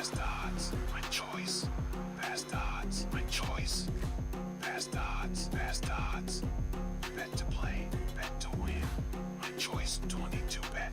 Past odds, my choice. Past odds, my choice. Past odds, past odds. Bet to play, bet to win. My choice 22 bet.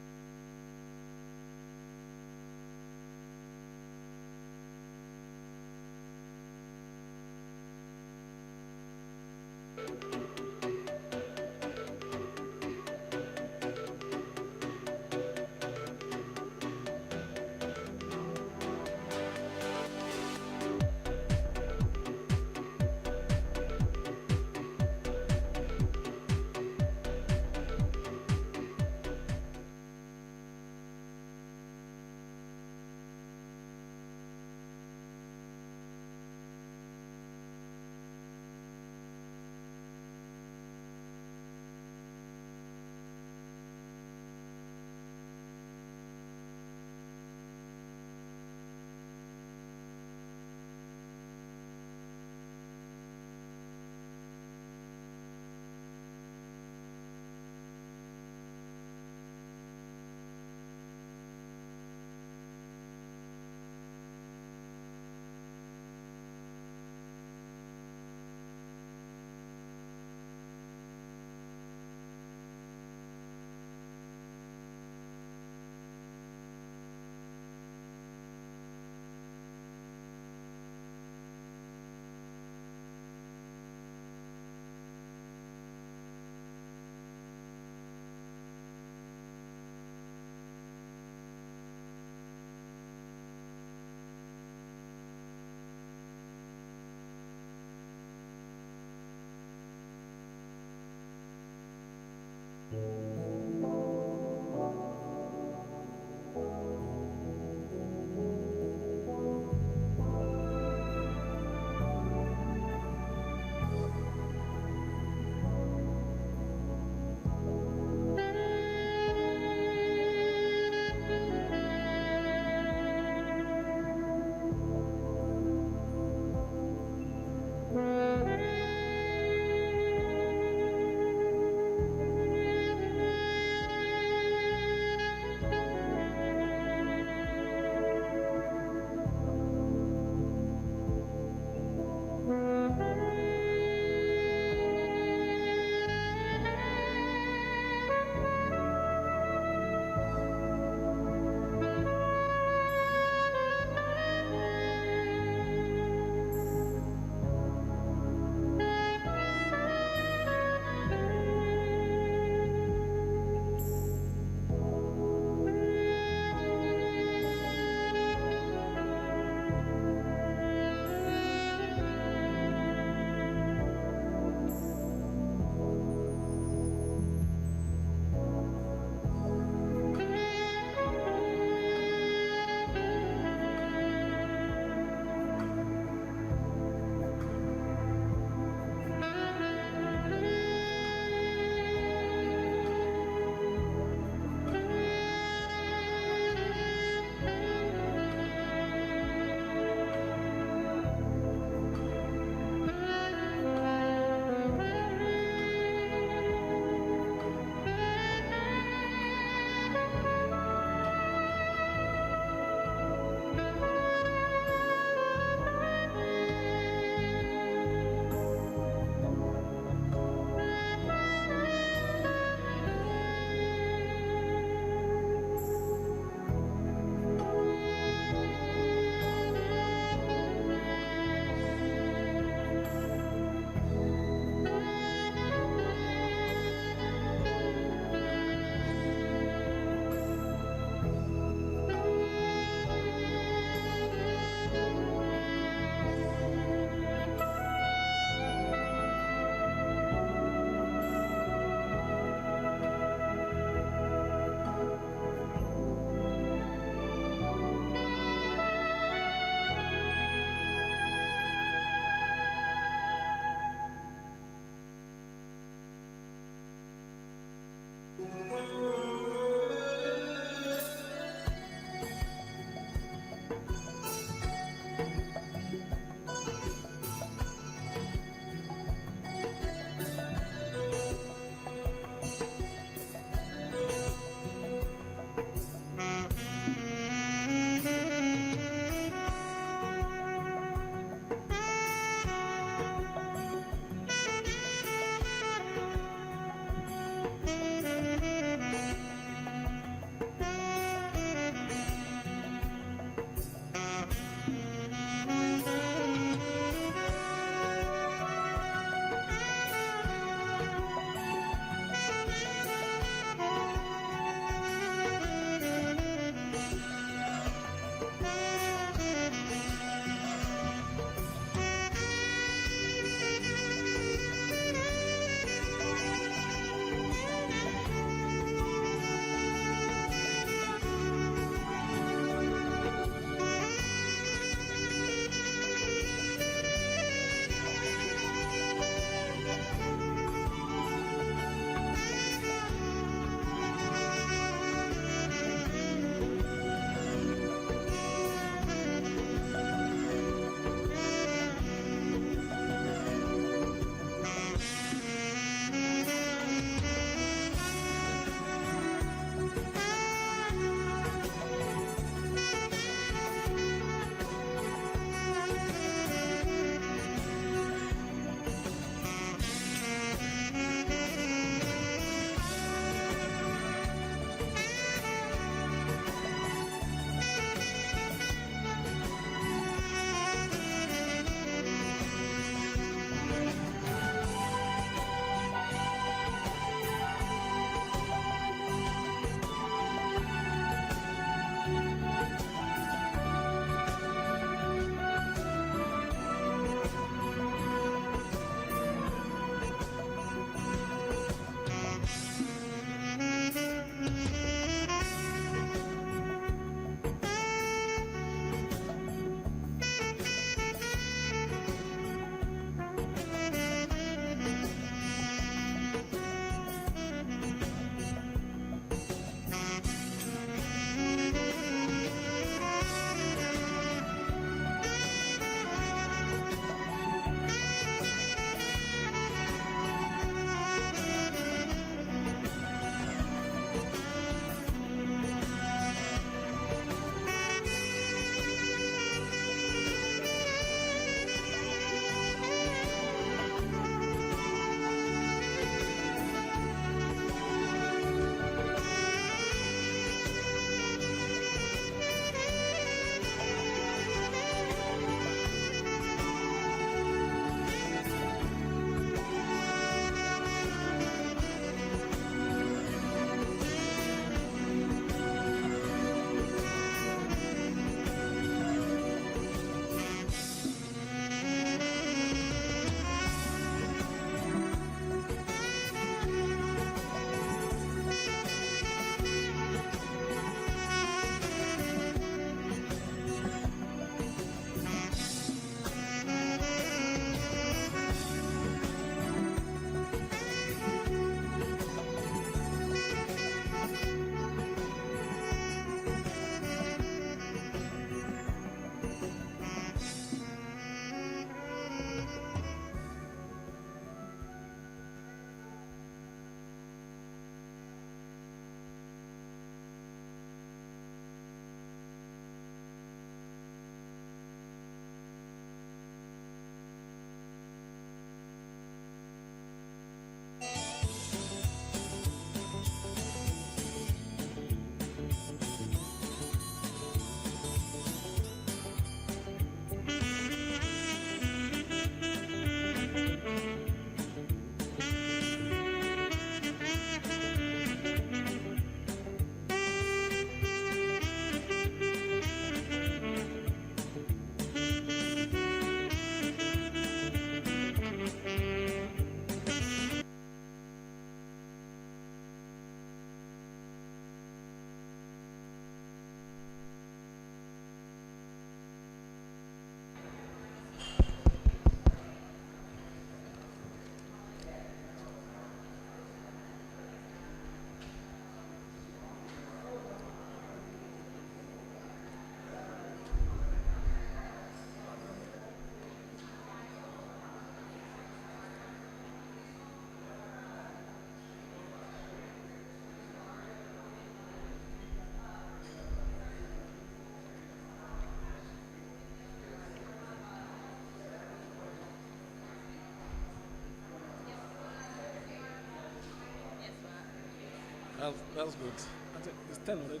That's good. I think it's 10 already.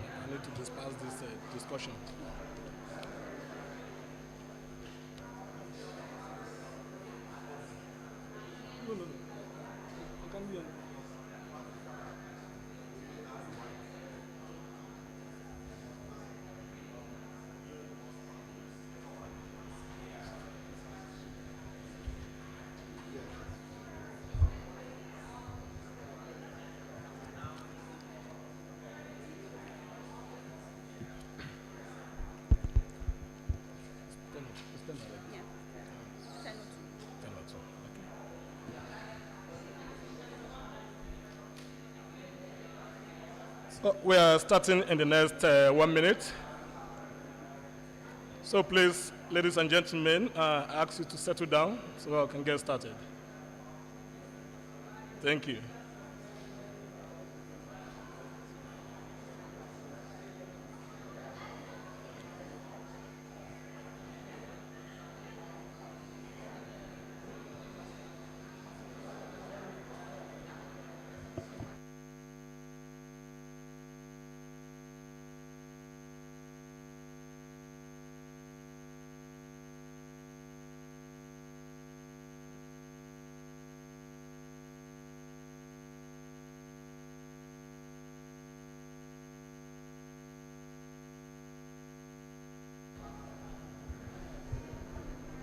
I need to disperse this discussion. No. I can't hear. It's 10 already. Yeah. 10 or 10 or 2. Okay. So we are starting in the next 1 minute. So please, ladies and gentlemen, I ask you to settle down so I can get started. Thank you.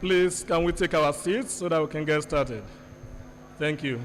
Please, can we take our seats so that we can get started? Thank you.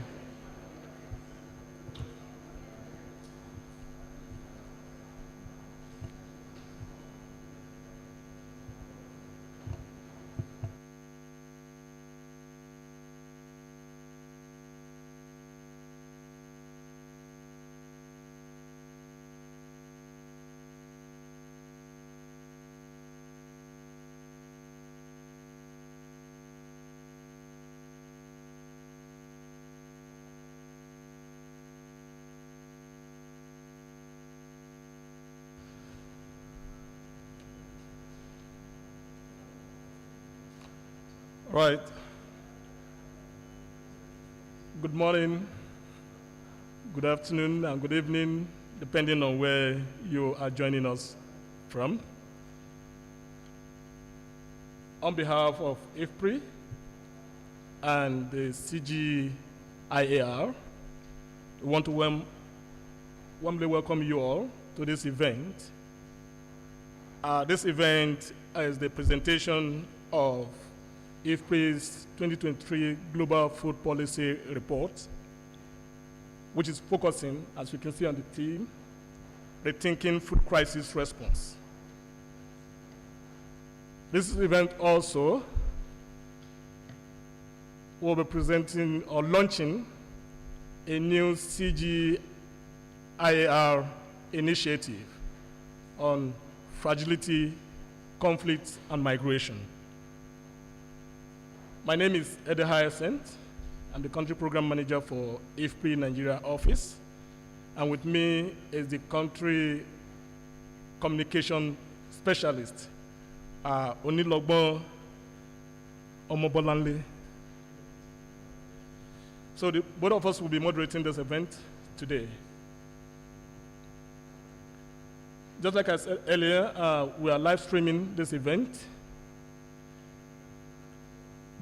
Right. Good morning, good afternoon, and good evening, depending on where you are joining us from. On behalf of IFPRI and the CGIAR, we want to warmly welcome you all to this event. This event is the presentation of IFPRI's 2023 Global Food Policy Report, which is focusing, as you can see on the theme, Rethinking Food Crisis Response. This event also will be presenting or launching a new CGIAR initiative on fragility, conflict, and migration. My name is Ede Hyacinth. I'm the country program manager for IFPRI Nigeria office. And with me is the country communication specialist, Onilogbon Omobolanle. So both of us will be moderating this event today. Just like I said earlier, we are live streaming this event.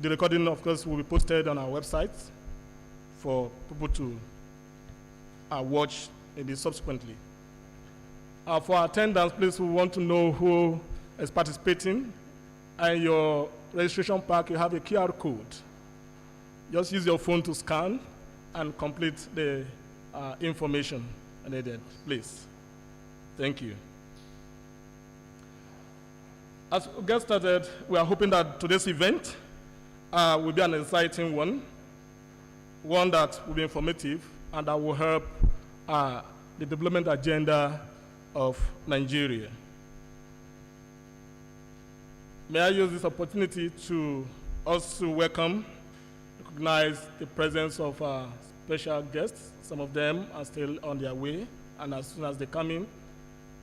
The recording, of course, will be posted on our website for people to watch maybe subsequently. For attendance, please, we want to know who is participating. And your registration pack, you have a QR code. Just use your phone to scan and complete the information needed, please. Thank you. As we get started, we are hoping that today's event will be an exciting one that will be informative and that will help the development agenda of Nigeria. May I use this opportunity to also recognize the presence of special guests. Some of them are still on their way, and as soon as they come in,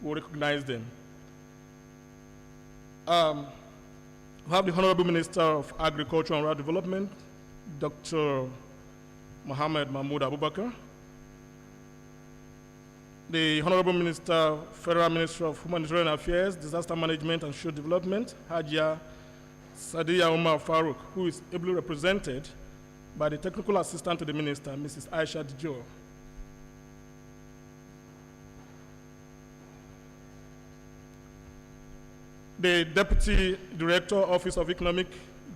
we'll recognize them. We have the Honorable Minister of Agriculture and Rural Development, Dr. Mohammed Mahmoud Abubakar, the Honorable Minister, Federal Minister of Humanitarian Affairs, Disaster Management and Social Development, Hajia Sadiya Umar Farouk, who is ably represented by the Technical Assistant to the Minister, Mrs. Aisha Dijo. The Deputy Director, Office of Economic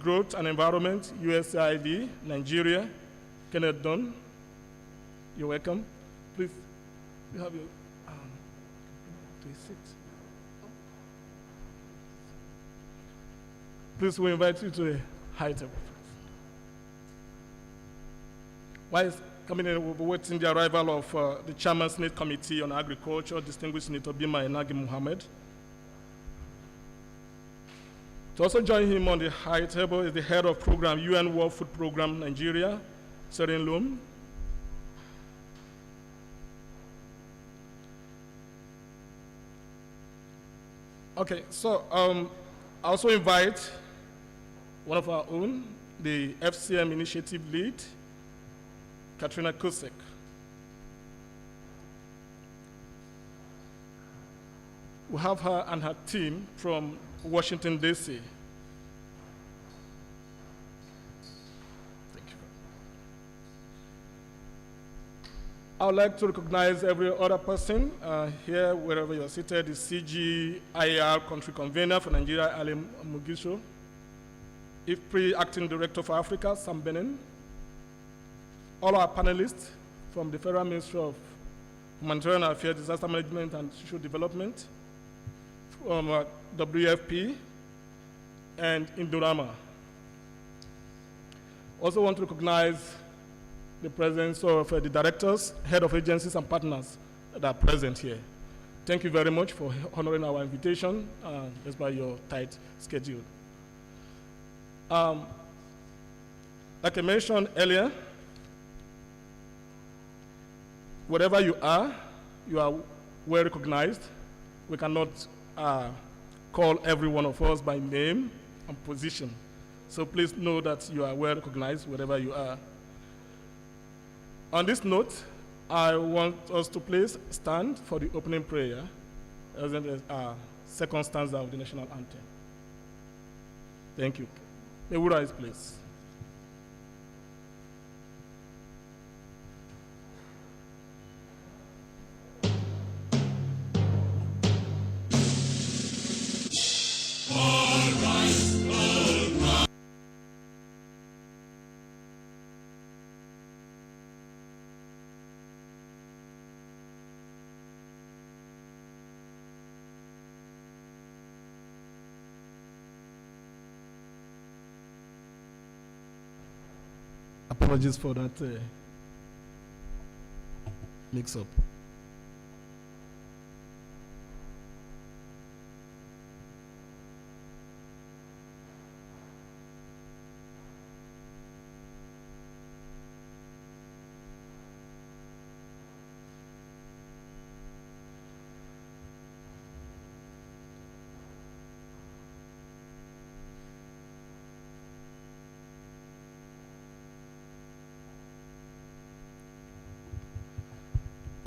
Growth and Environment, USAID, Nigeria, Kenneth Dunn. You're welcome. Please, you have your to a seat. Please, we invite you to a high table. While coming in, we'll be waiting the arrival of the Chairman Senate Committee on Agriculture, distinguished Senator Bima Enagi Muhammad. To also join him on the high table is the head of program, UN World Food Program Nigeria, Serin Loom. Okay, so I also invite one of our own, the FCM initiative lead, Katrina Kusek. We have her and her team from Washington, D.C. Thank you. I would like to recognize every other person here, wherever you are seated, the CGIAR country convener for Nigeria, Ali Mugisho, IFPRI acting director for Africa, Sam Benin, all our panelists from the Federal Ministry of Humanitarian Affairs, Disaster Management and Social Development, from WFP and Indorama. Also want to recognize the presence of the directors, head of agencies and partners that are present here. Thank you very much for honoring our invitation despite your tight schedule. Like I mentioned earlier, wherever you are well recognized. We cannot call every one of us by name and position. So please know that you are well recognized wherever you are. On this note, I want us to please stand for the opening prayer as the second stanza of the national anthem. Thank you. May we rise, please. Apologies for that mix-up.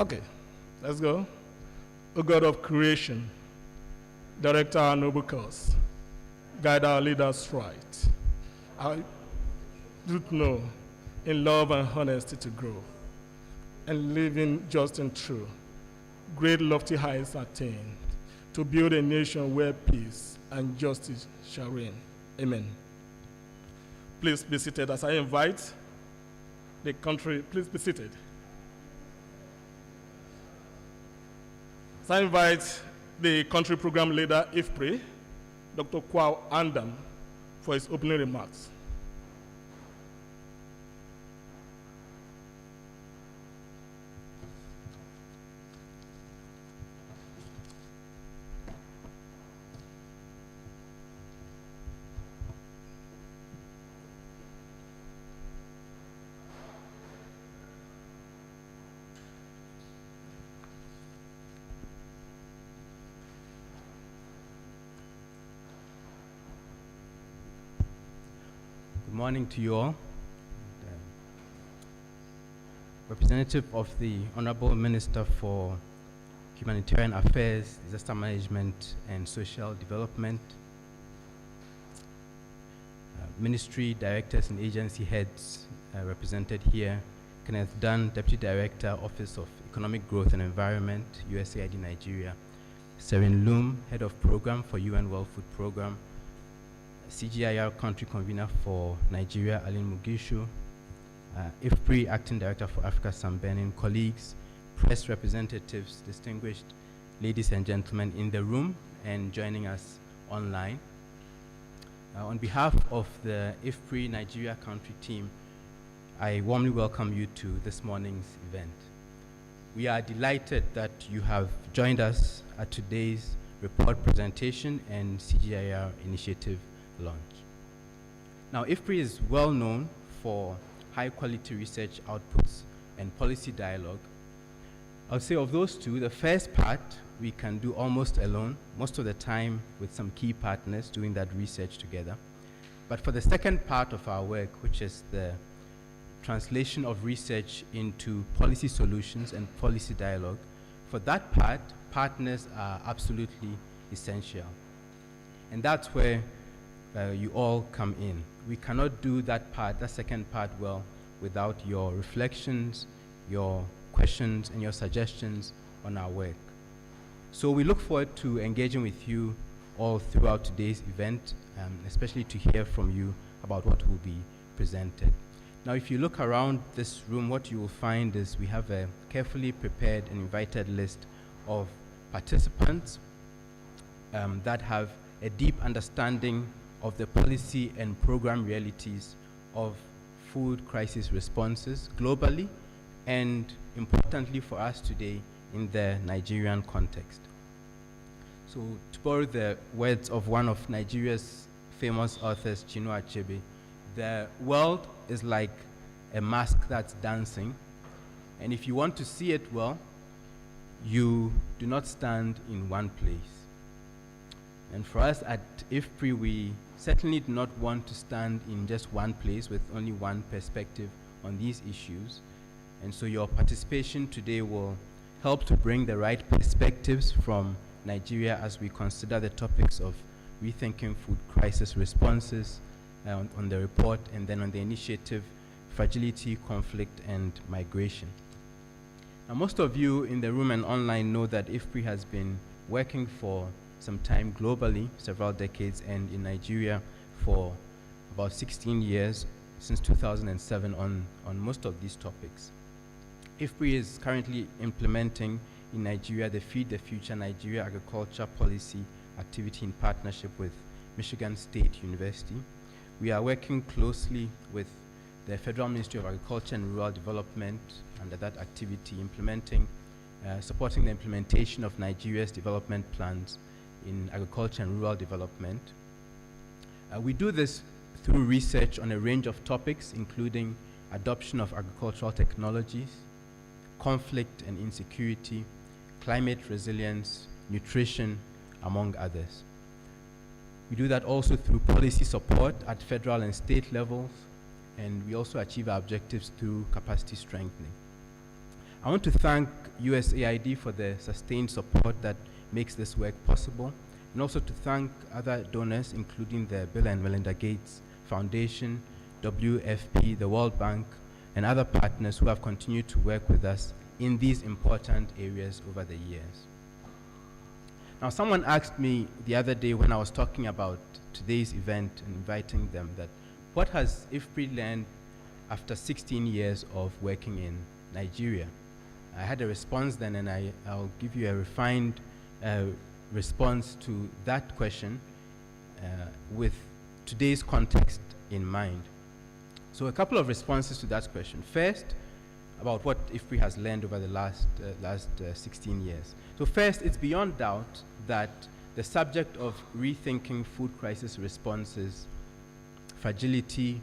Okay, let's go. O God of creation, direct our noble cause, guide our leaders right. I do know in love and honesty to grow, and living just and true, great lofty heights attain, to build a nation where peace and justice shall reign. Amen. Please be seated as I invite the country, please be seated. I invite the country program leader, IFPRI, Dr. Kwao Andam, for his opening remarks. Good morning to you all. representative of the Honorable Minister for Humanitarian Affairs, Disaster Management and Social Development, ministry directors and agency heads represented here, Kenneth Dunn, Deputy Director, Office of Economic Growth and Environment, USAID Nigeria, Serin Loom, Head of Program for UN World Food Program, CGIR Country Convener for Nigeria, Aline Mugishu, IFPRI Acting Director for Africa, Sam Benin, colleagues, press representatives, distinguished ladies and gentlemen in the room and joining us online. On behalf of the IFPRI Nigeria country team, I warmly welcome you to this morning's event. We are delighted that you have joined us at today's report presentation and CGIR initiative launch. Now, IFPRI is well known for high-quality research outputs and policy dialogue. I would say of those two, the first part we can do almost alone, most of the time with some key partners doing that research together. But for the second part of our work, which is the translation of research into policy solutions and policy dialogue, for that part, partners are absolutely essential. And that's where you all come in. We cannot do that part, that second part well, without your reflections, your questions, and your suggestions on our work. So we look forward to engaging with you all throughout today's event, especially to hear from you about what will be presented. Now, if you look around this room, what you will find is we have a carefully prepared and invited list of participants that have a deep understanding of the policy and program realities of food crisis responses globally, and importantly for us today, in the Nigerian context. So, to borrow the words of one of Nigeria's famous authors, Chinua Achebe, the world is like a mask that's dancing, and if you want to see it well, you do not stand in one place. And for us at IFPRI, we certainly do not want to stand in just one place with only one perspective on these issues. And so your participation today will help to bring the right perspectives from Nigeria as we consider the topics of rethinking food crisis responses on the report, and then on the initiative, fragility, conflict, and migration. Now, most of you in the room and online know that IFPRI has been working for some time globally, several decades, and in Nigeria for about 16 years, since 2007, on most of these topics. IFPRI is currently implementing in Nigeria the Feed the Future Nigeria Agriculture Policy activity in partnership with Michigan State University. We are working closely with the Federal Ministry of Agriculture and Rural Development under that activity, supporting the implementation of Nigeria's development plans in agriculture and rural development. We do this through research on a range of topics, including adoption of agricultural technologies, conflict and insecurity, climate resilience, nutrition, among others. We do that also through policy support at federal and state levels, and we also achieve our objectives through capacity strengthening. I want to thank USAID for the sustained support that makes this work possible, and also to thank other donors, including the Bill and Melinda Gates Foundation, WFP, the World Bank, and other partners who have continued to work with us in these important areas over the years. Now, someone asked me the other day when I was talking about today's event and inviting them, that what has IFPRI learned after 16 years of working in Nigeria? I had a response then, and I'll give you a refined response to that question with today's context in mind. So a couple of responses to that question. First, about what IFPRI has learned over the last 16 years. So first, it's beyond doubt that the subject of rethinking food crisis responses, fragility,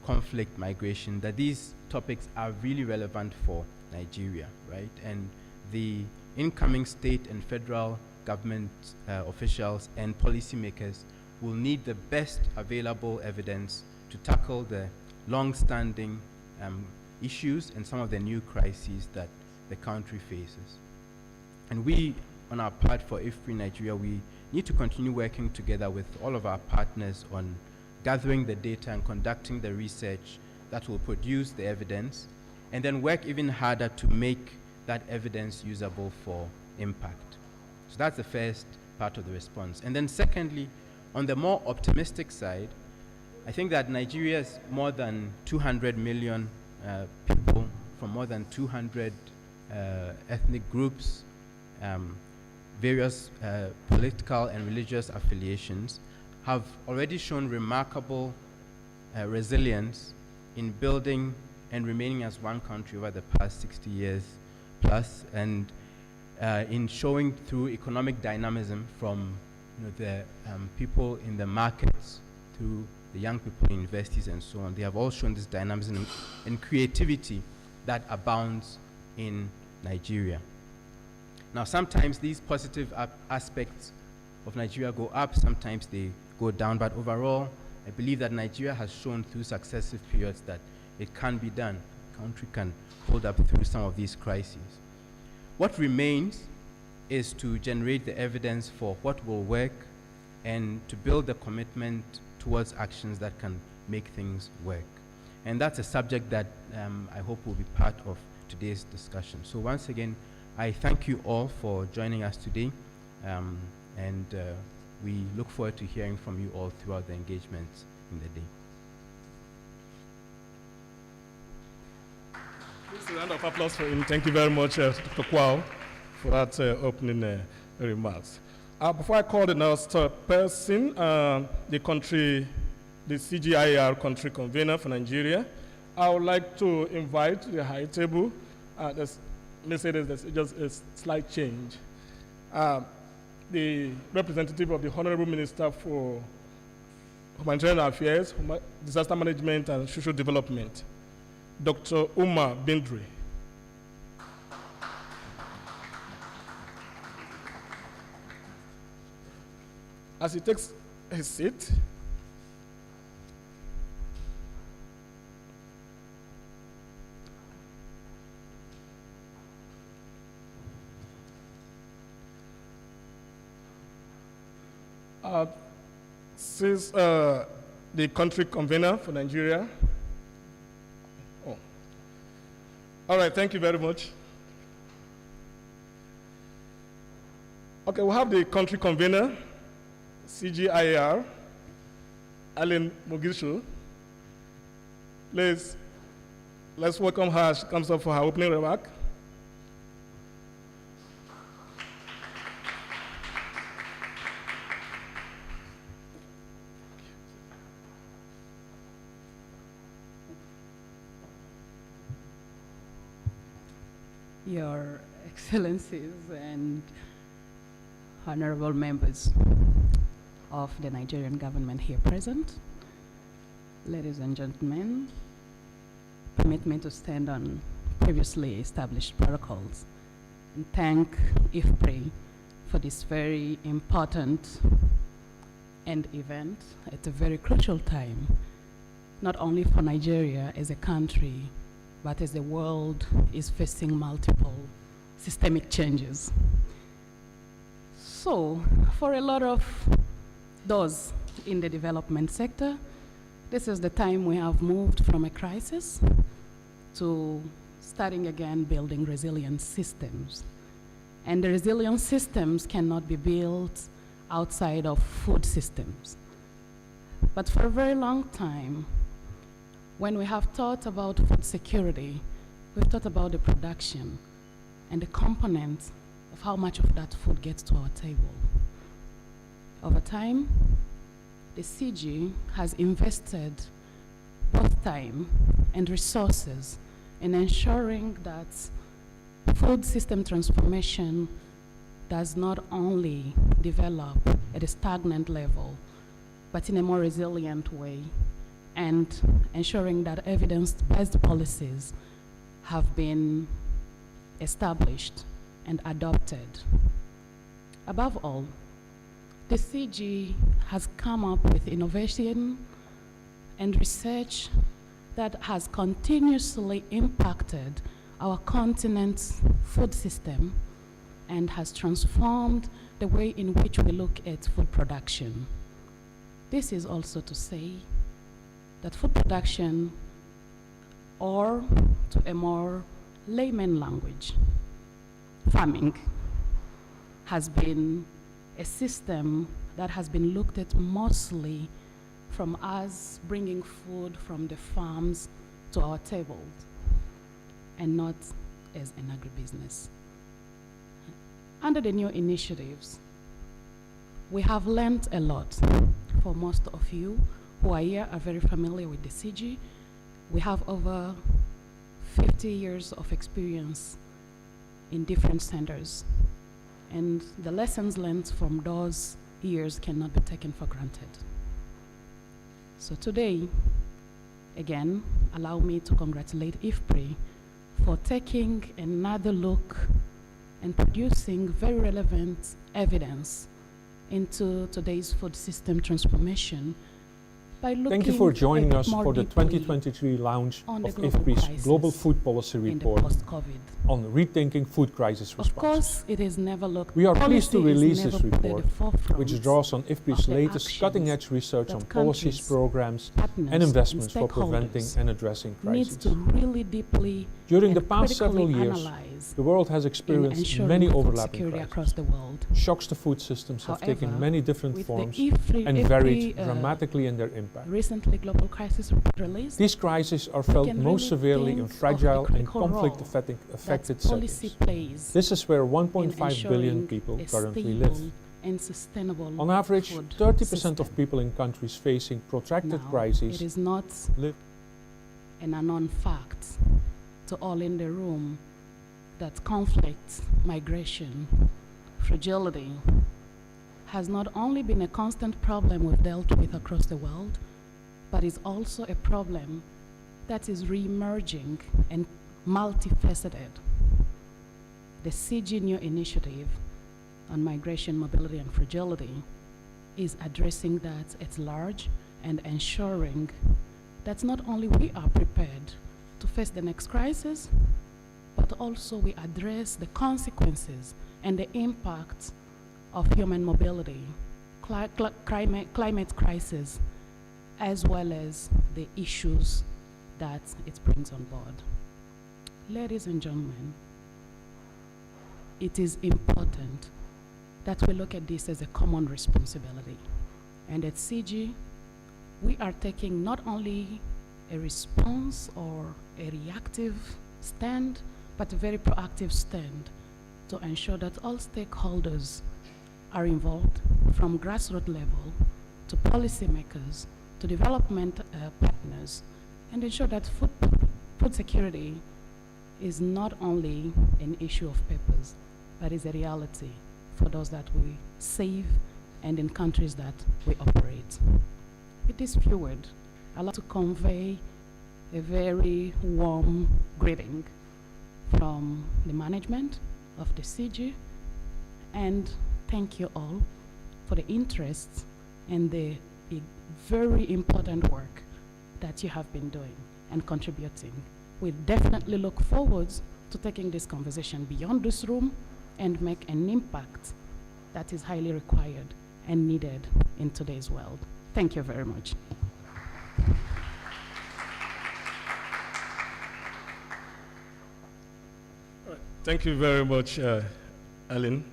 conflict, migration, that these topics are really relevant for Nigeria, right? And the incoming state and federal government officials and policymakers will need the best available evidence to tackle the long-standing issues and some of the new crises that the country faces. And we, on our part for IFPRI Nigeria, we need to continue working together with all of our partners on gathering the data and conducting the research that will produce the evidence, and then work even harder to make that evidence usable for impact. So that's the first part of the response. And then secondly, on the more optimistic side, I think that Nigeria is more than 200 million people from more than 200 ethnic groups, various political and religious affiliations, have already shown remarkable resilience in building and remaining as one country over the past 60 years plus, and in showing through economic dynamism from the people in the markets to the young people in universities and so on. They have all shown this dynamism and creativity that abounds in Nigeria. Now, sometimes these positive aspects of Nigeria go up, sometimes they go down, but overall, I believe that Nigeria has shown through successive periods that it can be done. The country can hold up through some of these crises. What remains is to generate the evidence for what will work and to build the commitment towards actions that can make things work. And that's a subject that I hope will be part of today's discussion. So once again, I thank you all for joining us today, and we look forward to hearing from you all throughout the engagements in the day. Please a round of applause for him. Thank you very much, Dr. Kwao, for that opening remarks. Before I call the next person, the CGIAR country convener for Nigeria, I would like to invite to the high table. Let me say this, there's just a slight change. The representative of the Honorable Minister for Humanitarian Affairs, Disaster Management and Social Development, Dr. Umar Bindri. As he takes his seat, since the country convener for Nigeria. Oh. All right, thank you very much. Okay, we have the country convener, CGIAR, Alan Mogisho. Let's welcome her. She comes up for her opening remark. Your Excellencies and honorable members of the Nigerian government here present, ladies and gentlemen, permit me to stand on previously established protocols and thank IFPRI for this very important event at a very crucial time, not only for Nigeria as a country, but as the world is facing multiple systemic changes. So, for a lot of those in the development sector, this is the time we have moved from a crisis to starting again building resilient systems. And the resilient systems cannot be built outside of food systems. But for a very long time, when we have thought about food security, we've thought about the production and the components of how much of that food gets to our table. Over time, the CG has invested both time and resources in ensuring that food system transformation does not only develop at a stagnant level, but in a more resilient way, and ensuring that evidence-based policies have been established and adopted. Above all, the CG has come up with innovation and research that has continuously impacted our continent's food system and has transformed the way in which we look at food production. This is also to say that food production, or to a more layman language, farming, has been a system that has been looked at mostly from us bringing food from the farms to our tables, and not as an agribusiness. Under the new initiatives, we have learned a lot. For most of you who are here are very familiar with the CG. We have over 50 years of experience in different centers, and the lessons learned from those years cannot be taken for granted. So today, again, allow me to congratulate IFPRI for taking another look and producing very relevant evidence into today's food system transformation by looking Thank you for joining us more for the deeply 2023 launch on the of global IFPRI's crisis Global Food Policy in the Report post-COVID. on rethinking food crisis Of responses. course, it is never looked. We are pleased to policy is release this never put at the report, forefront which draws on IFPRI's of the latest actions cutting-edge research that on policies, countries, programs, partners, and investments for stakeholders preventing and addressing needs crises. to really deeply During the and past several critically years, analyze the world has in experienced ensuring many food overlapping security crises. across the world. Shocks to food systems have taken However, many different with forms the IFPRI and varied dramatically in their impact. recently global crisis report released, These crises are felt can most really severely in think of fragile the and critical role conflict-affected that policy settings. plays This is where in 1.5 billion ensuring people a currently stable live. and sustainable On average, food 30% system. of people in countries facing protracted Now, crises it is not live. an unknown fact to all in the room that conflict, migration, fragility has not only been a constant problem we've dealt with across the world, but is also a problem that is re-emerging and multifaceted. The CG New Initiative on Migration, Mobility, and Fragility is addressing that at large and ensuring that not only we are prepared to face the next crisis, but also we address the consequences and the impact of human mobility, climate crisis, as well as the issues that it brings on board. Ladies and gentlemen, it is important that we look at this as a common responsibility. And at CG, we are taking not only a response or a reactive stand, but a very proactive stand to ensure that all stakeholders are involved, from grassroots level to policymakers to development partners, and ensure that food security is not only an issue of papers, but is a reality for those that we save and in countries that we operate. With this few words, I'd like to convey a very warm greeting from the management of the CG, and thank you all for the interest and the very important work that you have been doing and contributing. We definitely look forward to taking this conversation beyond this room and make an impact that is highly required and needed in today's world. Thank you very much. Thank you very much, Ellen,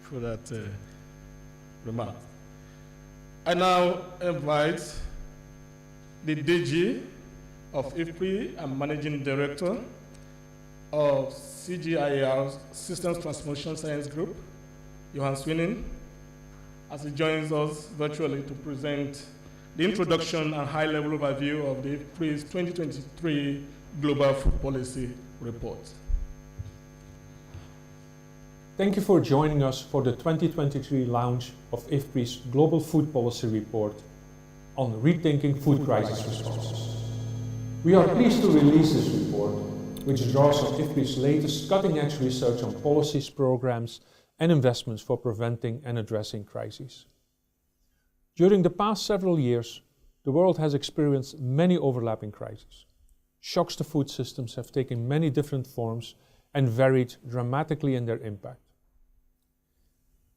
for that remark. I now invite the DG of IFPRI and Managing Director of CGIAR Systems Transformation Science Group, Johan Sweeney, as he joins us virtually to present the introduction and high-level overview of the IFPRI's 2023 Global Food Policy Report. Thank you for joining us for the 2023 launch of IFPRI's Global Food Policy Report on rethinking food crisis responses. We are pleased to release this report, which draws on IFPRI's latest cutting-edge research on policies, programs, and investments for preventing and addressing crises. During the past several years, the world has experienced many overlapping crises. Shocks to food systems have taken many different forms and varied dramatically in their impact.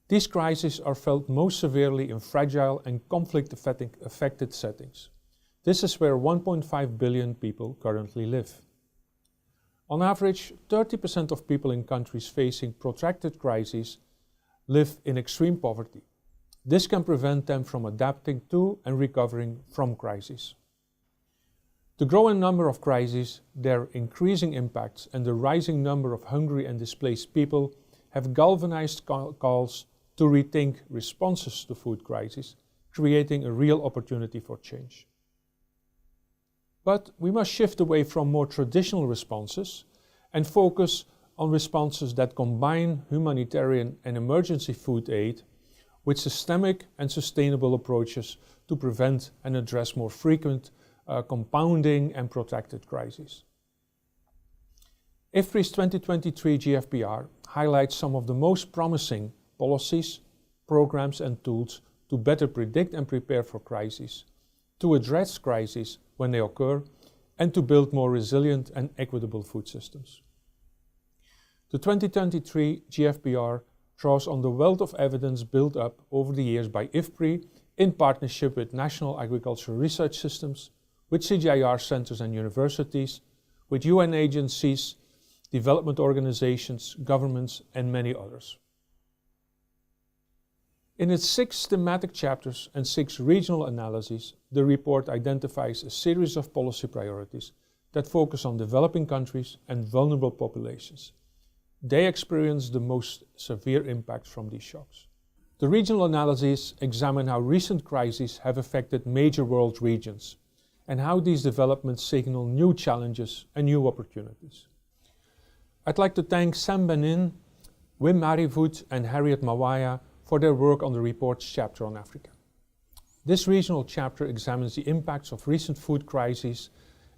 These crises are felt most severely in fragile and conflict-affected settings. This is where 1.5 billion people currently live. On average, 30% of people in countries facing protracted crises live in extreme poverty. This can prevent them from adapting to and recovering from crises. The growing number of crises, their increasing impacts, and the rising number of hungry and displaced people have galvanized calls to rethink responses to food crises, creating a real opportunity for change. But we must shift away from more traditional responses and focus on responses that combine humanitarian and emergency food aid with systemic and sustainable approaches to prevent and address more frequent compounding and protracted crises. IFPRI's 2023 GFBR highlights some of the most promising policies, programs and tools to better predict and prepare for crises, to address crises when they occur, and to build more resilient and equitable food systems. The 2023 GFBR draws on the wealth of evidence built up over the years by IFPRI in partnership with national agricultural research systems, with CGIAR centers and universities, with UN agencies, development organizations, governments, and many others. In its 6 thematic chapters and 6 regional analyses, the report identifies a series of policy priorities that focus on developing countries and vulnerable populations. They experience the most severe impacts from these shocks. The regional analyses examine how recent crises have affected major world regions and how these developments signal new challenges and new opportunities. I'd like to thank Sam Benin, Wim Marivoet and Harriet Mawaya for their work on the report's chapter on Africa. This regional chapter examines the impacts of recent food crises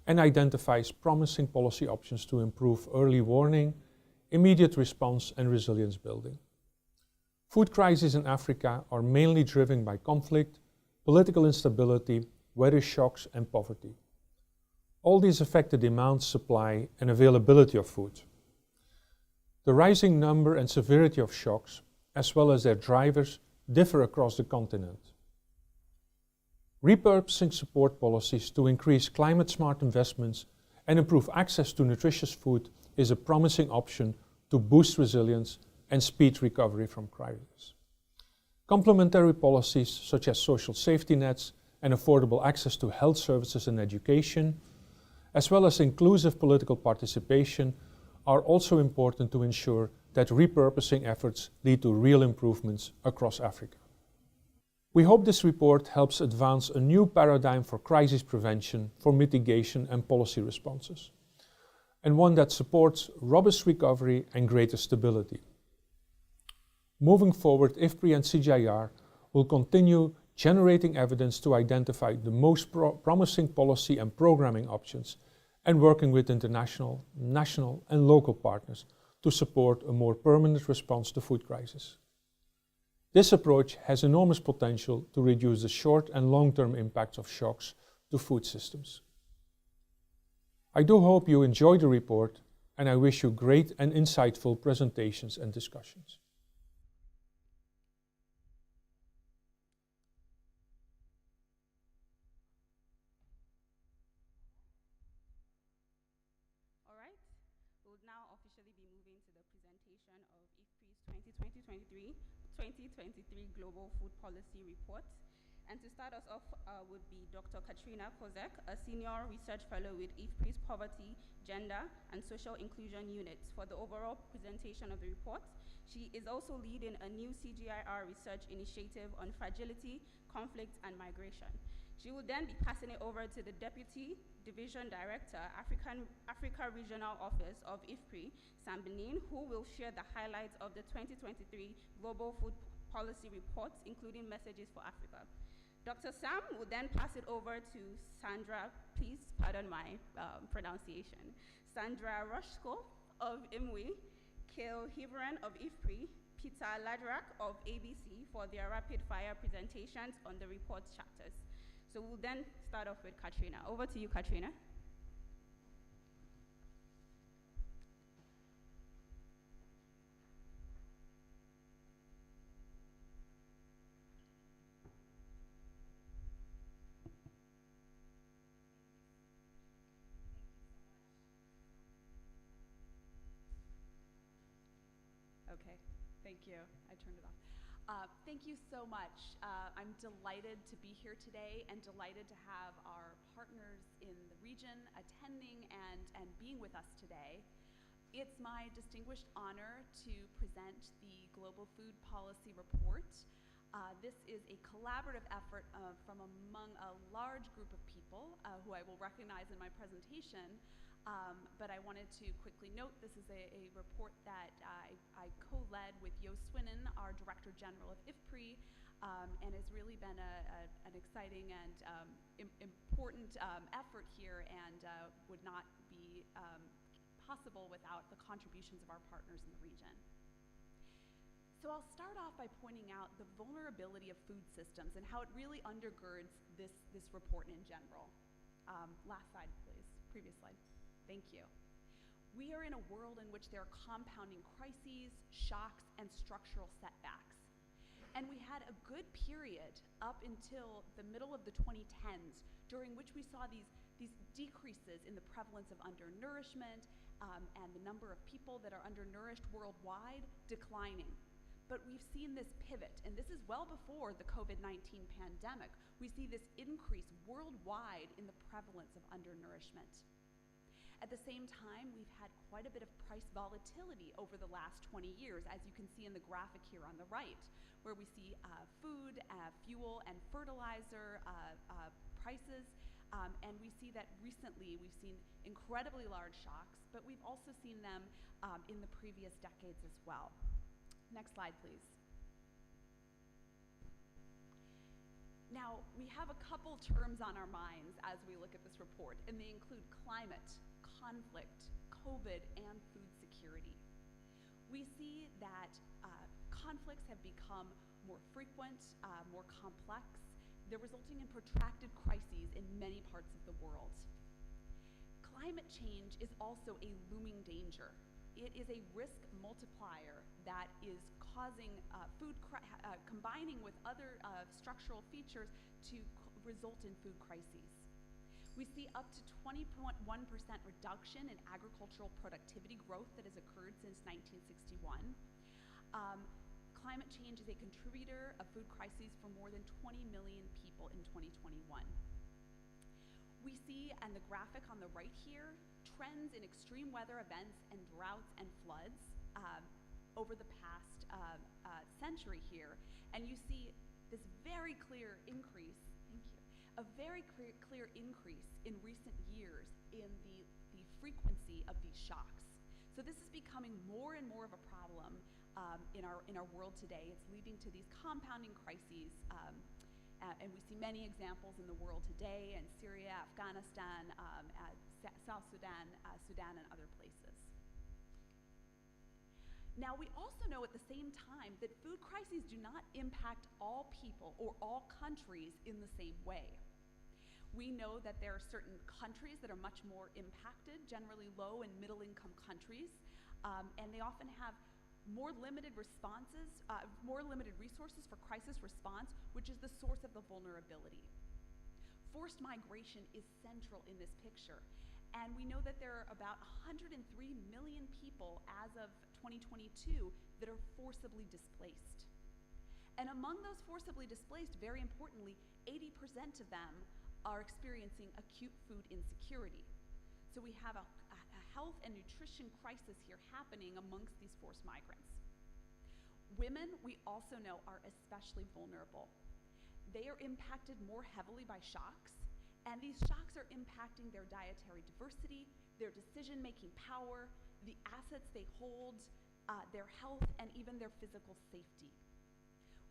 and identifies promising policy options to improve early warning, immediate response and resilience building. Food crises in Africa are mainly driven by conflict, political instability, weather shocks and poverty. All these affect the demand, supply and availability of food. The rising number and severity of shocks, as well as their drivers, differ across the continent. Repurposing support policies to increase climate-smart investments and improve access to nutritious food is a promising option to boost resilience and speed recovery from crises. Complementary policies such as social safety nets and affordable access to health services and education, as well as inclusive political participation, are also important to ensure that repurposing efforts lead to real improvements across Africa. We hope this report helps advance a new paradigm for crisis prevention, for mitigation and policy responses, and one that supports robust recovery and greater stability. Moving forward, IFPRI and CGIAR will continue generating evidence to identify the most promising policy and programming options and working with international, national and local partners to support a more permanent response to food crisis. This approach has enormous potential to reduce the short and long-term impacts of shocks to food systems. I do hope you enjoyed the report, and I wish you great and insightful presentations and discussions. All right, we'll now officially be moving to the presentation of IFPRI's 2023 Global Food Policy Report. And to start us off would be Dr. Katrina Kozek, a Senior Research Fellow with IFPRI's Poverty, Gender, and Social Inclusion Unit for the overall presentation of the report. She is also leading a new CGIAR research initiative on fragility, conflict, and migration. She will then be passing it over to the Deputy Division Director, Africa Regional Office of IFPRI, Sam Benin, who will share the highlights of the 2023 Global Food Policy Report, including messages for Africa. Dr. Sam will then pass it over to Sandra, please pardon my pronunciation, Sandra Rushko of IMWI, Kale Hiveren of IFPRI, Peter Ladrak of ABC for their rapid fire presentations on the report's chapters. So we'll then start off with Katrina. Over to you, Katrina. Okay, thank you. I turned it off. Thank you so much. I'm delighted to be here today and delighted to have our partners in the region attending and being with us today. It's my distinguished honor to present the Global Food Policy Report. This is a collaborative effort from among a large group of people who I will recognize in my presentation. But I wanted to quickly note this is a report that I co-led with Jo Swinnen, our Director General of IFPRI, and has really been an exciting and important effort here, and would not be possible without the contributions of our partners in the region. So I'll start off by pointing out the vulnerability of food systems and how it really undergirds this report in general. Last slide, please. Previous slide. Thank you. We are in a world in which there are compounding crises, shocks, and structural setbacks. And we had a good period up until the middle of the 2010s, during which we saw these decreases in the prevalence of undernourishment and the number of people that are undernourished worldwide declining. But we've seen this pivot, and this is well before the COVID-19 pandemic. We see this increase worldwide in the prevalence of undernourishment. At the same time, we've had quite a bit of price volatility over the last 20 years, as you can see in the graphic here on the right, where we see food, fuel, and fertilizer prices, and we see that recently we've seen incredibly large shocks, but we've also seen them in the previous decades as well. Next slide, please. Now, we have a couple terms on our minds as we look at this report, and they include climate, conflict, COVID, and food security. We see that conflicts have become more frequent, more complex. They're resulting in protracted crises in many parts of the world. Climate change is also a looming danger. It is a risk multiplier that is causing combining with other structural features to result in food crises. We see up to 20.1% reduction in agricultural productivity growth that has occurred since 1961. Climate change is a contributor of food crises for more than 20 million people in 2021. We see, on the graphic on the right here, trends in extreme weather events and droughts and floods over the past century here. And you see this very clear increase, thank you, a very clear increase in recent years in the frequency of these shocks. So this is becoming more and more of a problem in our world today. It's leading to these compounding crises, and we see many examples in the world today in Syria, Afghanistan, South Sudan, Sudan, and other places. Now, we also know at the same time that food crises do not impact all people or all countries in the same way. We know that there are certain countries that are much more impacted, generally low and middle income countries, and they often have more limited responses, more limited resources for crisis response, which is the source of the vulnerability. Forced migration is central in this picture. And we know that there are about 103 million people as of 2022 that are forcibly displaced. And among those forcibly displaced, very importantly, 80% of them are experiencing acute food insecurity. So we have a health and nutrition crisis here happening amongst these forced migrants. Women, we also know, are especially vulnerable. They are impacted more heavily by shocks, and these shocks are impacting their dietary diversity, their decision-making power, the assets they hold, their health, and even their physical safety.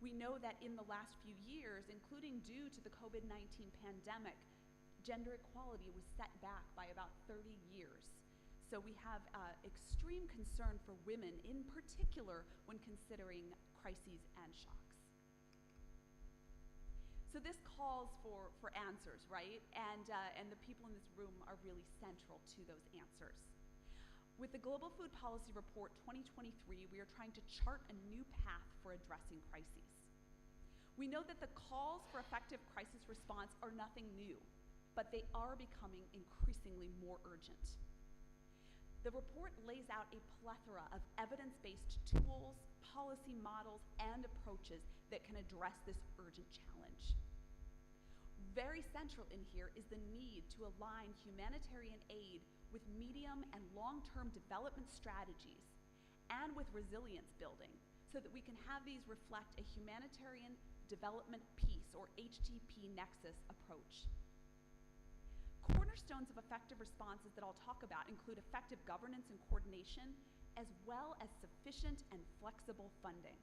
We know that in the last few years, including due to the COVID-19 pandemic, gender equality was set back by about 30 years. So we have extreme concern for women in particular when considering crises and shocks. So this calls for answers, right? And the people in this room are really central to those answers. With the Global Food Policy Report 2023, we are trying to chart a new path for addressing crises. We know that the calls for effective crisis response are nothing new, but they are becoming increasingly more urgent. The report lays out a plethora of evidence-based tools, policy models, and approaches that can address this urgent challenge. Very central in here is the need to align humanitarian aid with medium and long-term development strategies and with resilience building so that we can have these reflect a humanitarian development peace, or HDP nexus approach. Cornerstones of effective responses that I'll talk about include effective governance and coordination, as well as sufficient and flexible funding.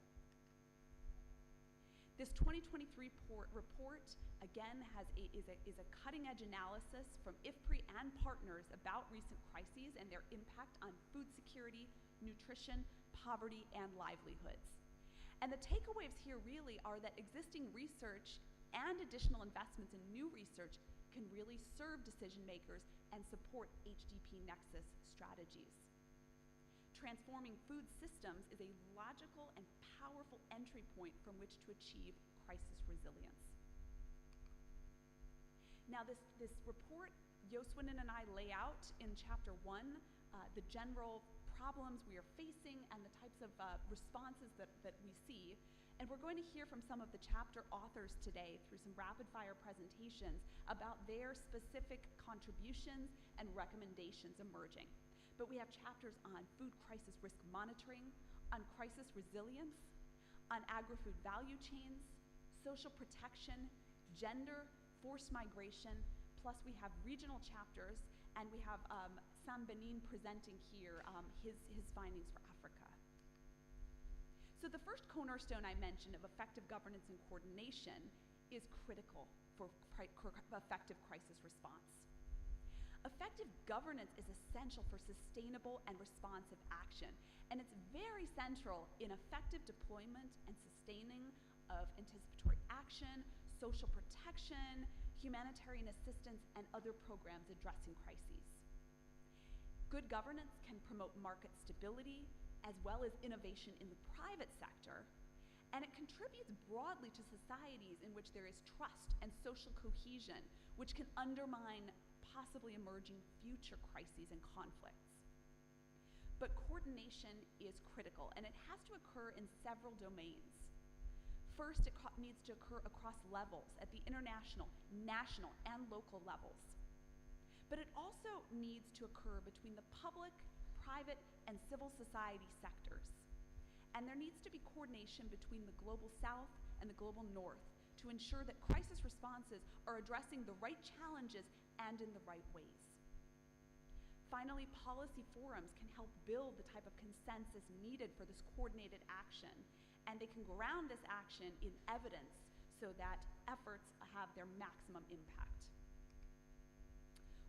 This 2023 report, again, is a cutting-edge analysis from IFPRI and partners about recent crises and their impact on food security, nutrition, poverty, and livelihoods. And the takeaways here really are that existing research and additional investments in new research can really serve decision makers and support HDP nexus strategies. Transforming food systems is a logical and powerful entry point from which to achieve crisis resilience. Now this report, Joswinen and I lay out in chapter 1 the general problems we are facing and the types of responses that we see. And we're going to hear from some of the chapter authors today through some rapid fire presentations about their specific contributions and recommendations emerging. But we have chapters on food crisis risk monitoring, on crisis resilience, on agri-food value chains, social protection, gender, forced migration, plus we have regional chapters, and we have Sam Benin presenting here his findings for Africa. So the first cornerstone I mentioned of effective governance and coordination is critical for effective crisis response. Effective governance is essential for sustainable and responsive action, and it's very central in effective deployment and sustaining of anticipatory action, social protection, humanitarian assistance, and other programs addressing crises. Good governance can promote market stability, as well as innovation in the private sector, and it contributes broadly to societies in which there is trust and social cohesion, which can undermine possibly emerging future crises and conflicts. But coordination is critical, and it has to occur in several domains. First, it needs to occur across levels, at the international, national, and local levels. But it also needs to occur between the public, private, and civil society sectors. And there needs to be coordination between the global south and the global north to ensure that crisis responses are addressing the right challenges and in the right ways. Finally, policy forums can help build the type of consensus needed for this coordinated action, and they can ground this action in evidence so that efforts have their maximum impact.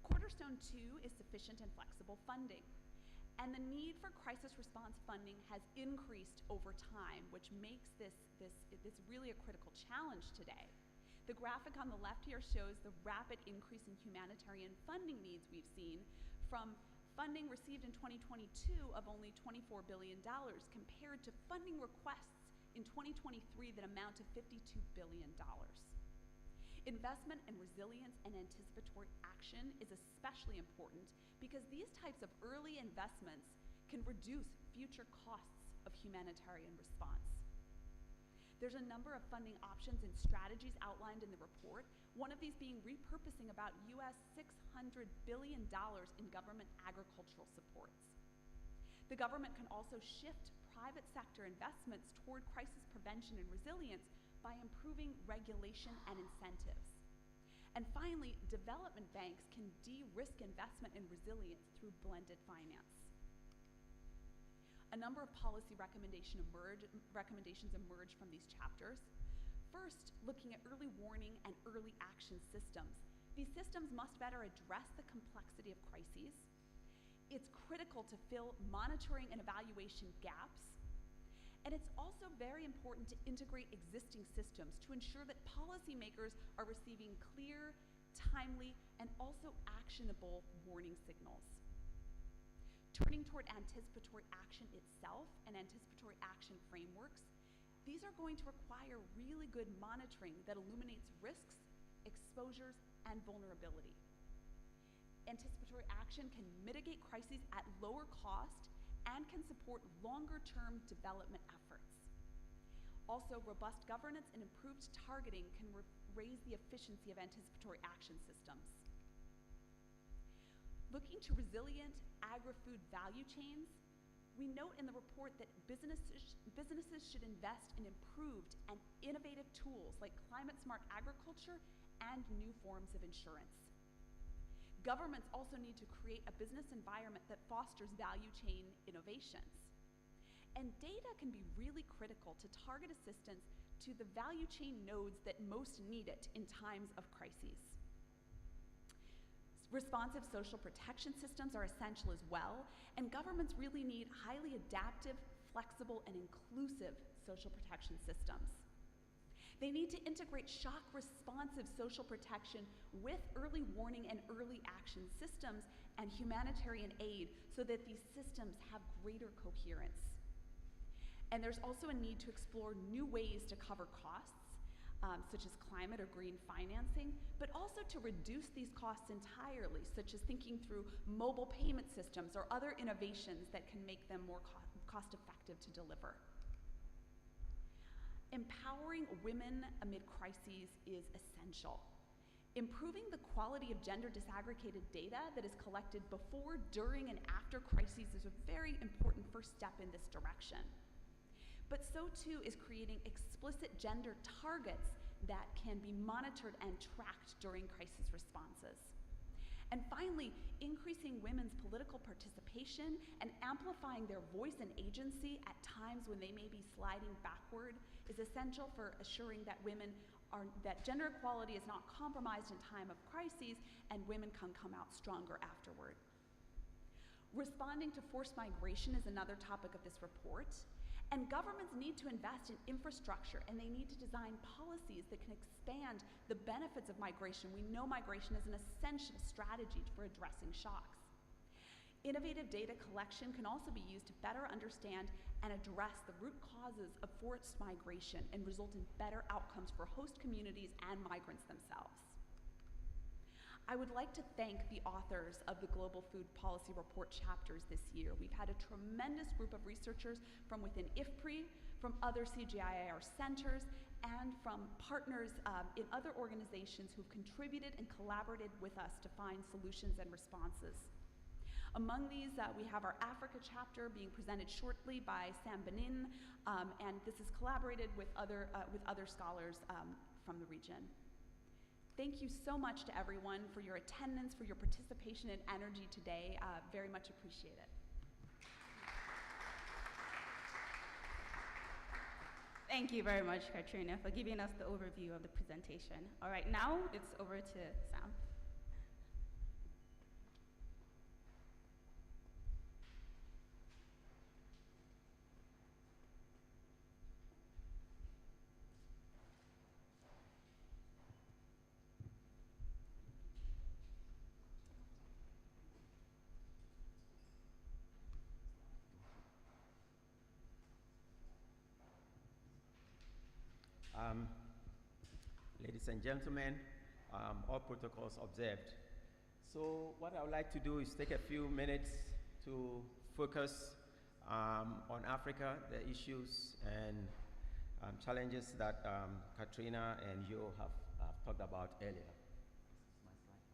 Cornerstone 2 is sufficient and flexible funding. And the need for crisis response funding has increased over time, which makes this really a critical challenge today. The graphic on the left here shows the rapid increase in humanitarian funding needs we've seen, from funding received in 2022 of only $24 billion compared to funding requests in 2023 that amount to $52 billion. Investment in resilience and anticipatory action is especially important because these types of early investments can reduce future costs of humanitarian response. There's a number of funding options and strategies outlined in the report, one of these being repurposing about US $600 billion in government agricultural supports. The government can also shift private sector investments toward crisis prevention and resilience by improving regulation and incentives. And finally, development banks can de-risk investment in resilience through blended finance. A number of policy recommendations emerge from these chapters. First, looking at early warning and early action systems. These systems must better address the complexity of crises. It's critical to fill monitoring and evaluation gaps. And it's also very important to integrate existing systems to ensure that policymakers are receiving clear, timely, and also actionable warning signals. Turning toward anticipatory action itself and anticipatory action frameworks, these are going to require really good monitoring that illuminates risks, exposures, and vulnerability. Anticipatory action can mitigate crises at lower cost and can support longer-term development efforts. Also, robust governance and improved targeting can raise the efficiency of anticipatory action systems. Looking to resilient agri-food value chains, we note in the report that businesses should invest in improved and innovative tools like climate-smart agriculture and new forms of insurance. Governments also need to create a business environment that fosters value chain innovations. And data can be really critical to target assistance to the value chain nodes that most need it in times of crises. Responsive social protection systems are essential as well, and governments really need highly adaptive, flexible, and inclusive social protection systems. They need to integrate shock responsive social protection with early warning and early action systems and humanitarian aid so that these systems have greater coherence. And there's also a need to explore new ways to cover costs, such as climate or green financing, but also to reduce these costs entirely, such as thinking through mobile payment systems or other innovations that can make them more cost-effective to deliver. Empowering women amid crises is essential. Improving the quality of gender disaggregated data that is collected before, during, and after crises is a very important first step in this direction. But so too is creating explicit gender targets that can be monitored and tracked during crisis responses. And finally, increasing women's political participation and amplifying their voice and agency at times when they may be sliding backward is essential for assuring that that gender equality is not compromised in time of crises and women can come out stronger afterward. Responding to forced migration is another topic of this report. And governments need to invest in infrastructure, and they need to design policies that can expand the benefits of migration. We know migration is an essential strategy for addressing shocks. Innovative data collection can also be used to better understand and address the root causes of forced migration and result in better outcomes for host communities and migrants themselves. I would like to thank the authors of the Global Food Policy Report chapters this year. We've had a tremendous group of researchers from within IFPRI, from other CGIAR centers, and from partners in other organizations who've contributed and collaborated with us to find solutions and responses. Among these, we have our Africa chapter being presented shortly by Sam Benin, and this is collaborated with other scholars from the region. Thank you so much to everyone for your attendance, for your participation and energy today. Very much appreciate it. Thank you very much, Katrina, for giving us the overview of the presentation. All right, now it's over to Sam. Ladies and gentlemen, all protocols observed. So what I would like to do is take a few minutes to focus on Africa, the issues and challenges that Katrina and you have talked about earlier. This is my slide.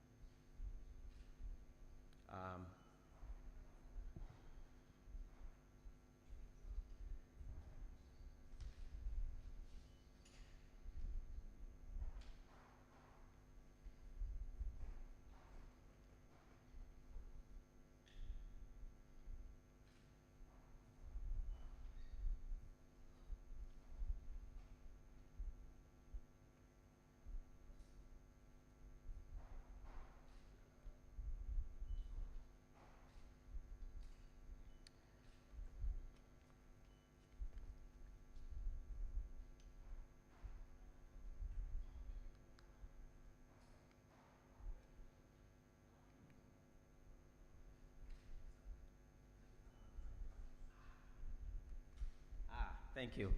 Thank you.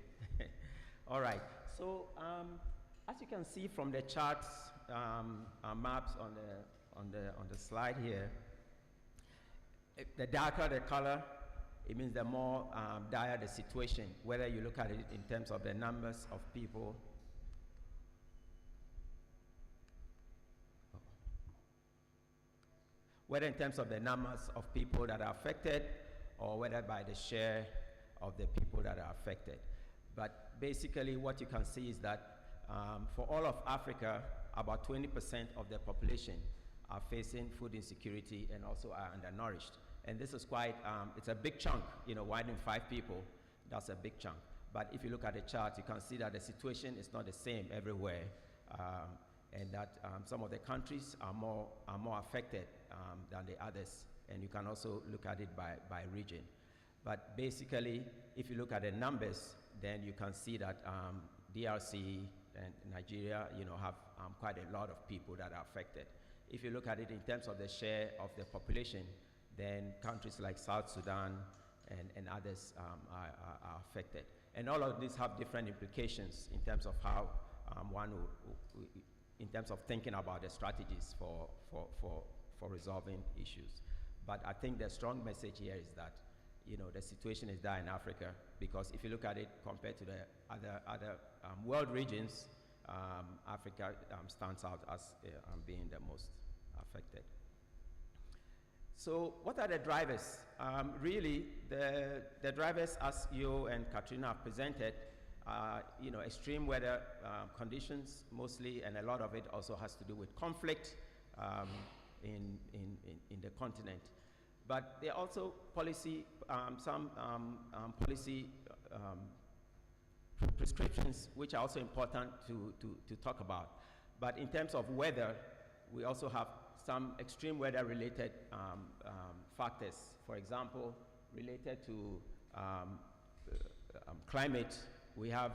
All right. So as you can see from the charts, maps on the on the slide here. The darker the color, it means the more dire the situation, whether you look at it in terms of the numbers of people. Whether in terms of the numbers of people that are affected, or whether by the share of the people that are affected. But basically what you can see is that for all of Africa, about 20% of the population are facing food insecurity and also are undernourished. And this is quite, it's a big chunk, you know, one in 5 people, that's a big chunk. But if you look at the chart, you can see that the situation is not the same everywhere, and that some of the countries are more affected than the others. And you can also look at it by region. But basically, if you look at the numbers, then you can see that DRC and Nigeria, you know, have quite a lot of people that are affected. If you look at it in terms of the share of the population, then countries like South Sudan and others are affected. And all of these have different implications in terms of how in terms of thinking about the strategies for resolving issues. But I think the strong message here is that, you know, the situation is there in Africa, because if you look at it compared to the other world regions, Africa stands out as being the most affected. So what are the drivers? Really, the drivers, as you and Katrina have presented, you know, extreme weather conditions mostly, and a lot of it also has to do with conflict in the continent. But there are also policy, some policy prescriptions which are also important to talk about. But in terms of weather, we also have some extreme weather related factors. For example, related to climate, we have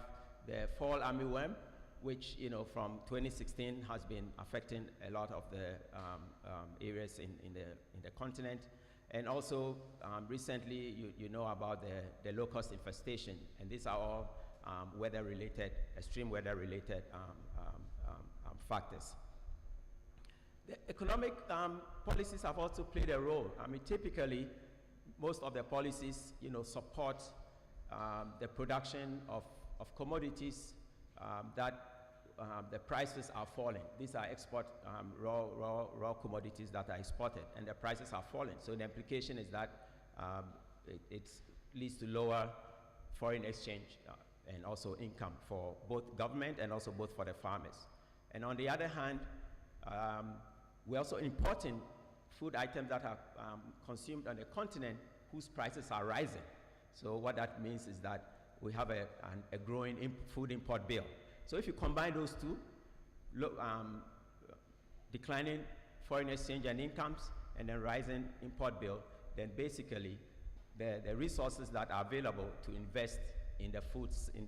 the fall armyworm, which, you know, from 2016 has been affecting a lot of the areas in the continent. And also, recently, you know about the locust infestation, and these are all weather-related, extreme weather-related factors. The economic policies have also played a role. I mean, typically, most of the policies, you know, support the production of commodities that the prices are falling. These are export raw commodities that are exported, and the prices are falling. So the implication is that it leads to lower foreign exchange and also income for both government and also both for the farmers. And on the other hand, we're also importing food items that are consumed on the continent whose prices are rising. So what that means is that we have a growing food import bill. So if you combine those two, declining foreign exchange and incomes and then rising import bill, then basically the resources that are available to invest in the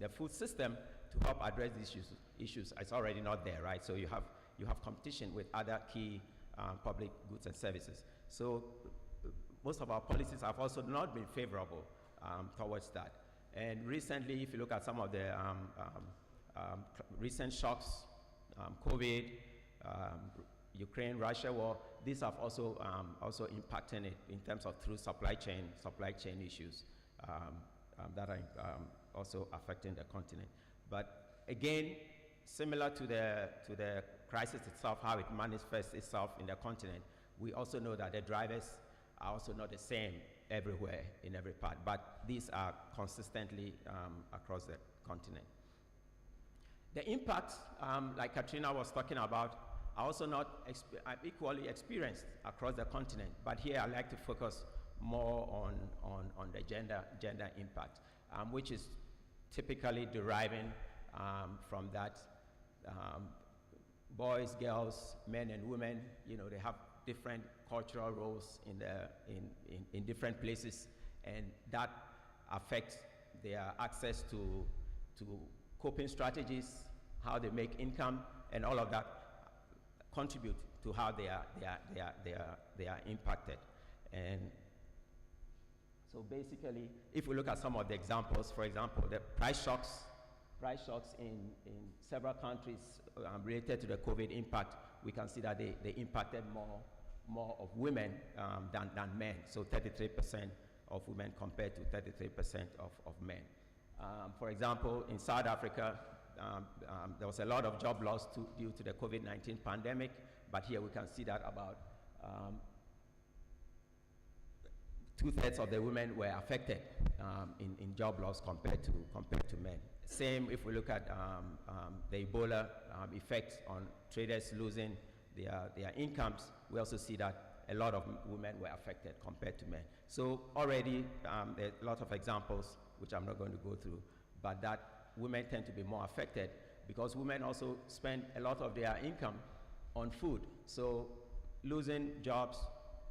food system to help address these issues is already not there, right? So you have competition with other key public goods and services. So most of our policies have also not been favorable towards that. And recently, if you look at some of the recent shocks, COVID, Ukraine-Russia war, these have also impacted it in terms of through supply chain issues that are also affecting the continent. But again, similar to the crisis itself, how it manifests itself in the continent, we also know that the drivers are also not the same everywhere in every part, but these are consistently across the continent. The impacts, like Katrina was talking about, are also not equally experienced across the continent, but here I'd like to focus more on the gender impact, which is typically deriving from that boys, girls, men and women, you know, they have different cultural roles in different places, and that affects their access to coping strategies, how they make income, and all of that contribute to how they are impacted. And so basically, if we look at some of the examples, for example, the price shocks in several countries related to the COVID impact, we can see that they impacted more of women than men. So 33% of women compared to 33% of men. For example, in South Africa, there was a lot of job loss due to the COVID-19 pandemic, but here we can see that about 2/3 of the women were affected in job loss compared to men. Same if we look at the Ebola effects on traders losing their incomes, we also see that a lot of women were affected compared to men. So already there are a lot of examples, which I'm not going to go through, but that women tend to be more affected because women also spend a lot of their income on food. So losing jobs,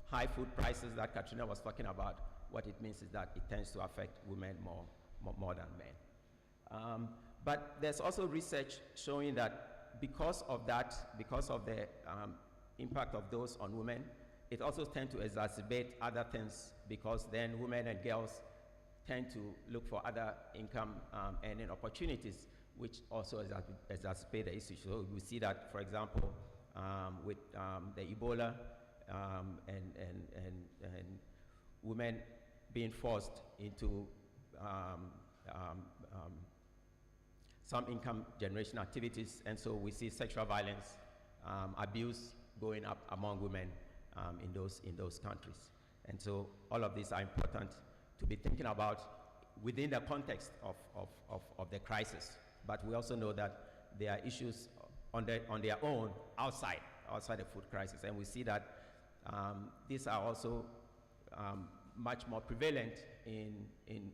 high food prices that Katrina was talking about, what it means is that it tends to affect women more than men. But there's also research showing that because of the impact of those on women, it also tends to exacerbate other things because then women and girls tend to look for other income earning opportunities, which also exacerbate the issue. So we see that, for example, with the Ebola and women being forced into some income generation activities, and so we see sexual violence, abuse going up among women in those countries. And so all of these are important to be thinking about within the context of the crisis. But we also know that there are issues on their own outside the food crisis, and we see that these are also much more prevalent in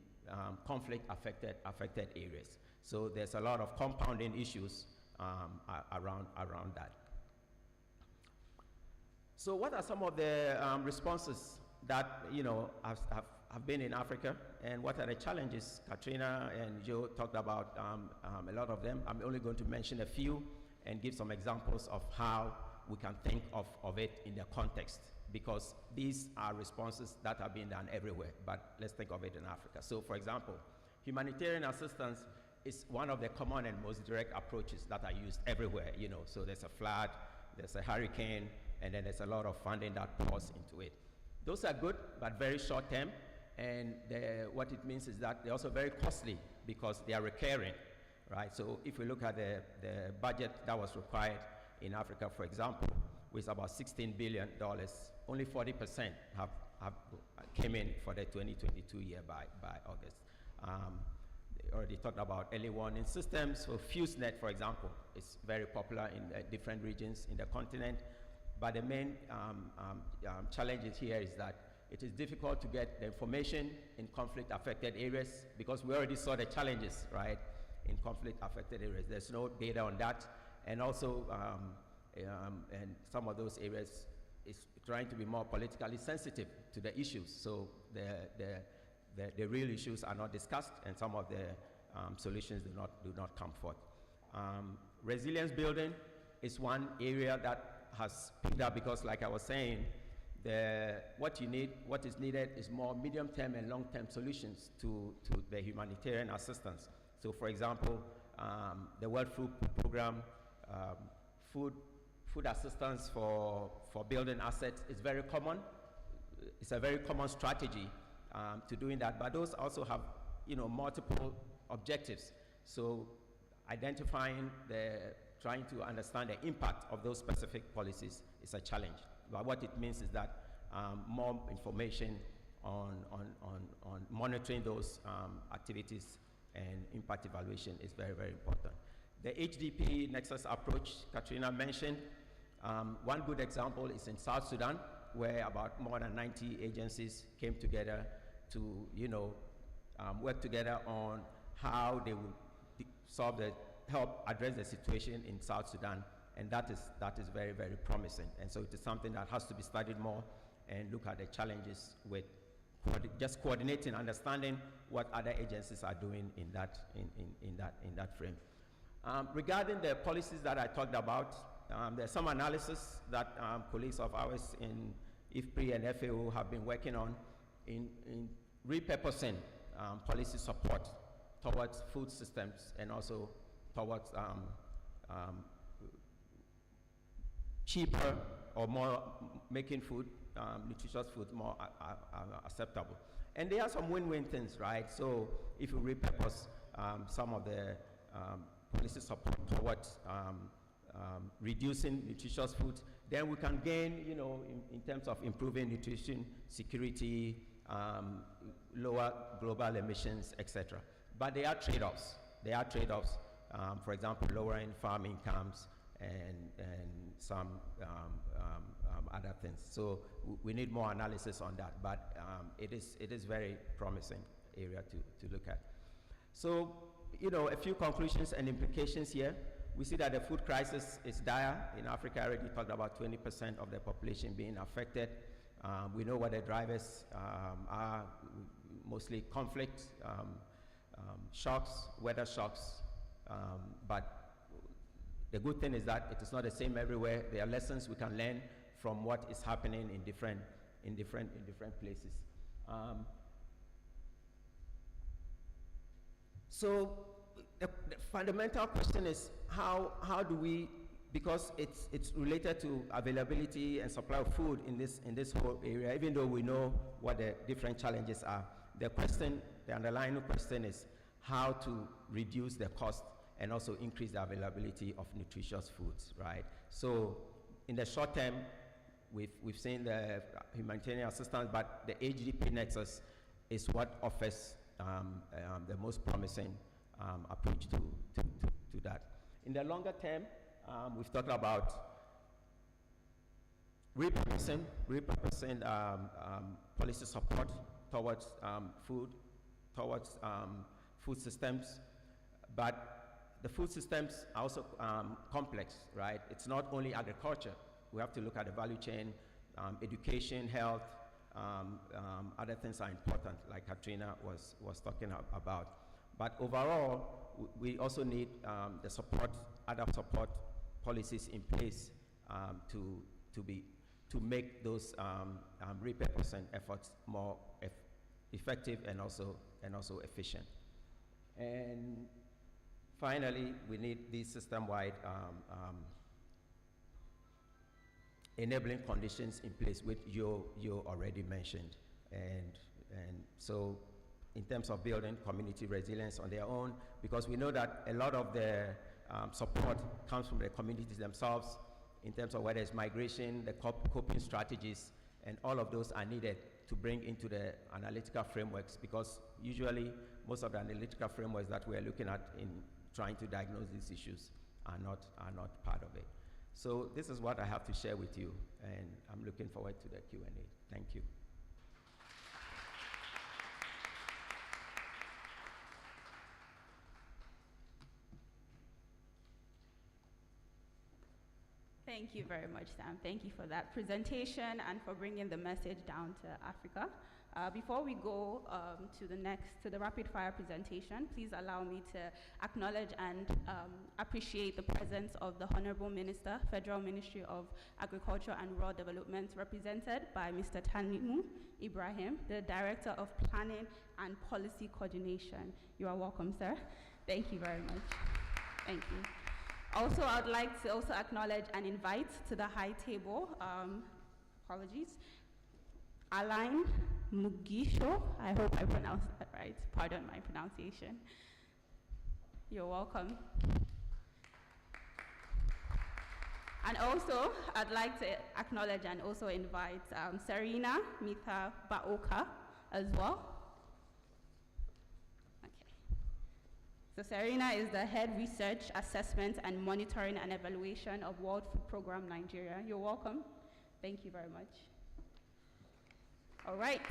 conflict affected areas. So there's a lot of compounding issues around that. So what are some of the responses that have been in Africa, and what are the challenges? Katrina and Joe talked about a lot of them. I'm only going to mention a few and give some examples of how we can think of it in the context, because these are responses that are being done everywhere, but let's think of it in Africa. So for example, humanitarian assistance is one of the common and most direct approaches that are used everywhere. So there's a flood, there's a hurricane, and then there's a lot of funding that pours into it. Those are good, but very short term, and what it means is that they're also very costly because they are recurring, right? So if we look at the budget that was required in Africa, for example, with about $16 billion, only 40% have came in for the 2022 year by August. They already talked about early warning systems. So FuseNet, for example, is very popular in different regions in the continent. But the main challenge here is that it is difficult to get the information in conflict-affected areas because we already saw the challenges, right, in conflict-affected areas. There's no data on that. And also, and some of those areas is trying to be more politically sensitive to the issues. So the real issues are not discussed, and some of the solutions do not come forth. Resilience building is one area that has picked up because, like I was saying, what is needed is more medium-term and long-term solutions to the humanitarian assistance. So, for example, the World Food Program, food assistance for building assets is very common. It's a very common strategy to doing that, but those also have multiple objectives. So identifying trying to understand the impact of those specific policies is a challenge. But what it means is that more information on monitoring those activities and impact evaluation is very, very important. The HDP Nexus approach Katrina mentioned, one good example is in South Sudan, where about more than 90 agencies came together to work together on how they would help address the situation in South Sudan, and that is very, very promising. And so it is something that has to be studied more and look at the challenges with just coordinating, understanding what other agencies are doing in that frame. Regarding the policies that I talked about, there's some analysis that colleagues of ours in IFPRI and FAO have been working on in repurposing policy support towards food systems and also towards cheaper or more making food, nutritious food more acceptable. And there are some win-win things, right? So if you repurpose some of the policy support towards reducing nutritious food, then we can gain, you know, in terms of improving nutrition security, lower global emissions, etc. But there are trade-offs. There are trade-offs. For example, lowering farm incomes and some other things. So we need more analysis on that. But it is very promising area to look at. So, you know, a few conclusions and implications here. We see that the food crisis is dire. In Africa, I already talked about 20% of the population being affected. We know what the drivers are, mostly conflict, shocks, weather shocks. But the good thing is that it is not the same everywhere. There are lessons we can learn from what is happening in different places. So the fundamental question is how do we, because it's related to availability and supply of food in this whole area, even though we know what the different challenges are. The underlying question is how to reduce the cost and also increase the availability of nutritious foods, right? So in the short term, we've seen the humanitarian assistance, but the HDP nexus is what offers the most promising approach to that. In the longer term, we've talked about repurposing policy support towards food systems, but the food systems are also complex, right? It's not only agriculture. We have to look at the value chain, education, health, other things are important, like Katrina was talking about. But overall, we also need the other support policies in place to make those repurposing efforts more effective and also efficient. And finally, we need these system-wide enabling conditions in place, which you already mentioned. And so in terms of building community resilience on their own, because we know that a lot of the support comes from the communities themselves, in terms of whether it's migration, the coping strategies, and all of those are needed to bring into the analytical frameworks, because usually most of the analytical frameworks that we're looking at in trying to diagnose these issues are not part of it. So this is what I have to share with you, and I'm looking forward to the Q&A. Thank you. Thank you very much, Sam. Thank you for that presentation and for bringing the message down to Africa. Before we go to the rapid fire presentation, please allow me to acknowledge and appreciate the presence of the Honorable Minister, Federal Ministry of Agriculture and Rural Development, represented by Mr. Tanimu Ibrahim, the Director of Planning and Policy Coordination. You are welcome, sir. Thank you very much. Thank you. Also, I'd like to also acknowledge and invite to the high table, Alain Mugisho. I hope I pronounced that right. Pardon my pronunciation. You're welcome. And also, I'd like to acknowledge and also invite Serena Mitha Baoka as well. So Serena is the Head Research, Assessment, and Monitoring and Evaluation of World Food Program Nigeria. You're welcome. Thank you very much. All right.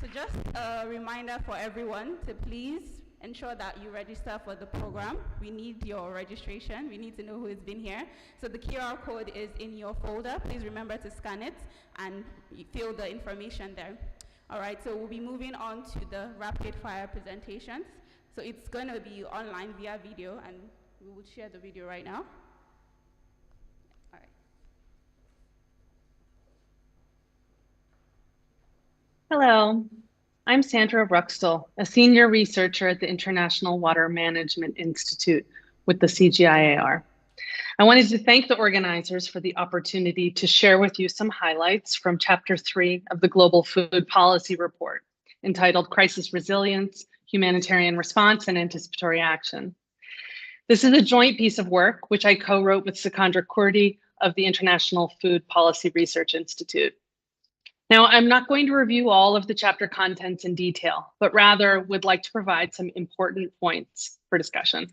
So just a reminder for everyone to please ensure that you register for the program. We need your registration. We need to know who has been here. So the QR code is in your folder. Please remember to scan it and fill the information there. All right, so we'll be moving on to the rapid fire presentations. So it's going to be online via video, and we will share the video right now. All right. Hello, I'm Sandra Ruxtel, a senior researcher at the International Water Management Institute with the CGIAR. I wanted to thank the organizers for the opportunity to share with you some highlights from Chapter 3 of the Global Food Policy Report, entitled Crisis Resilience, Humanitarian Response, and Anticipatory Action. This is a joint piece of work which I co-wrote with Sikandra Kurdi of the International Food Policy Research Institute. Now, I'm not going to review all of the chapter contents in detail, but rather would like to provide some important points for discussion.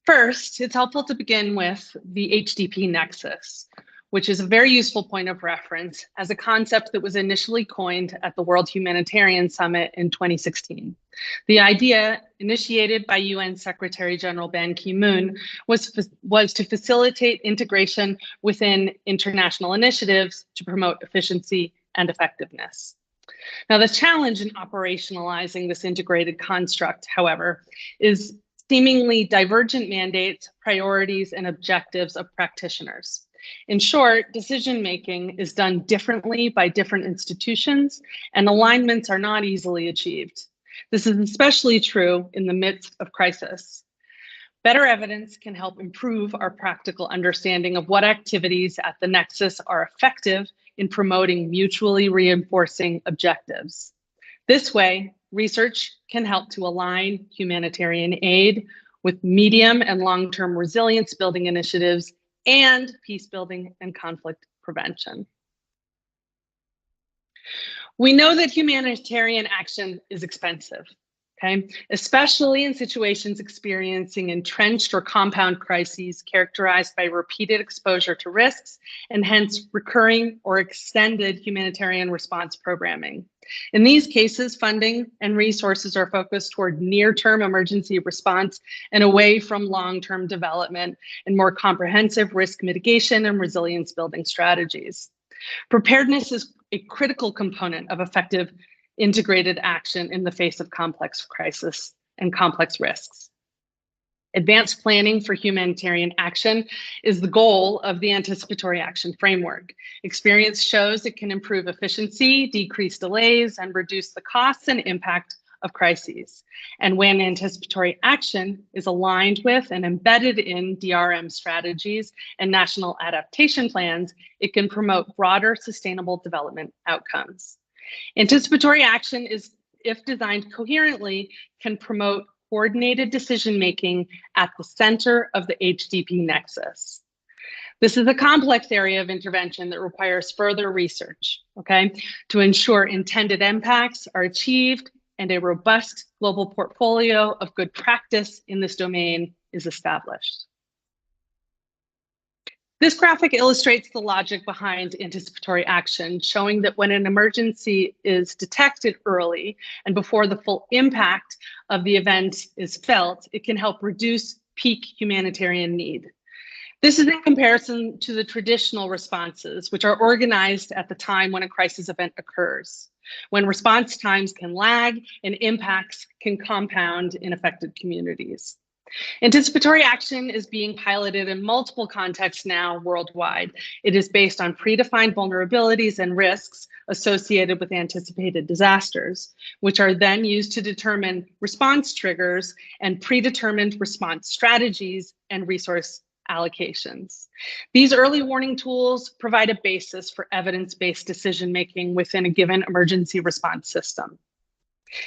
First, it's helpful to begin with the HDP nexus, which is a very useful point of reference as a concept that was initially coined at the World Humanitarian Summit in 2016. The idea, initiated by UN Secretary General Ban Ki-moon, was to facilitate integration within international initiatives to promote efficiency and effectiveness. Now, the challenge in operationalizing this integrated construct, however, is seemingly divergent mandates, priorities, and objectives of practitioners. In short, decision-making is done differently by different institutions, and alignments are not easily achieved. This is especially true in the midst of crisis. Better evidence can help improve our practical understanding of what activities at the nexus are effective in promoting mutually reinforcing objectives. This way, research can help to align humanitarian aid with medium and long-term resilience building initiatives and peace building and conflict prevention. We know that humanitarian action is expensive, okay? Especially in situations experiencing entrenched or compound crises characterized by repeated exposure to risks and hence recurring or extended humanitarian response programming. In these cases, funding and resources are focused toward near-term emergency response and away from long-term development and more comprehensive risk mitigation and resilience building strategies. Preparedness is a critical component of effective integrated action in the face of complex crisis and complex risks. Advanced planning for humanitarian action is the goal of the anticipatory action framework. Experience shows it can improve efficiency, decrease delays, and reduce the costs and impact of crises. And when anticipatory action is aligned with and embedded in DRM strategies and national adaptation plans, it can promote broader sustainable development outcomes. Anticipatory action is, if designed coherently, can promote coordinated decision-making at the center of the HDP nexus. This is a complex area of intervention that requires further research, okay, to ensure intended impacts are achieved and a robust global portfolio of good practice in this domain is established. This graphic illustrates the logic behind anticipatory action, showing that when an emergency is detected early and before the full impact of the event is felt, it can help reduce peak humanitarian need. This is in comparison to the traditional responses, which are organized at the time when a crisis event occurs, when response times can lag and impacts can compound in affected communities. Anticipatory action is being piloted in multiple contexts now worldwide. It is based on predefined vulnerabilities and risks associated with anticipated disasters, which are then used to determine response triggers and predetermined response strategies and resource allocations. These early warning tools provide a basis for evidence-based decision-making within a given emergency response system.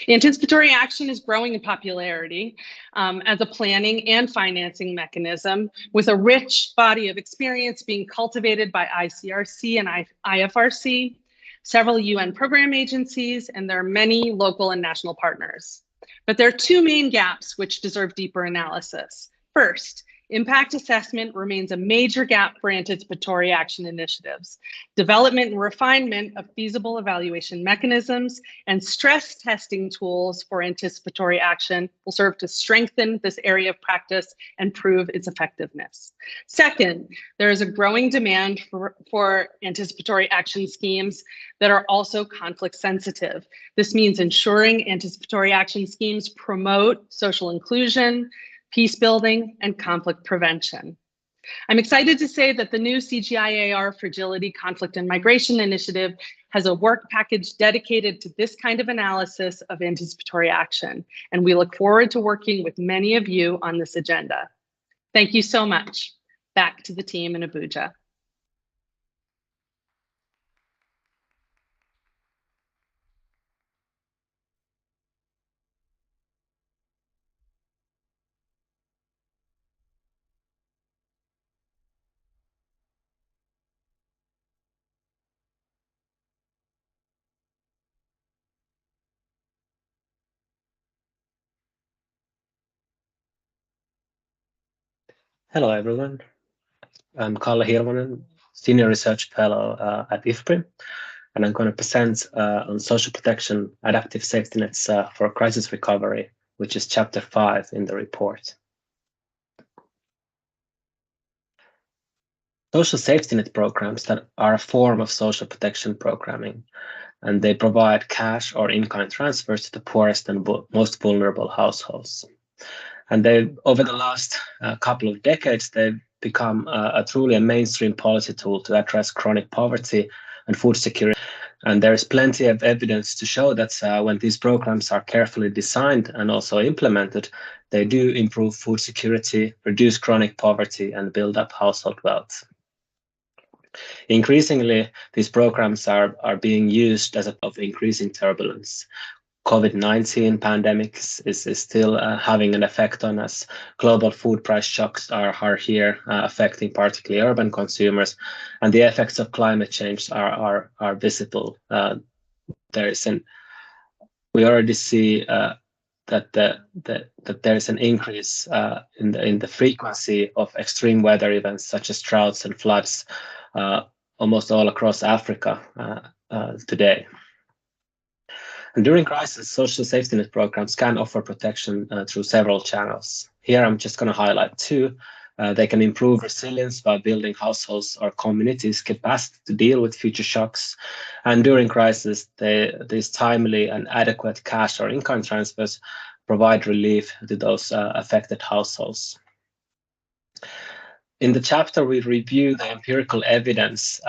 Anticipatory action is growing in popularity as a planning and financing mechanism, with a rich body of experience being cultivated by ICRC and IFRC, several UN program agencies, and there are many local and national partners. But there are two main gaps which deserve deeper analysis. First, impact assessment remains a major gap for anticipatory action initiatives. Development and refinement of feasible evaluation mechanisms and stress testing tools for anticipatory action will serve to strengthen this area of practice and prove its effectiveness. Second, there is a growing demand for anticipatory action schemes that are also conflict sensitive. This means ensuring anticipatory action schemes promote social inclusion, peace building, and conflict prevention. I'm excited to say that the new CGIAR Fragility, Conflict, and Migration Initiative has a work package dedicated to this kind of analysis of anticipatory action, and we look forward to working with many of you on this agenda. Thank you so much. Back to the team in Abuja. Hello, everyone. I'm Kalle Hirvonen, Senior Research Fellow at IFPRI, and I'm going to present on social protection, adaptive safety nets for crisis recovery, which is chapter 5 in the report. Social safety net programs that are a form of social protection programming, and they provide cash or in-kind transfers to the poorest and most vulnerable households. And they, over the last couple of decades, they've become a truly mainstream policy tool to address chronic poverty and food security. And there is plenty of evidence to show that when these programs are carefully designed and also implemented, they do improve food security, reduce chronic poverty, and build up household wealth. Increasingly, these programs are being used as a of increasing turbulence. COVID-19 pandemic is still having an effect on us. Global food price shocks are here, affecting particularly urban consumers, and the effects of climate change are visible. We already see that there is an increase in the frequency of extreme weather events such as droughts and floods almost all across Africa today. And during crisis, social safety net programs can offer protection through several channels. Here, I'm just going to highlight two. They can improve resilience by building households or communities' capacity to deal with future shocks. And during crisis, these timely and adequate cash or in-kind transfers provide relief to those affected households. In the chapter, we review the empirical evidence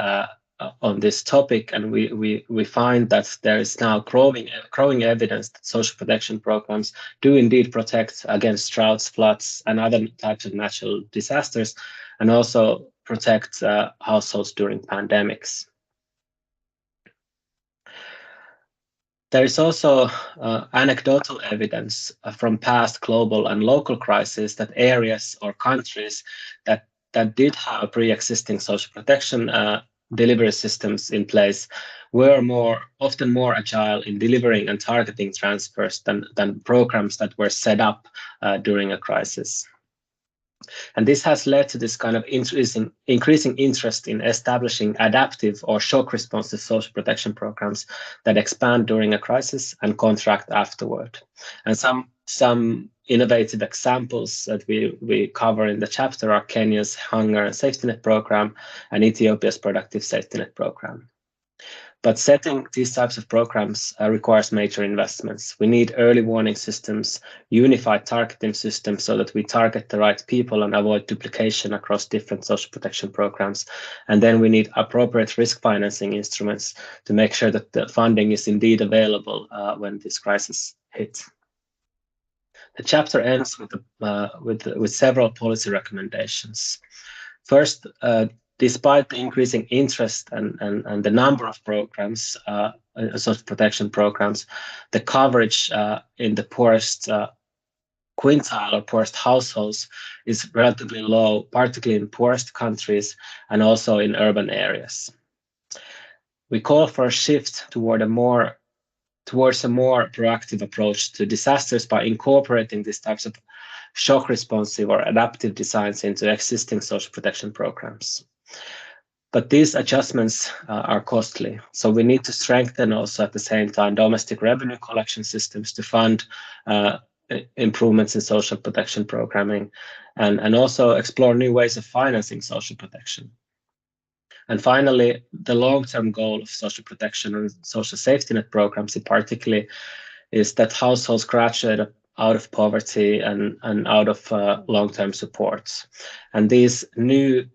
on this topic, and we find that there is now growing evidence that social protection programs do indeed protect against droughts, floods, and other types of natural disasters, and also protect households during pandemics. There is also anecdotal evidence from past global and local crises that areas or countries that did have pre-existing social protection delivery systems in place were often more agile in delivering and targeting transfers than programs that were set up during a crisis. And this has led to this kind of increasing interest in establishing adaptive or shock responsive social protection programs that expand during a crisis and contract afterward. And some innovative examples that we cover in the chapter are Kenya's Hunger and Safety Net program and Ethiopia's Productive Safety Net program. But setting these types of programs requires major investments. We need early warning systems, unified targeting systems so that we target the right people and avoid duplication across different social protection programs. And then we need appropriate risk financing instruments to make sure that the funding is indeed available when this crisis hits. The chapter ends with several policy recommendations. First, despite the increasing interest and the number of programs, social protection programs, the coverage in the poorest quintile or poorest households is relatively low, particularly in poorest countries and also in urban areas. We call for a shift towards a more proactive approach to disasters by incorporating these types of shock responsive or adaptive designs into existing social protection programs. But these adjustments are costly. So we need to strengthen also at the same time domestic revenue collection systems to fund improvements in social protection programming and also explore new ways of financing social protection. And finally, the long-term goal of social protection and social safety net programs in particular is that households graduate out of poverty and out of long-term supports. And these new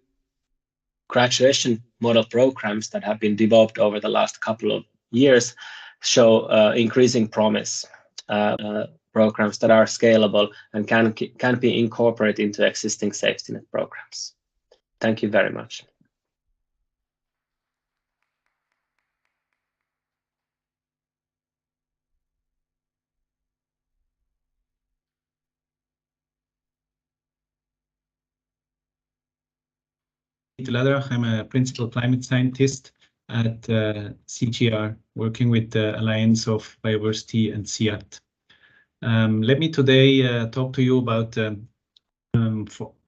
graduation model programs that have been developed over the last couple of years show increasing promise. programs that are scalable and can be incorporated into existing safety net programs. Thank you very much. I'm a principal climate scientist at CGR, working with the Alliance of Biodiversity and CIAT. Let me today talk to you about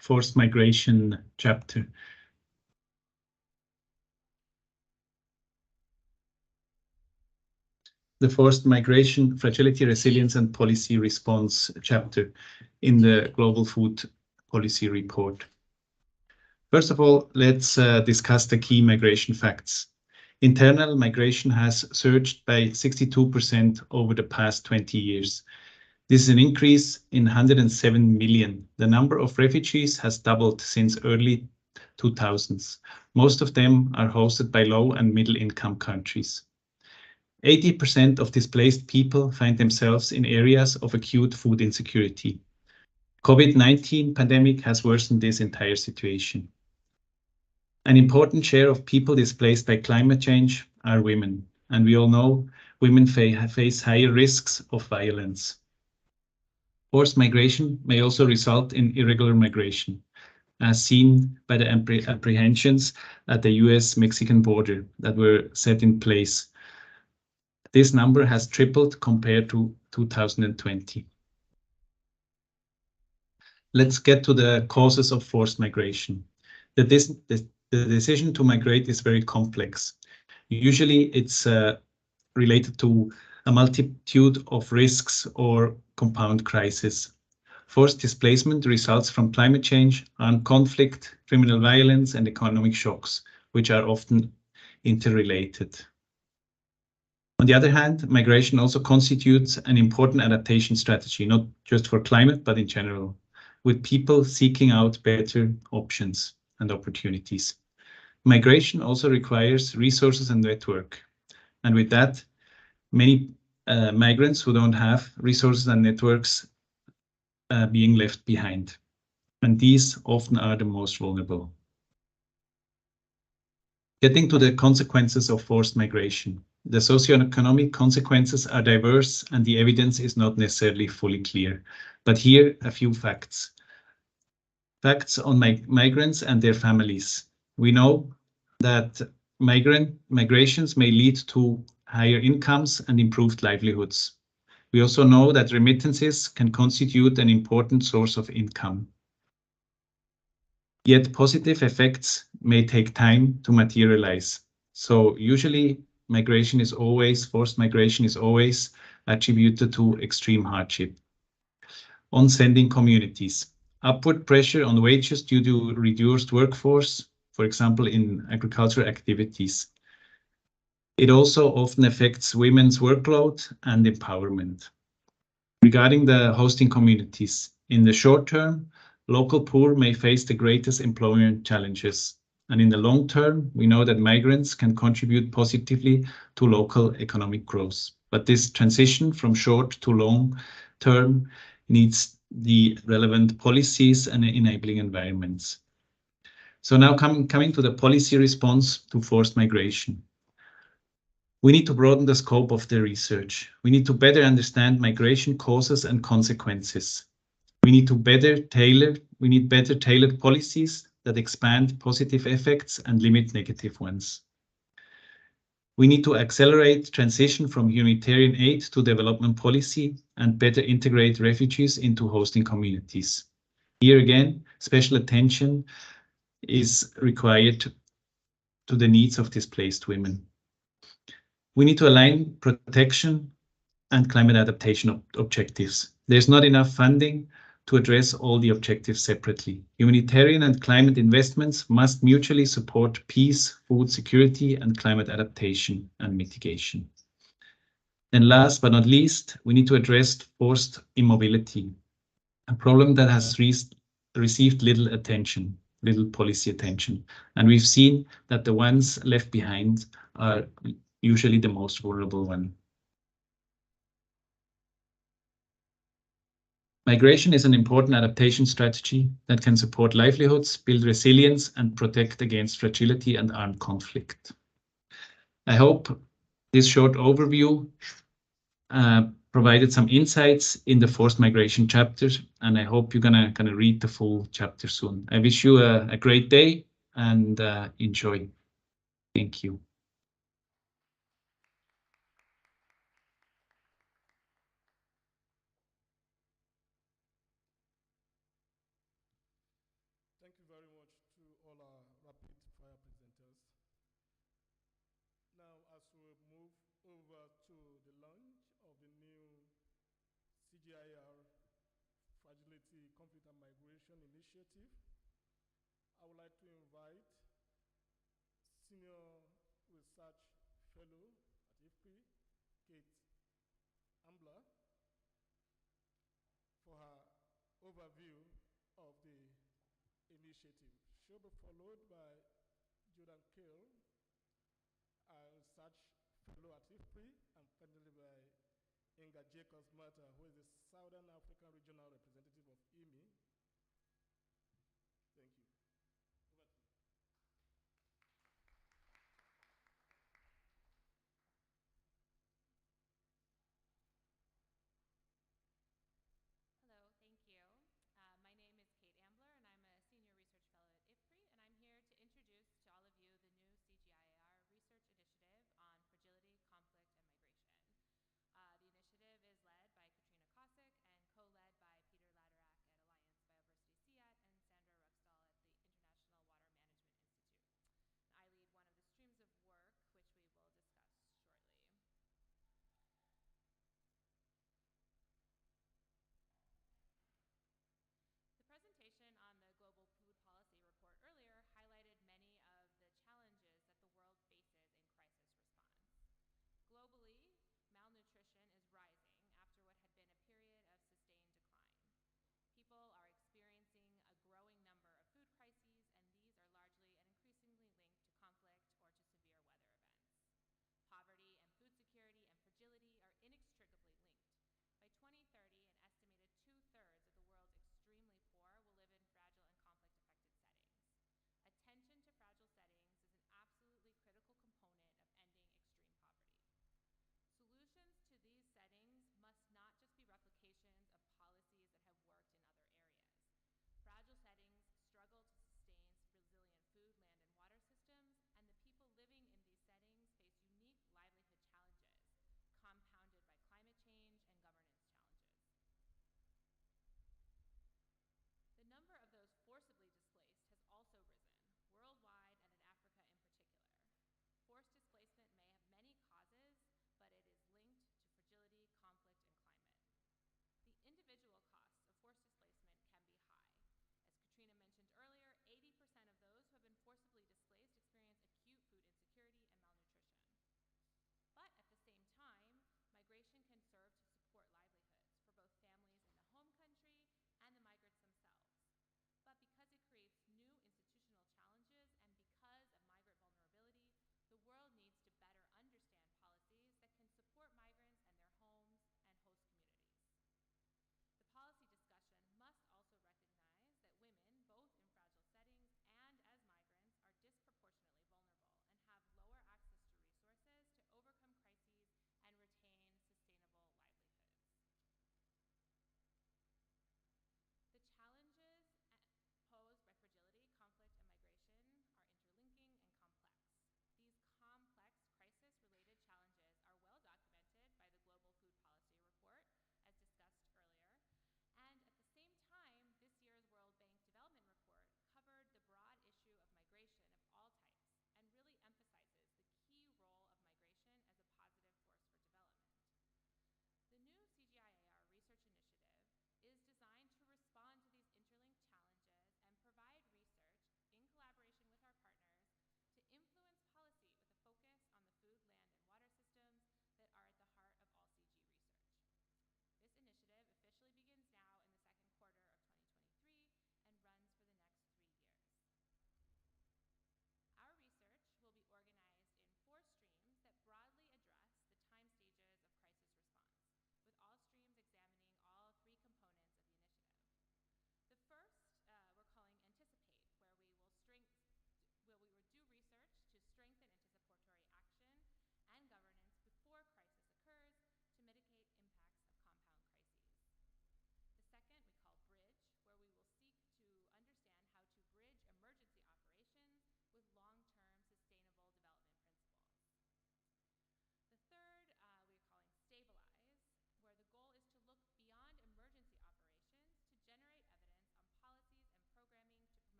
forced migration chapter. The forced migration, fragility, resilience, and policy response chapter in the Global Food Policy Report. First of all, let's discuss the key migration facts. Internal migration has surged by 62% over the past 20 years. This is an increase in 107 million. The number of refugees has doubled since early 2000s. Most of them are hosted by low and middle income countries. 80% of displaced people find themselves in areas of acute food insecurity. COVID-19 pandemic has worsened this entire situation. An important share of people displaced by climate change are women, and we all know women face higher risks of violence. Forced migration may also result in irregular migration, as seen by the apprehensions at the US-Mexican border that were set in place. This number has tripled compared to 2020. Let's get to the causes of forced migration. The decision to migrate is very complex. Usually it's related to a multitude of risks or compound crises. Forced displacement results from climate change, armed conflict, criminal violence, and economic shocks, which are often interrelated. On the other hand, migration also constitutes an important adaptation strategy, not just for climate, but in general, with people seeking out better options and opportunities. Migration also requires resources and network. And with that, many migrants who don't have resources and networks being left behind. And these often are the most vulnerable. Getting to the consequences of forced migration. The socioeconomic consequences are diverse and the evidence is not necessarily fully clear. But here a few facts. Facts on migrants and their families. We know that migrations may lead to higher incomes and improved livelihoods. We also know that remittances can constitute an important source of income. Yet positive effects may take time to materialize. So usually forced migration is always attributed to extreme hardship. On sending communities, upward pressure on wages due to reduced workforce, for example, in agricultural activities. It also often affects women's workload and empowerment. Regarding the hosting communities, in the short term, local poor may face the greatest employment challenges. And in the long term, we know that migrants can contribute positively to local economic growth. But this transition from short to long term needs the relevant policies and enabling environments. So now coming to the policy response to forced migration. We need to broaden the scope of the research. We need to better understand migration causes and consequences. We need better tailored policies that expand positive effects and limit negative ones. We need to accelerate transition from humanitarian aid to development policy and better integrate refugees into hosting communities. Here again, special attention is required to the needs of displaced women. We need to align protection and climate adaptation objectives. There's not enough funding to address all the objectives separately. Humanitarian and climate investments must mutually support peace, food security, and climate adaptation and mitigation. And last but not least, we need to address forced immobility, a problem that has received little policy attention. And we've seen that the ones left behind are usually the most vulnerable one. Migration is an important adaptation strategy that can support livelihoods, build resilience, and protect against fragility and armed conflict. I hope this short overview provided some insights in the forced migration chapters, and I hope you're gonna read the full chapter soon. I wish you a great day and enjoy. Thank you. Thank you very much to all our rapid fire presenters. Now, as we move over to the launch of the new CGIAR Fragility, Conflict and Migration Initiative, I would like to invite Senior Research Fellow at IFPRI, Kate Ambler, for her overview of the initiative. She'll be followed by Jordan Kale, a research fellow at IFPRI, and finally by Inga Jacobs Mata, who is the Southern African Regional Representative of IMI. Thank you. Over to you. Hello, thank you. My name is Kate Ambler, and I'm a Senior Research Fellow at IFPRI, and I'm here to introduce to all of you the new CGIAR Research Initiative on Fragility, Conflict, and Migration. The initiative is led by Katrina Kosick and co-led by Peter Latter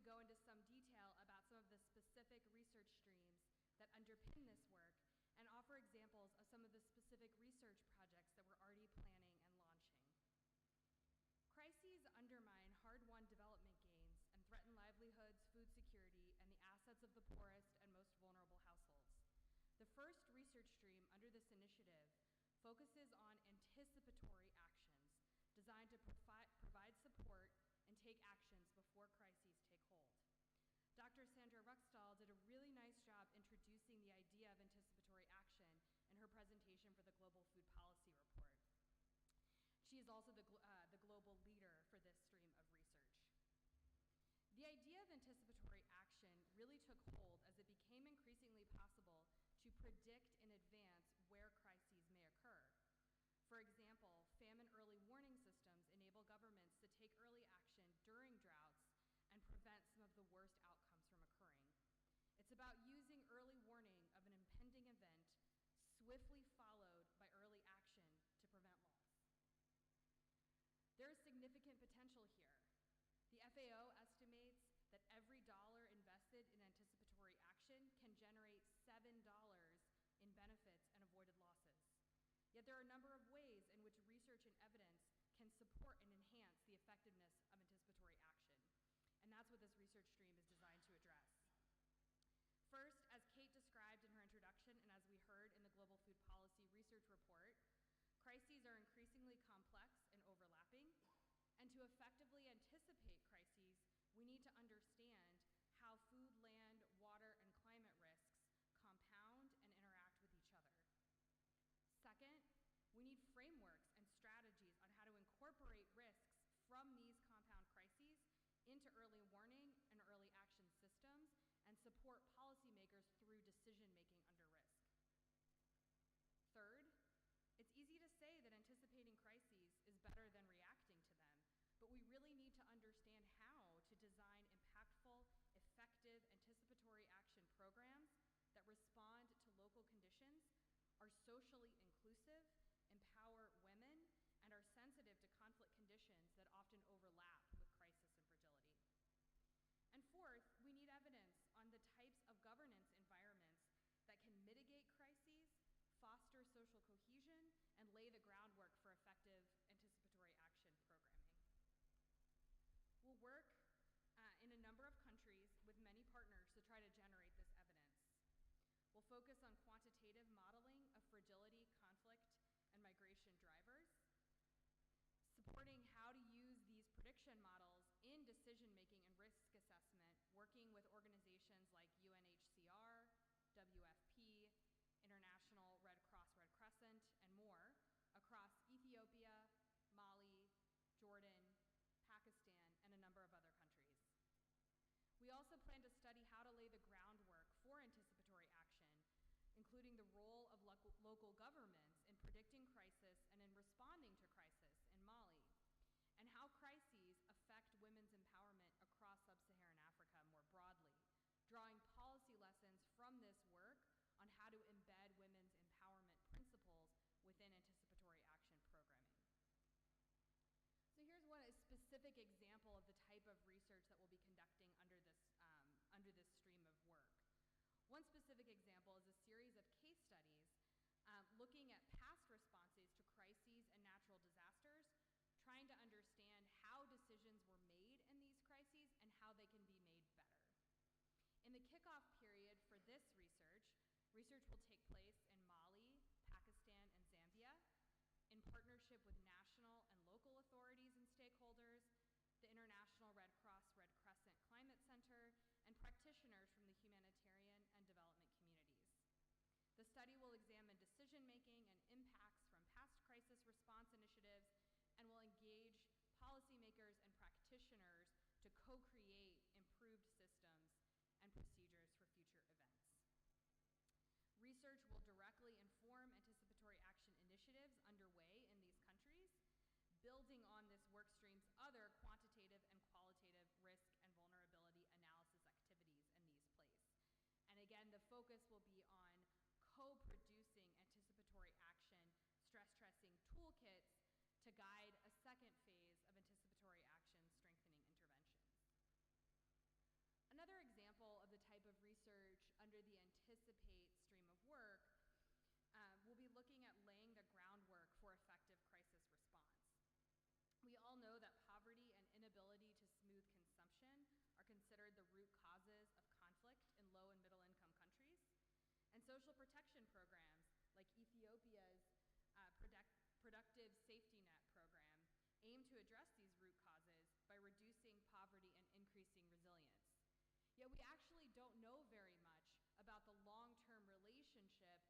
go into some detail about some of the specific research streams that underpin this work and offer examples of some of the specific research projects that we're already planning and launching. Crises undermine hard-won development gains and threaten livelihoods, food security, and the assets of the poorest and most vulnerable households. The first research stream under this initiative focuses on anticipatory actions designed to provide support and take actions before crises take hold. Dr. Sandra Ruckstall did a really nice job introducing the idea of anticipatory action in her presentation for the Global Food Policy Report. She is also the global leader for this stream of research. The idea of anticipatory action really took hold as it became increasingly possible to predict in advance where crises may occur. For example, famine early warning systems enable governments to take early action during droughts and prevent some of the worst outcomes from occurring. It's about using early warning of an impending event swiftly followed by early action to prevent loss. There is significant potential here. The FAO estimates that every dollar invested in anticipatory action can generate $7 in benefits and avoided losses. Yet there are a number of ways in which research and evidence can support and enhance the effectiveness of anticipatory action. And that's what this research stream is designed to address. First, as Kate described in her introduction and as we heard in the Global Food Policy Research Report, crises are increasingly complex and overlapping. And to effectively anticipate crises, we need to understand how food, land, water, and climate risks compound and interact with each other. Second, we need frameworks and strategies on how to incorporate risks from these compound crises into early warning and early action systems and support policymakers through decision-making under risk. Third, it's easy to say that anticipating crises is better than reacting to them, but we really need to understand how to design impactful, effective, anticipatory action programs that respond to local conditions, are socially inclusive, empower women, and are sensitive to conflict conditions that often overlap with crisis and fragility. And fourth, we need evidence on the types of governance environments that can mitigate crises, foster social cohesion, and lay the groundwork for effective anticipatory action programming. We'll work in a number of countries with many partners to try to generate this evidence. We'll focus on quantitative modeling of fragility, conflict, and migration drivers, supporting how to use these prediction models in decision-making and risk assessment, working with organizations like UNHCR, WFP, International Red Cross Red Crescent, and more across Ethiopia, Mali, Jordan, Pakistan, and a number of other countries. We also plan to study how to lay the groundwork for anticipatory action, including the role of local governments in predicting crisis and in responding to crisis in Mali, and how crises affect women's empowerment across sub-Saharan Africa more broadly, drawing policy lessons from this work on how to embed women's empowerment principles within anticipatory action programming. So here's a specific example of the type of research that we'll be conducting under this stream of work. One specific example is a series of case studies looking at past responses to crises and natural disasters, trying to understand how decisions were made in these crises and how they can be made better. In the kickoff period for this research will take place in Mali, Pakistan, and Zambia, in partnership with national and local authorities and stakeholders, the International Red Cross Red Crescent Climate Center, and practitioners from the humanitarian and development communities. The study will examine decision-making and impacts from past crisis response initiatives and will engage policymakers and practitioners to co-create improved systems and procedures for future events. Research will directly inform anticipatory action initiatives underway in these countries, building on this work stream's other quantitative and qualitative risk and vulnerability analysis activities in these places. And again, the focus will be on co-producing anticipatory action stress testing toolkits to guide a second phase of anticipatory action strengthening interventions. Ethiopia's Productive Safety Net program aim to address these root causes by reducing poverty and increasing resilience. Yet we actually don't know very much about the long-term relationship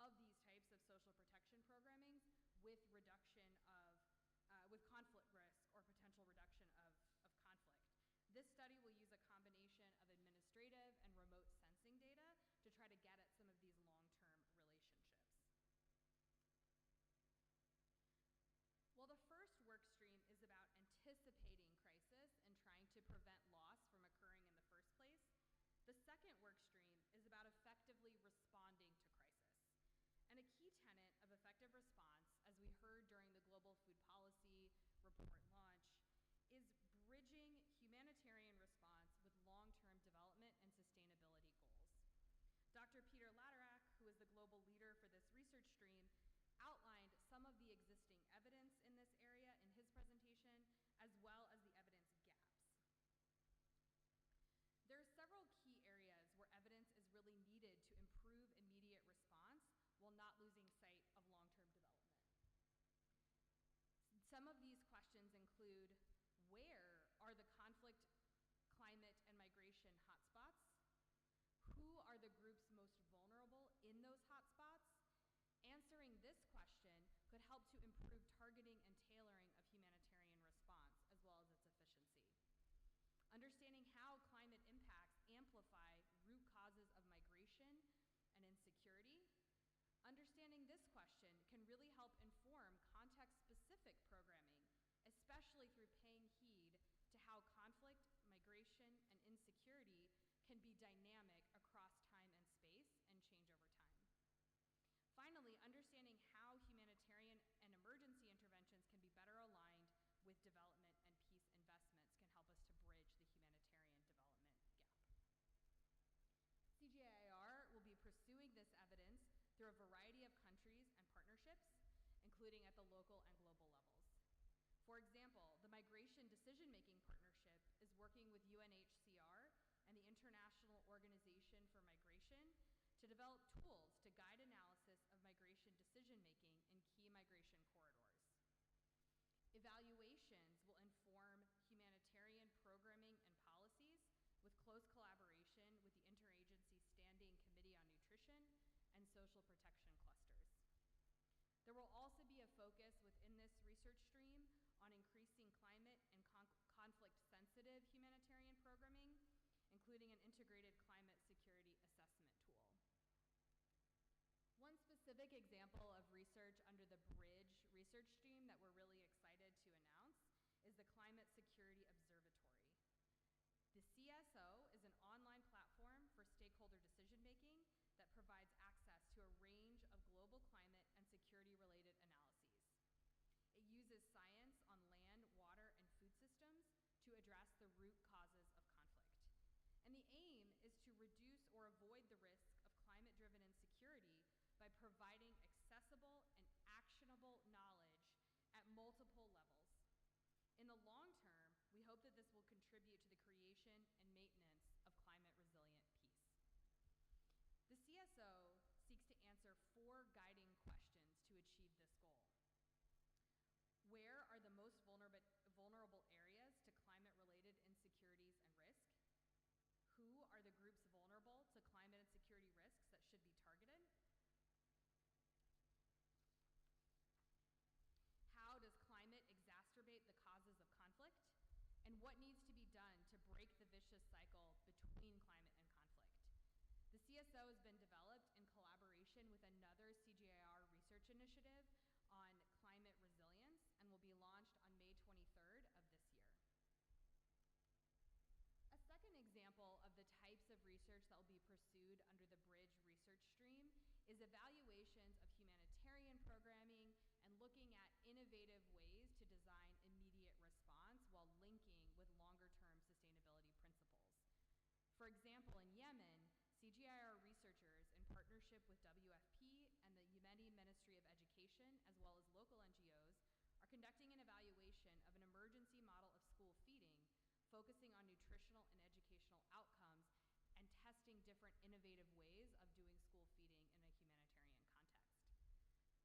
of these types of social protection programming with reduction of, with conflict risk or potential reduction of conflict. This study will use a combination of administrative and remote sensing data to try to get at some of these long-term relationships. While the first work stream is about anticipating crisis and trying to prevent loss from occurring in the first place, the second work stream is about effectively responding to crisis. And a key tenet of effective response, as we heard during the Global Food Policy Report launch, is bridging humanitarian response with long-term development and sustainability goals. Dr. Peter Laderack, who is the global leader for this research stream, outlined some of the existing evidence in this area in his presentation, as well as the evidence gaps. There are several key areas where evidence is really needed to improve immediate response while not losing sight of long-term development. Some of these questions include, where are the conflict, climate, and migration hotspots? Who are the groups most vulnerable in those hotspots? Answering this question could help to improve targeting and tailoring of humanitarian response, as well as its efficiency. Understanding how climate impacts amplify root causes of migration and insecurity. Understanding this question can really help inform context-specific programming, especially through paying heed to how conflict, migration, and insecurity can be dynamic across time and space and change over time. Finally, understanding how humanitarian and emergency interventions can be better aligned with development and peace investments can help us to bridge the humanitarian development gap. CGIAR will be pursuing this evidence through a variety of countries and partnerships, including at the local and global levels. For example, the Migration Decision-Making Partnership is working with UNHCR and the International Organization for Migration to develop tools to guide analysis of migration decision-making in key migration corridors. Evaluations will inform humanitarian programming and policies with close collaboration with the Interagency Standing Committee on Nutrition and Social Protection clusters. There will also be a focus within this research stream on increasing climate and conflict-sensitive humanitarian programming, including an integrated climate security assessment tool. One specific example of research under the Bridge research stream that we're really excited to announce is the Climate Security Observatory. The CSO is an online platform for stakeholder decision-making that provides access to a range of global climate and security-related analyses. It uses science on land, water, and food systems to address the root causes of conflict. And the aim is to reduce or avoid the risk of climate-driven insecurity by providing accessible and actionable knowledge at multiple levels. In the long term, we hope that this will contribute to the creation and maintenance of climate-resilient peace. The CSO seeks to answer 4 guiding questions to achieve this goal. Where are the most vulnerable areas to climate-related insecurities and risk? Who are the groups vulnerable to climate and security risks that should be targeted? How does climate exacerbate the causes of conflict? And what needs to be done to break the vicious cycle between climate and conflict? The CSO has been developed in collaboration with another CGIAR research initiative on climate resilience and will be launched on May 23rd of this year. A second example of the types of research that will be pursued under the Bridge research stream is evaluations of humanitarian programming and looking at innovative ways to design immediate response while linking with longer-term sustainability principles. For example, in Yemen, CGIAR researchers, in partnership with WFP and the Yemeni Ministry of Education, as well as local NGOs, are conducting an evaluation of an emergency model of school feeding, focusing on nutritional and educational outcomes and testing different innovative ways of doing school feeding in a humanitarian context.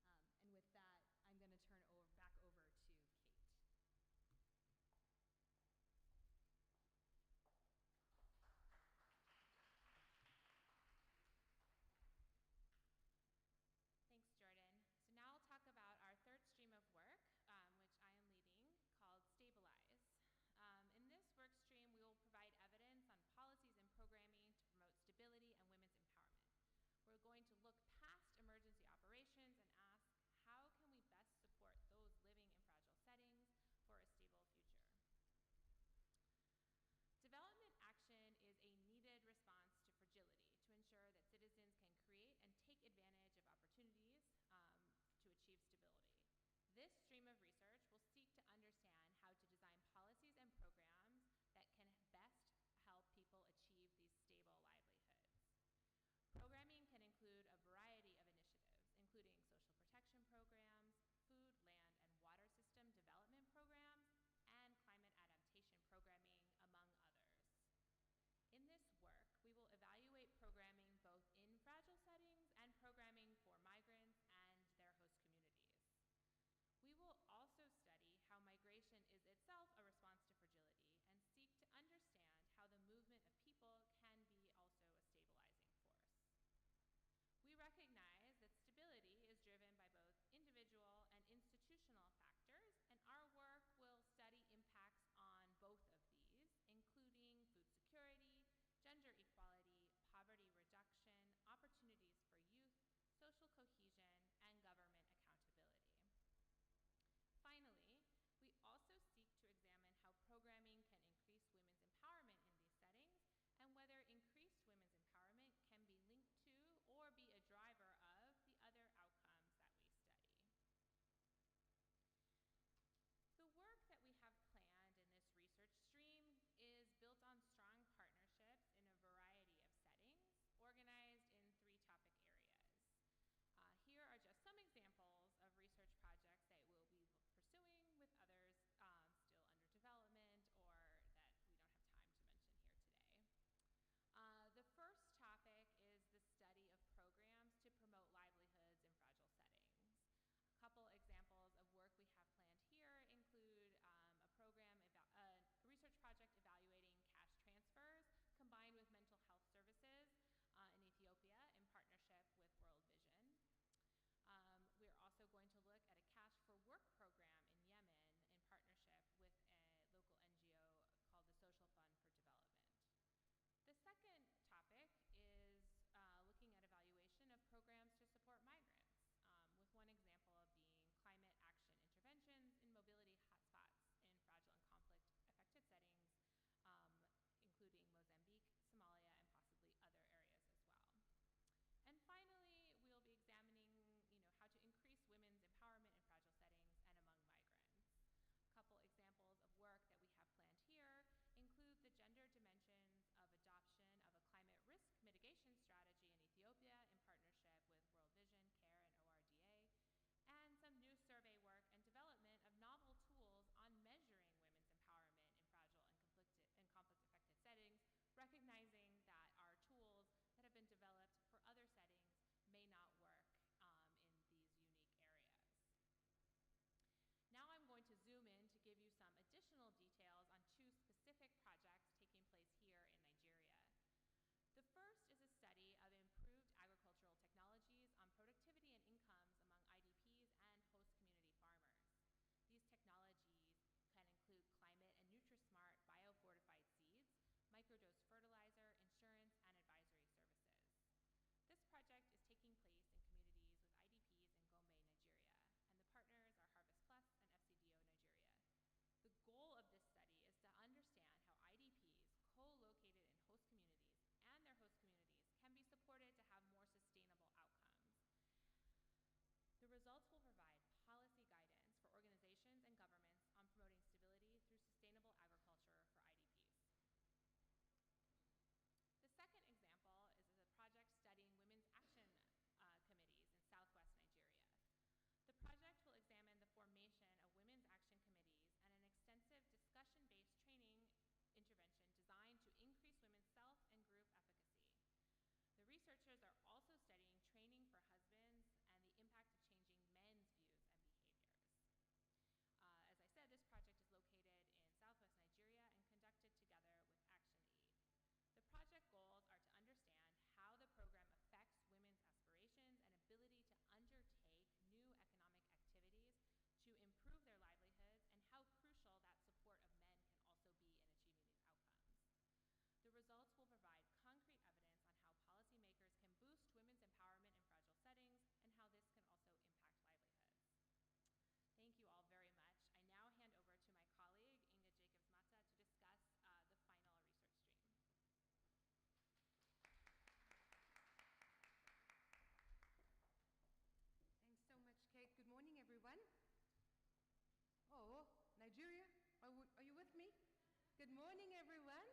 Good morning, everyone.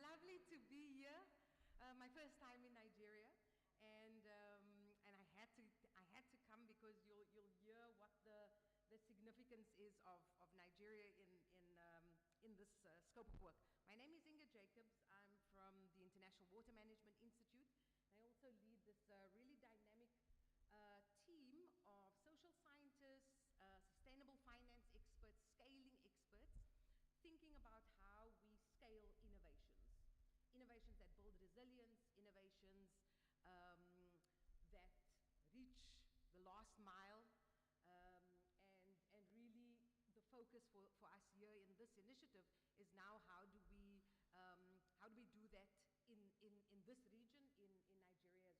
Lovely to be here. My first time in Nigeria, and I had to come because you'll hear what the significance is of Nigeria in this scope of work. My name is Inga Jacobs. I'm from the International Water Management Institute. I also lead this really dynamic team of social scientists, sustainable finance experts, scaling experts, thinking about how we scale innovations. Innovations that build resilience, innovations that reach the last mile, and really the focus for us here in this initiative is now how do we do that in this region, in Nigeria as well.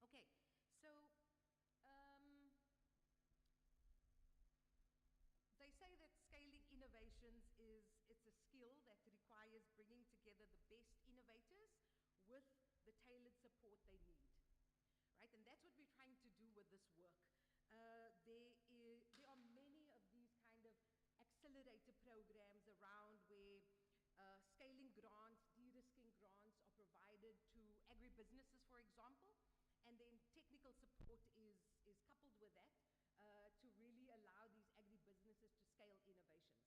Okay, so they say that scaling innovations it's a skill that requires bringing together the best innovators with the tailored support they need, right? And that's what we're trying to do with this work. There are many of these kind of accelerator programs around where scaling grants, de-risking grants are provided to agribusinesses, for example, and then technical support is coupled with that to really allow these agribusinesses to scale innovations.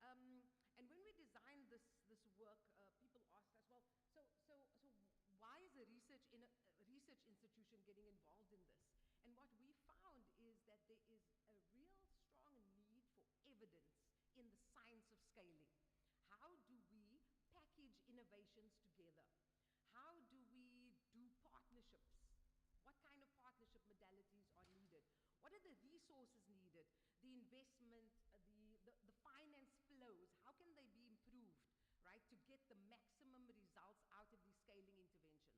And when we designed this work, people asked us, well, so why is a research institution getting involved in this? And what we found is that there is a real strong need for evidence in the science of scaling. How do we package innovations together? How do we do partnerships? What kind of partnership modalities are needed? What are the resources needed? The investment, the finance flows, how can they be improved, right, to get the maximum results out of these scaling interventions?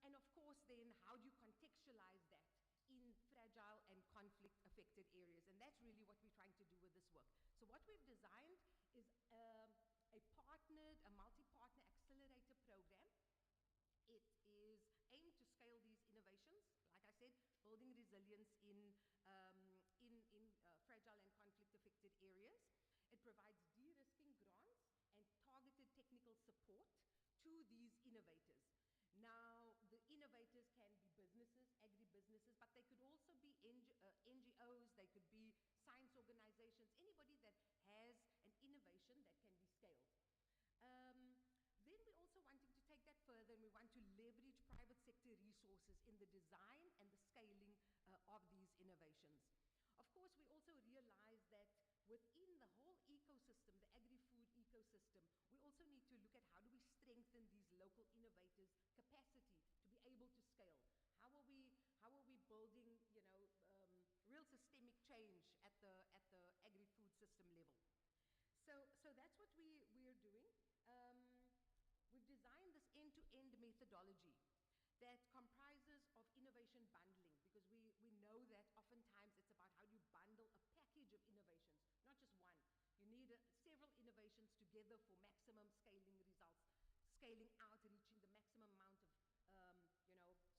And of course then, how do you contextualize that in fragile and conflict-affected areas? And that's really what we're trying to do with this work. So what we've designed is a multi-partner accelerator program. It is aimed to scale these innovations, like I said, building resilience in fragile and conflict-affected areas. It provides de-risking grants and targeted technical support to these innovators. Now, the innovators can be businesses, agribusinesses, but they could also be NGOs, they could be science organizations, anybody that has an innovation that can be scaled. Then we're also wanting to take that further, and we want to leverage private sector resources in the design and the scaling of these innovations. Of course, we also realize that within the whole ecosystem, the agri-food ecosystem, we also need to look at how do we strengthen these local innovators' capacity to be able to scale. How are we building, real systemic change at the agri-food system level? So that's what we're doing. We've designed this end-to-end methodology that comprises of innovation bundling, because we know that oftentimes it's about how do you bundle a package of innovations, not just one. You need several innovations together for maximum scaling results, scaling out, reaching the maximum amount of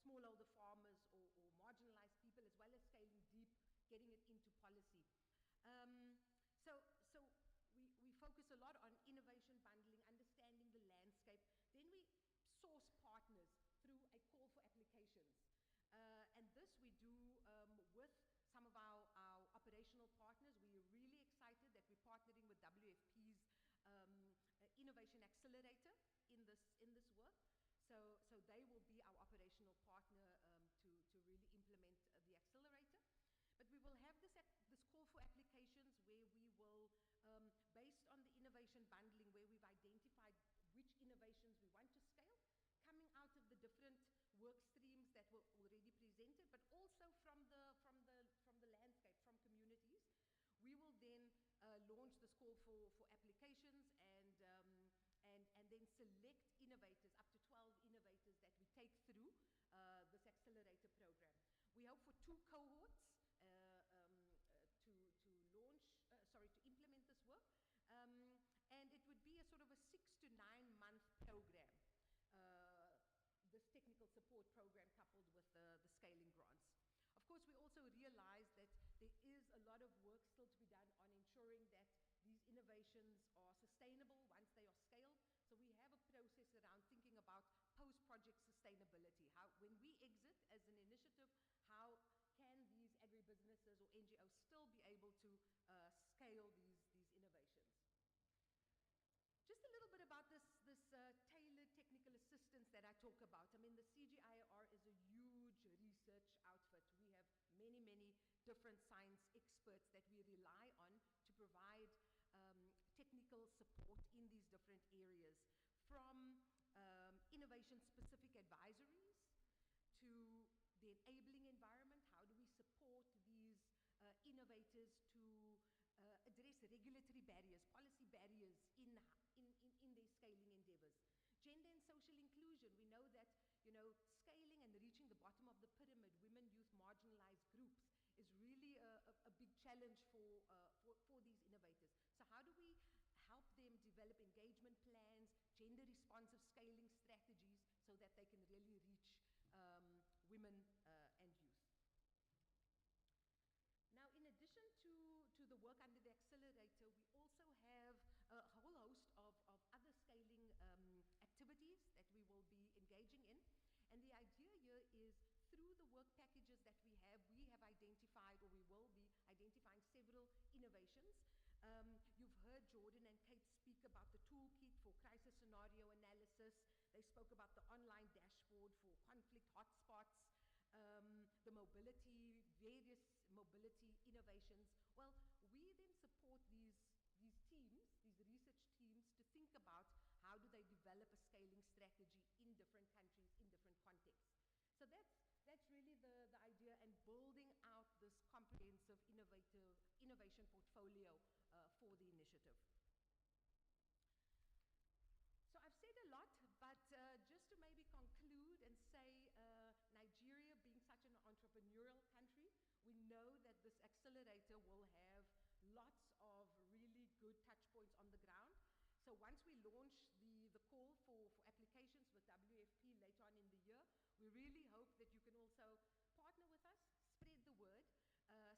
smallholder farmers or marginalized people, as well as scaling deep, getting it into policy. So we focus a lot on innovation bundling, understanding the landscape. Then we source partners through a call for applications. And this we do with some of our operational partners. We are really excited that we're partnering with WFP's Innovation Accelerator in this work. So they will be our operational partner to really implement the accelerator. But we will have this call for applications where we will, based on the innovation bundling, where we've identified which innovations we want to scale, coming out of the different work streams that were already presented, but also from the landscape, from communities. We will then launch this call for applications and then select innovators, up to 12 innovators that we take through this accelerator program. We hope for 2 cohorts to implement this work. And it would be a sort of a 6 to 9 month program, this technical support program coupled with the scaling grants. Of course, we also realize that there is a lot of work still to be done on ensuring that these innovations innovations are sustainable once they are scaled. So we have a process around thinking about post-project sustainability. How, when we exit as an initiative, how can these agribusinesses or NGOs still be able to scale these innovations? Just a little bit about this tailored technical assistance that I talk about. I mean, the CGIAR is a huge research outfit. We have many, many different science experts that we rely on to provide technical support in these different areas, from innovation-specific advisories to the enabling environment. How do we support these innovators to address regulatory barriers, policy barriers in their scaling endeavors? Gender and social inclusion. We know that, you know, scaling and reaching the bottom of the pyramid, women, youth, marginalized groups, is really a big challenge for these innovators. So how do we help them develop engagement plans, gender responsive scaling strategies, so that they can really reach women and youth? Now, in addition to the work under the accelerator, we also have a whole host of other scaling activities that we will be engaging in. And the idea here is, through the work packages that we have identified, or we will be identifying, several innovations. You've heard Jordan and Kate speak about the toolkit for crisis scenario analysis. They spoke about the online dashboard for conflict hotspots. The mobility, various mobility innovations. Well, we then support these teams, these research teams, to think about how do they develop a scaling strategy in different countries, in different contexts. So that's really the idea, and building out this comprehensive innovation portfolio for the initiative. So I've said a lot, but just to maybe conclude and say, Nigeria being such an entrepreneurial country, we know that this accelerator will have lots of really good touch points on the ground. So once we launch the call for applications with WFP later on in the year, we really hope that you can also partner with us, spread the word,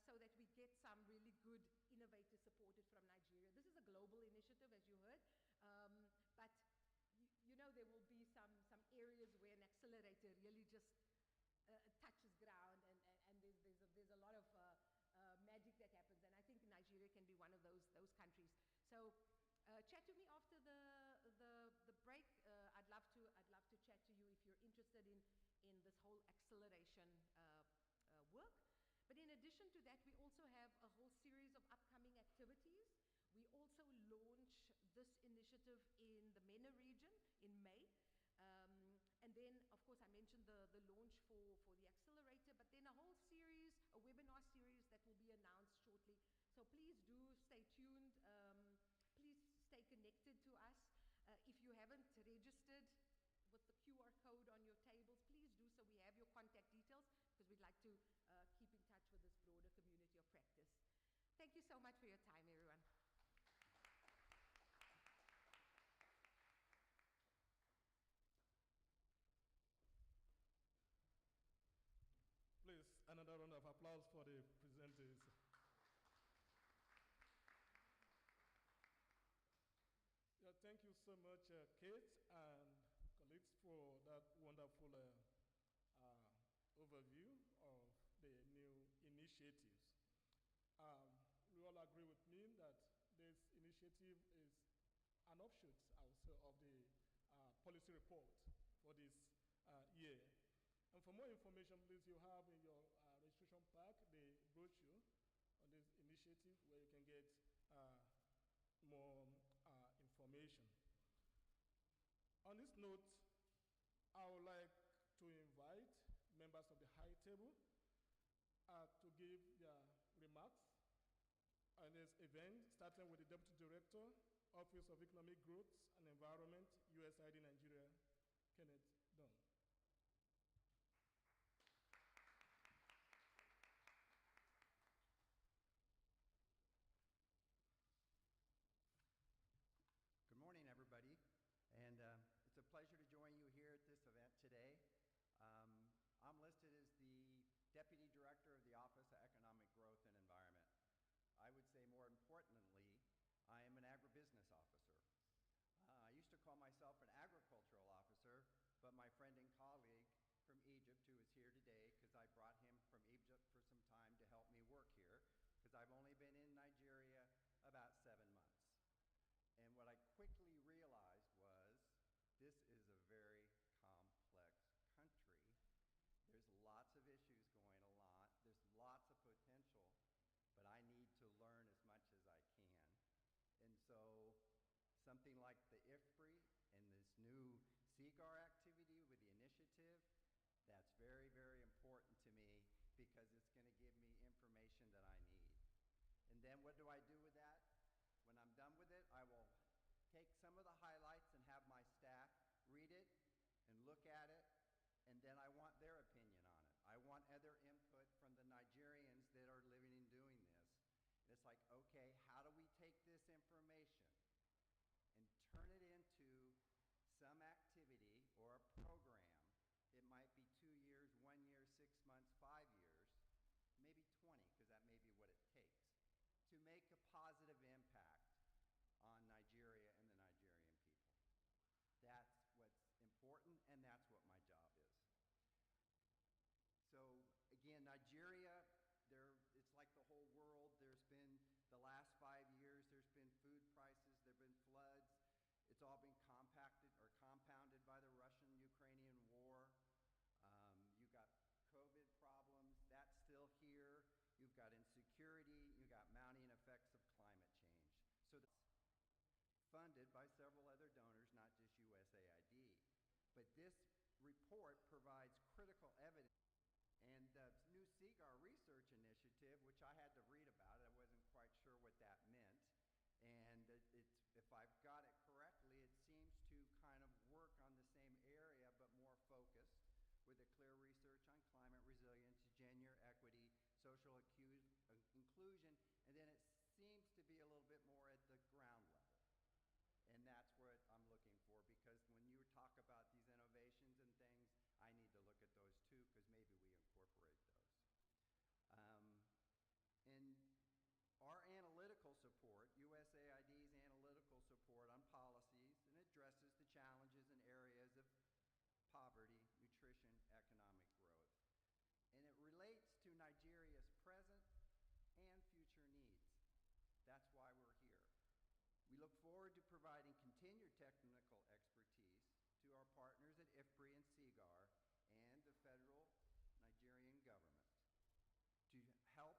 so that we get some really good innovators supported from Nigeria. This is a global initiative, as you heard, but you know, there will be some areas where an accelerator really just touches ground, and there's a lot of magic that happens, and I think Nigeria can be one of those countries. So chat to me after the break. I'd love to chat to you if you're interested in this whole acceleration work. But in addition to that, we also have a whole series of upcoming activities. We also launch this initiative in the MENA region in May. And then, of course, I mentioned the launch for the accelerator, but then a whole series, a webinar series that will be announced shortly. So please do stay tuned. Please stay connected to us. If you haven't registered with the QR code on your tables, please do so. We have your contact details, because we'd like to keep in touch with this broader community of practice. Thank you so much for your time, everyone. Please, another round of applause for the presenters. Yeah, thank you so much, Kate and colleagues, for that wonderful overview of the new initiatives. We all agree with me that this initiative is an offshoot, I would say, of the policy report for this year. And for more information, please, you have in your registration pack the brochure on this initiative, where you can get more information. On this note, I would like to invite members of the high table to give their remarks on this event, starting with the Deputy Director, Office of Economic Growth and Environment, USAID Nigeria, Kenneth Dunn. Good morning, everybody, and it's a pleasure to join you here at this event today. I'm listed as the Deputy Director of the Office of Economic Growth and Environment. I would say, more importantly, I am an agribusiness officer. I used to call myself an agricultural officer, but my friend and colleague from Egypt, who is here today, because I brought him from Egypt for some time to help me work here, because I've only been in Nigeria about 7 months. And what I quickly realized was this is a very complex country. There's lots of issues going on. There's lots of potential, but I need to learn as much as I can. And so something like the IFPRI and this new CGAR activity with the initiative, that's very, very important to me because it's going to give me information that I need. And then what do I do with that? When I'm done with it, I will take some of the highlights and have my staff read it and look at it, and then I want their opinion on it. I want other input from the Nigerians that are living and doing this. And it's like, okay, how do we take this information and turn it into some activity or a program? It might be 2 years, 1 year, 6 months, 5 years, maybe 20, because that may be what it takes, to make a positive impact on Nigeria and the Nigerian people. That's what's important, and that's what my job is. So again, Nigeria, it's like the whole world. There's been, the last 5 years, there's been food prices, there have been floods. It's all been compounded by the Russian-Ukrainian war. You've got COVID problems, that's still here. You've got insecurity, you've got mounting effects of climate change. So that's funded by several other donors, not just USAID. But this report provides critical evidence. And the new CGAR research initiative, which I had to read about, I wasn't quite sure what that meant. And if I've got it correctly, it seems to kind of work on the same area, but more focused, with a clear research on climate resilience, gender equity, social inclusion, and then it seems to be a little bit more at the ground level. And that's what I'm looking for, because when you talk about these innovations and things, I need to look at those too, because maybe we incorporate those. And our analytical support, USAID's analytical support on policies, and addresses the challenges in areas of poverty, nutrition, economic growth. And it relates to Nigeria's present and future needs. That's why we're here. We look forward to providing continued technical expertise to our partners at IFPRI and CGAR and the federal Nigerian government to help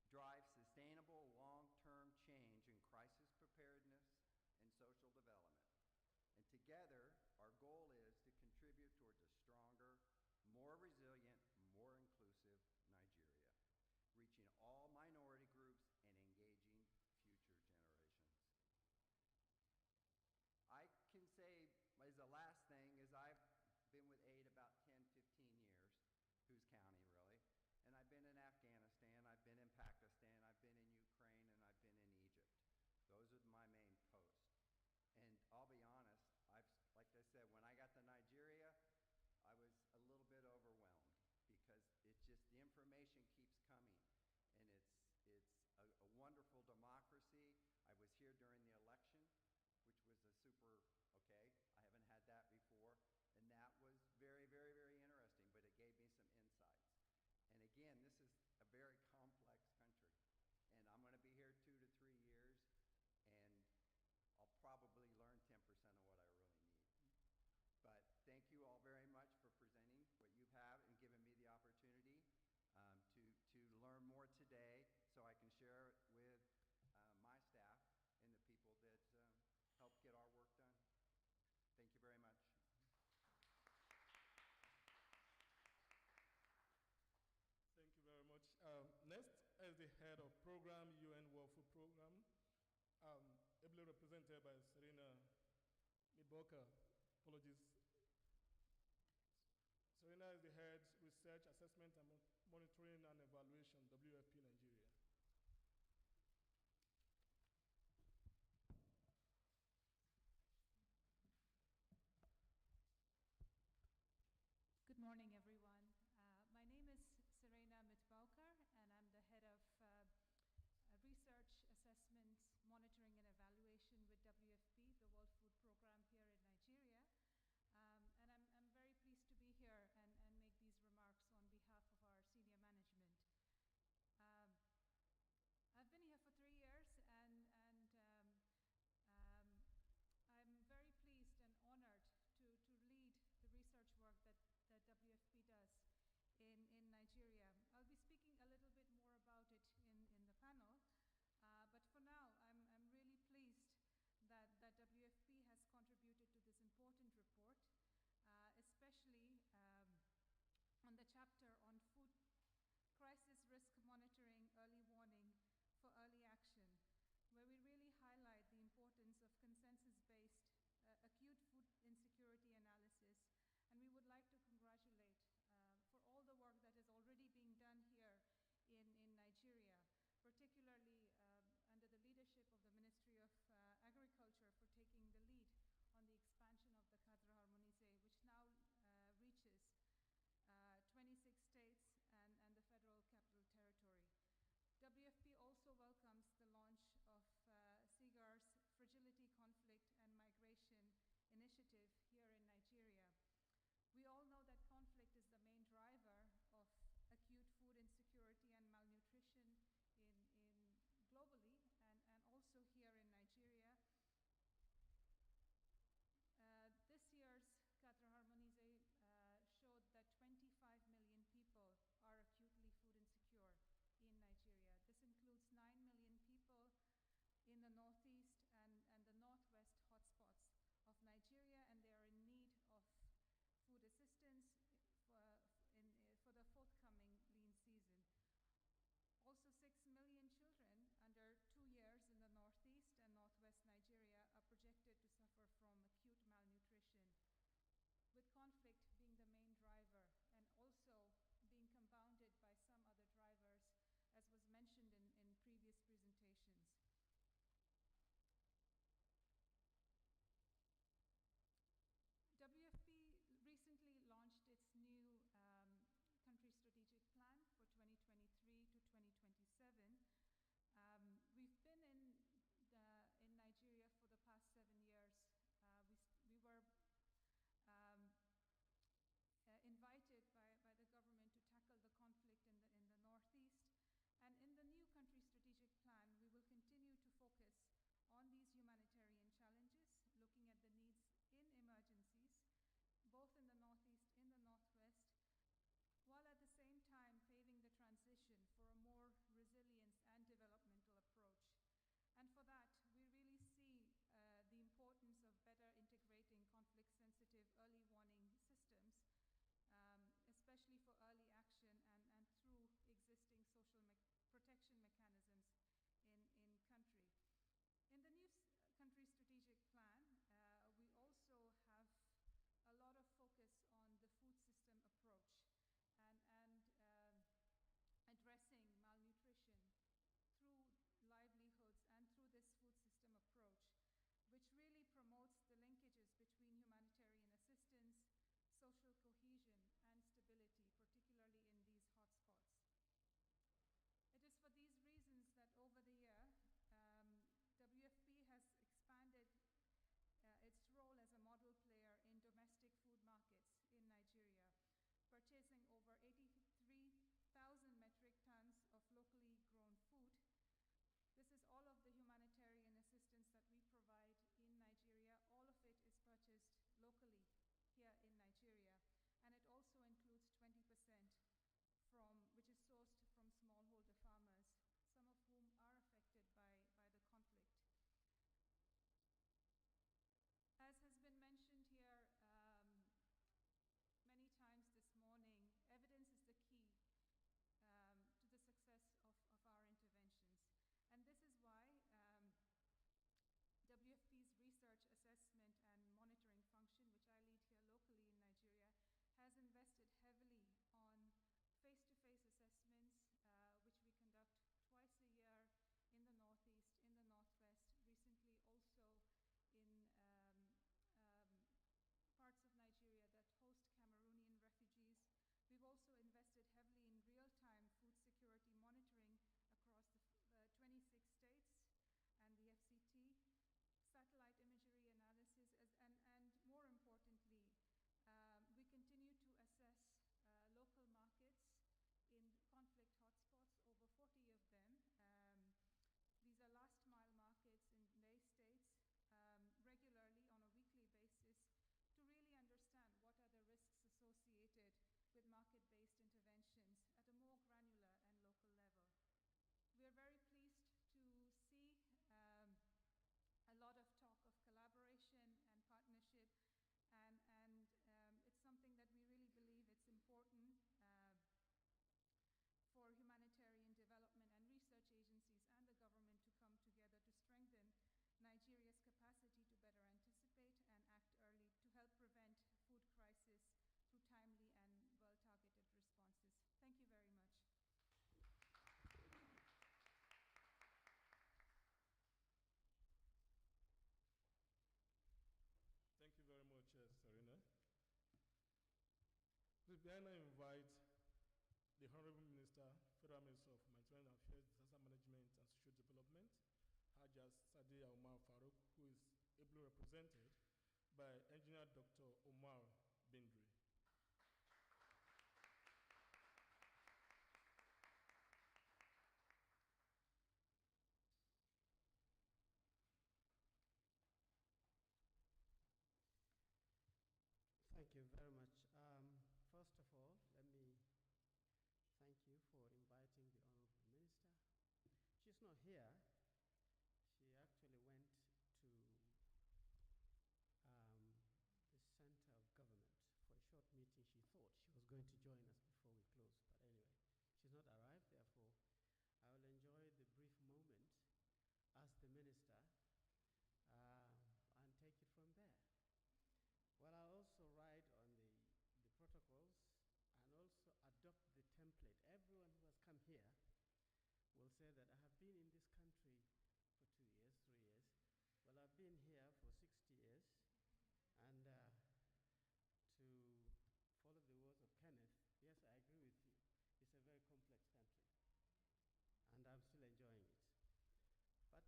drive sustainable long-term change in crisis preparedness and social development. And together, our goal is to contribute towards a stronger, more resilient, more inclusive Nigeria, reaching all minority groups and engaging future generations. I can say, as the last thing, is I've been with AID about 10, 15 years, who's counting really, and I've been in Afghanistan, I've been in Pakistan, I've been in Ukraine, and I've been in Egypt. Those are my main posts. And I'll be honest, like I said, when I got to Nigeria, I was a little bit overwhelmed because it's just, the information keeps coming, and it's a wonderful democracy. I was here during the election, which was a super, okay, I haven't had that before, and that was very, very, very interesting, but it gave me some insights. And again, this is a very complex country, and I'm going to be here 2 to 3 years, and I'll probably learn 10% of what I really need. But thank you all very much for presenting what you have and giving me the opportunity to learn more today, so I can share it with my staff and the people that help get our work done. Thank you very much. Thank you very much. Next, as the head of program, UN World Food Program, ably represented by Serena Midboka. Apologies. Serena is the head research, assessment, and monitoring and evaluation, WFP Nigeria. Good morning, everyone. My name is Serena Mitbaukar, and I'm the head of research, assessment, monitoring, as Sadia Omar Farouk, who is ably represented by Engineer Dr. Omar Bindri. Thank you very much. First of all, let me thank you for inviting the Honorable Minister. She's not here. She actually went to the center of government for a short meeting. She thought she was going to join us before we close, but anyway, she's not arrived. Therefore, I will enjoy the brief moment as the minister and take it from there. Well, I'll also write on the protocols and also adopt the template. Everyone who has come here will say that I have been in this country for 2 years, 3 years. Well, I've been here for 60 years. And to follow the words of Kenneth, yes, I agree with you. It's a very complex country. And I'm still enjoying it. But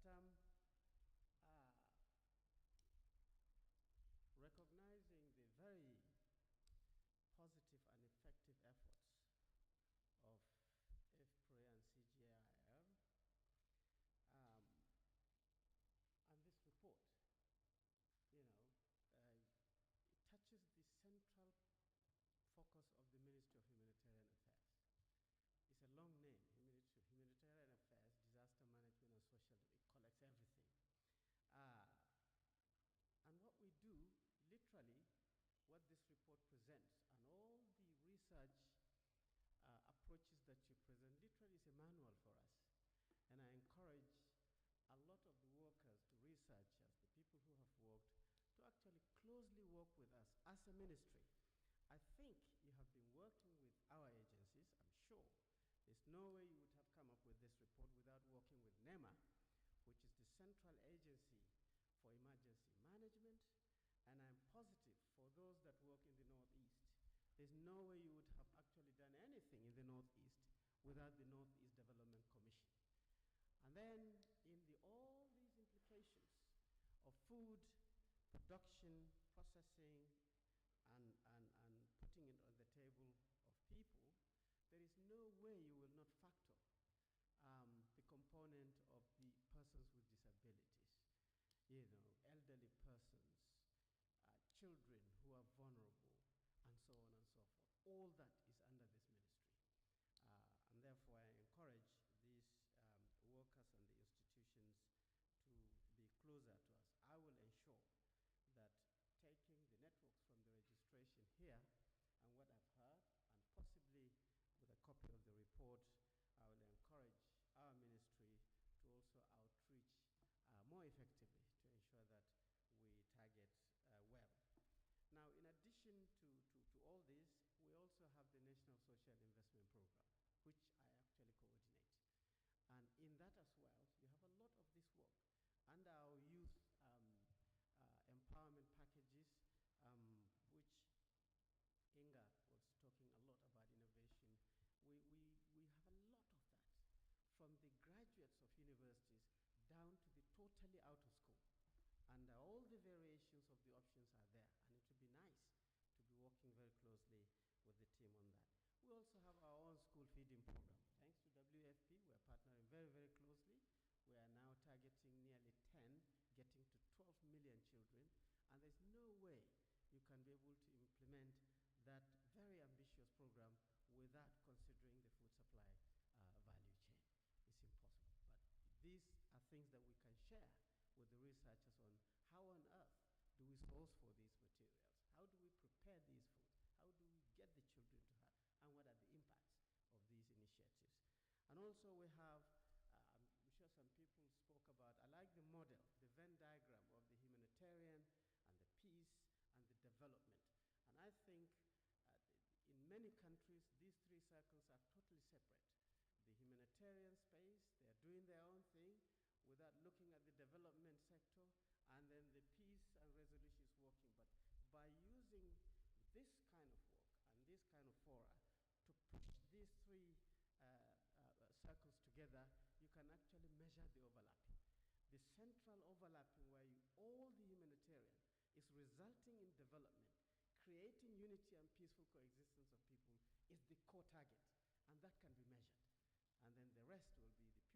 recognizing the very positive and effective efforts of FPRE and CGIAR, and this report, you know, it touches the central focus of the Ministry of Humanitarian Affairs. It's a long name, Humanitarian Affairs, Disaster Management and Social, it collects everything. And what we do, literally, what this report presents, and all the research approaches that you present, literally is a manual for us. And I encourage a lot of the workers, the researchers, the people who have worked, to actually closely work with us as a ministry. I think you have been working with our agencies, I'm sure. There's no way you would have come up with this report without working with NEMA, which is the central agency for emergency management, and I'm positive for those that work in the Northeast. There's no way you would have actually done anything in the Northeast without the Northeast Development Commission. And then in all these implications of food, production, processing, and putting it on the table of people, there is no way you will not factor the component of the persons with disabilities, you know, elderly persons, children who are vulnerable, and so on and so forth. All that is under this ministry. And therefore, I encourage these workers and the institutions to be closer to us. I will ensure that taking the networks from the registration here and what I've heard, and possibly with a copy of the report, I will encourage our ministry to also outreach more effectively to ensure that we target well. Now, in addition to all this, we also have the National Social Investment Program, which I actually coordinate. And in that as well, you have a lot of this work. And our youth empowerment packages, which Inga was talking a lot about innovation, we have a lot of that, from the graduates of universities down to the totally out of school. And all the variations of the options are there, and it would be nice to be working very closely with the team on that. We also have our own school feeding program. Thanks to WFP, we're partnering very, very closely. We are now targeting nearly 10, getting to 12 million children, and there's no way you can be able to implement that very ambitious program without considering the food supply value chain. It's impossible. But these are things that we can share with the researchers on how on earth do we source for these materials? How do we prepare these foods? How do we get the children to have, and what are the impacts of these initiatives? And also we have, I'm sure some people spoke about, I like the model, the Venn diagram of the humanitarian and the peace and the development. And I think in many countries, these three circles are totally separate. The humanitarian space, they're doing their own thing without looking at the development sector, and then the peace and resolution is working. But by using this kind of work and this kind of fora to push these three circles together, you can actually measure the overlapping. the central overlapping where all the humanitarian is resulting in development, creating unity and peaceful coexistence of people is the core target, and that can be measured. And then the rest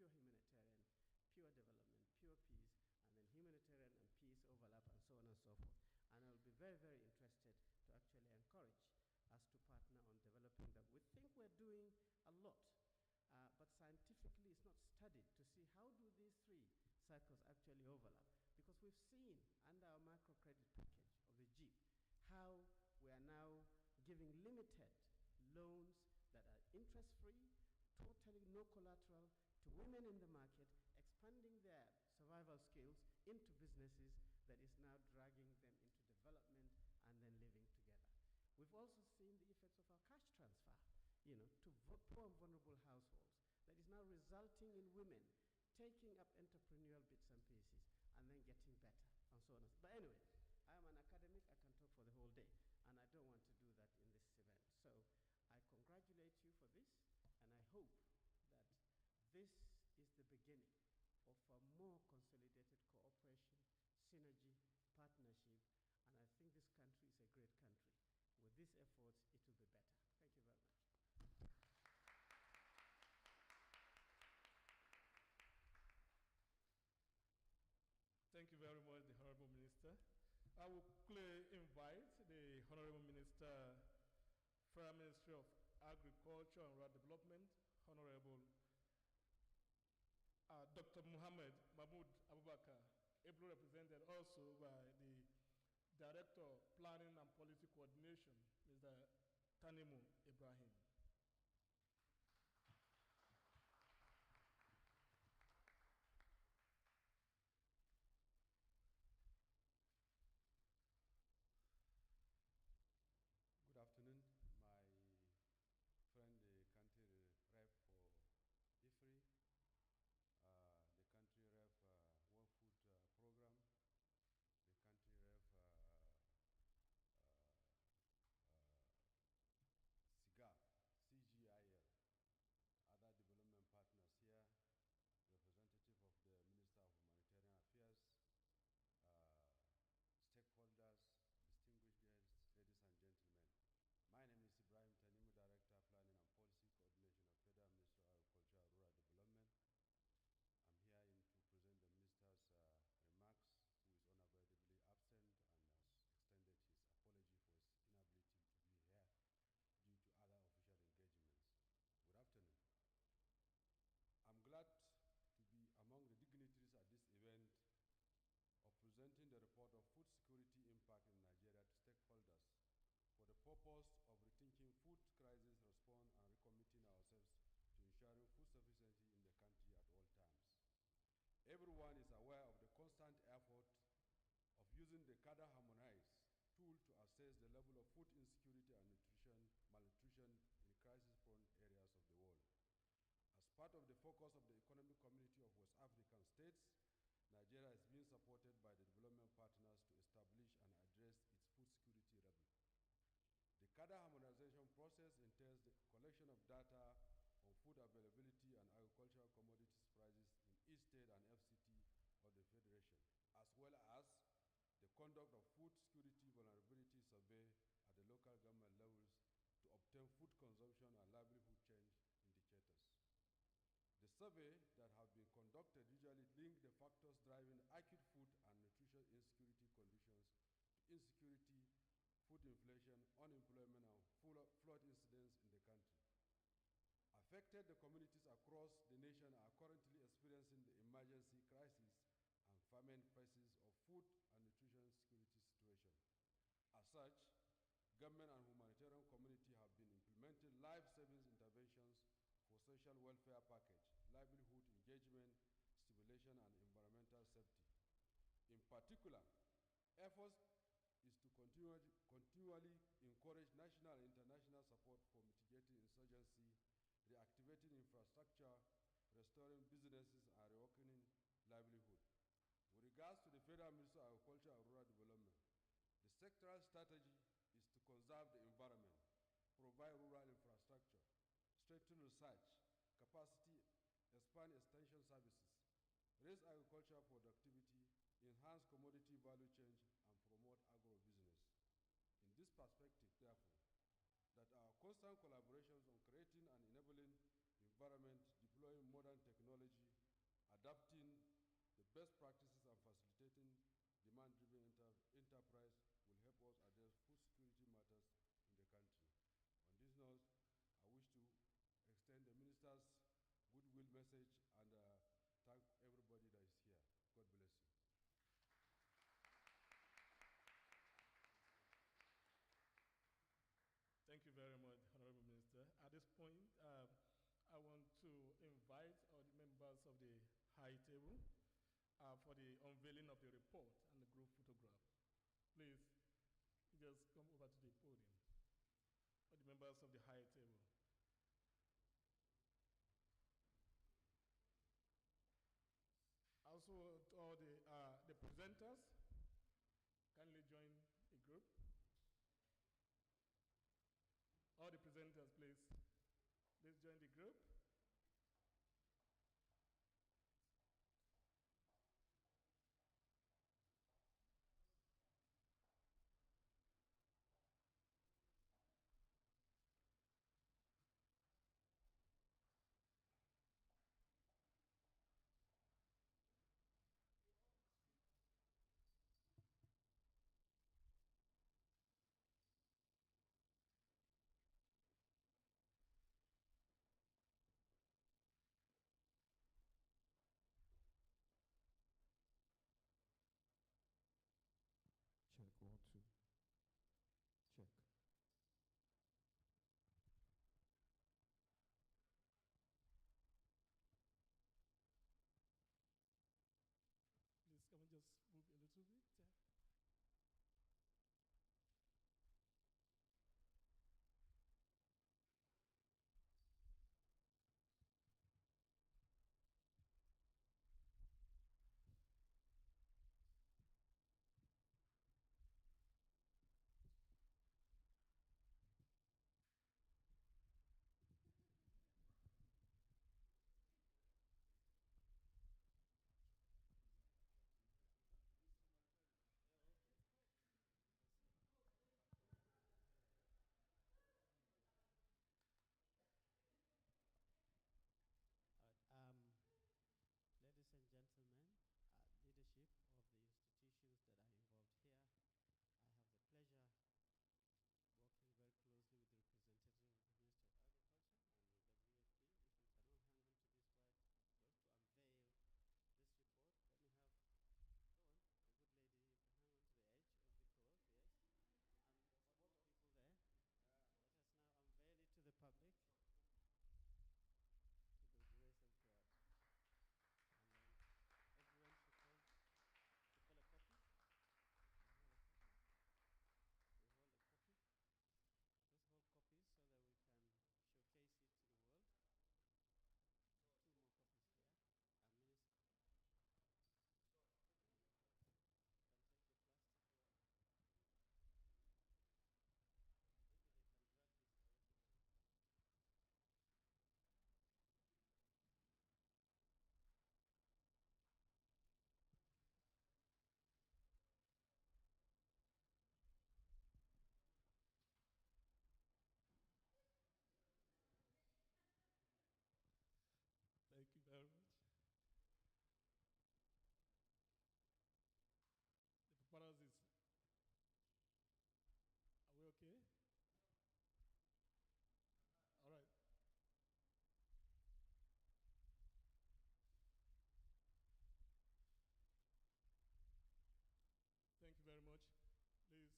will be the pure humanitarian, pure development, pure peace, and then humanitarian and peace overlap, and so on and so forth. And I will be very, very interested to actually encourage us to partner on developing that. We think we're doing a lot, but scientifically it's not studied to see how do these three cycles actually overlap. Because we've seen under our microcredit package of the JEEP how we are now giving limited loans that are interest-free, totally no collateral, to women in the market, expanding their survival skills into businesses that is now dragging them into development and then living together. We've also seen the effects of our cash transfer, to poor and vulnerable households that is now resulting in women taking up entrepreneurial bits and pieces and then getting better and so on. But anyway, I am an academic, I can talk for the whole day, and I don't want to do that in this event. So I congratulate you for this, and I hope that this is the beginning of a more consolidated cooperation, synergy, partnership, and I think this country is a great country. With these efforts, it will be better. Thank you very much. Thank you very much, the Honorable Minister. I will quickly invite the Honorable Minister, Federal Ministry of Agriculture and Rural Development, Honorable Dr. Muhammad Mahmoud Abubakar, ably represented also by the Director of Planning and Policy Coordination, Mr. Tanimu Ibrahim. Good afternoon, my friend, the country rep for IFRI, the country rep World Food Program, the country rep CGIL, other development partners here, representative of the Minister of Humanitarian Affairs, stakeholders, distinguished guests, ladies and gentlemen. My name is Ibrahim Tanimu, Director of Planning and Policy Coordination of Federal Ministry of Agriculture and Rural Development. I'm here to present the Minister's remarks, who is unavoidably absent and has extended his apology for his inability to be here due to other official engagements. Good afternoon. I'm glad to be among the dignitaries at this event of presenting the report of food security impact in Nigeria to stakeholders for the purpose of rethinking food crisis response and recommitting ourselves to ensuring food sufficiency in the country at all times. Everyone is aware of the constant effort of using the CADA harmonized tool to assess the level of food insecurity and malnutrition in crisis-prone areas of the world. As part of the focus of the Economic Community of West African States, Nigeria is being supported by the development partners to establish and address its food security level. The CADA harmonization process entails the collection of data on food availability and agricultural commodities prices in each state and FCT of the Federation, as well as the conduct of food security vulnerability survey at the local government levels to obtain food consumption and livelihood change indicators. The survey that have been conducted usually link the factors driving acute food and nutrition insecurity conditions to insecurity, food inflation, unemployment, and flood incidents in the country. Affected communities across the nation are currently experiencing the emergency crisis and famine phases of food and nutrition security situation. As such, government and humanitarian community have been implementing life savings interventions for social welfare package, livelihood engagement, stimulation, and environmental safety. In particular, efforts is to continually encourage national and international support for mitigating insurgency, reactivating infrastructure, restoring businesses, and reopening livelihood. With regards to the Federal Ministry of Agriculture and Rural Development, the sectoral strategy is to conserve the environment, provide rural infrastructure, strengthen research, capacity, expand extension services, raise agricultural productivity, enhance commodity value chain, and promote agro-business. In this perspective, therefore, that our constant collaborations on creating an enabling environment, deploying modern technology, adapting the best practices, and facilitating demand-driven enterprise will help us address food security matters in the country. On this note, I wish to extend the Minister's goodwill message and thank everybody that is here. God bless you. Thank you very much, Honorable Minister. At this point, I want to invite all the members of the High Table for the unveiling of the report and the group photograph. Please, you just come over to the podium. All the members of the High Table. Also, all the presenters, kindly join the group. All the presenters, please. Please join the group. Check 1 2. Check. Please, can we just move a little bit? Ladies and gentlemen, leadership of the institutions that are involved here, I have the pleasure working very closely with the representative of the Ministry of Agriculture and with WFP. If you can all hang on to this right, we're going to unveil this report. Let me have, go on, a good lady, you can hang on to the edge of the cloth, yes. And for those people there, let us now unveil it to the public, to the grace of God. And then everyone should hold a copy. We hold a copy. Let's hold copies so that we can showcase it to the world. There's 2 more copies there. And Minister, you can take the plastic away. Maybe they can drag this directly home. Thank you very much. The preparers is, are we okay? All right. Thank you very much. Please,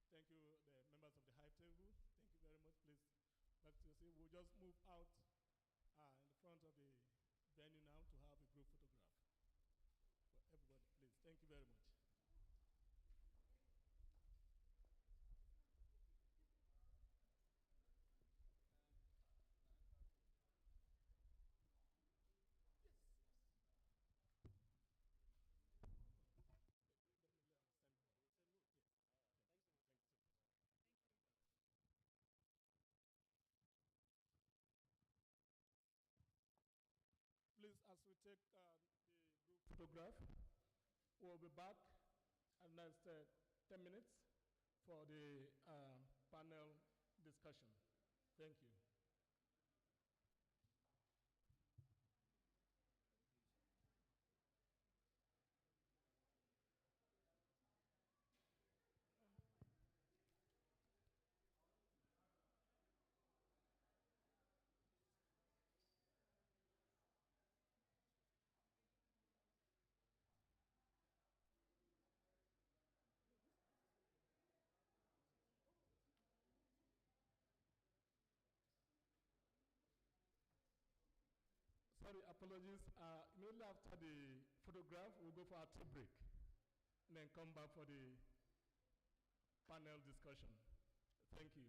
thank you, the members of the High Table. Thank you very much. Please, back to your seat. We'll just move out in the front of the venue now to have a group photograph for everybody. Please, thank you very much. Definitely understand. We'll move. Yeah. All right. Thank you. Thank you so much. Thank you. Please, as we take the photograph. We'll be back at next 10 minutes for the panel discussion. Thank you. Sorry, apologies. Immediately after the photograph, we'll go for a tea break and then come back for the panel discussion. Thank you.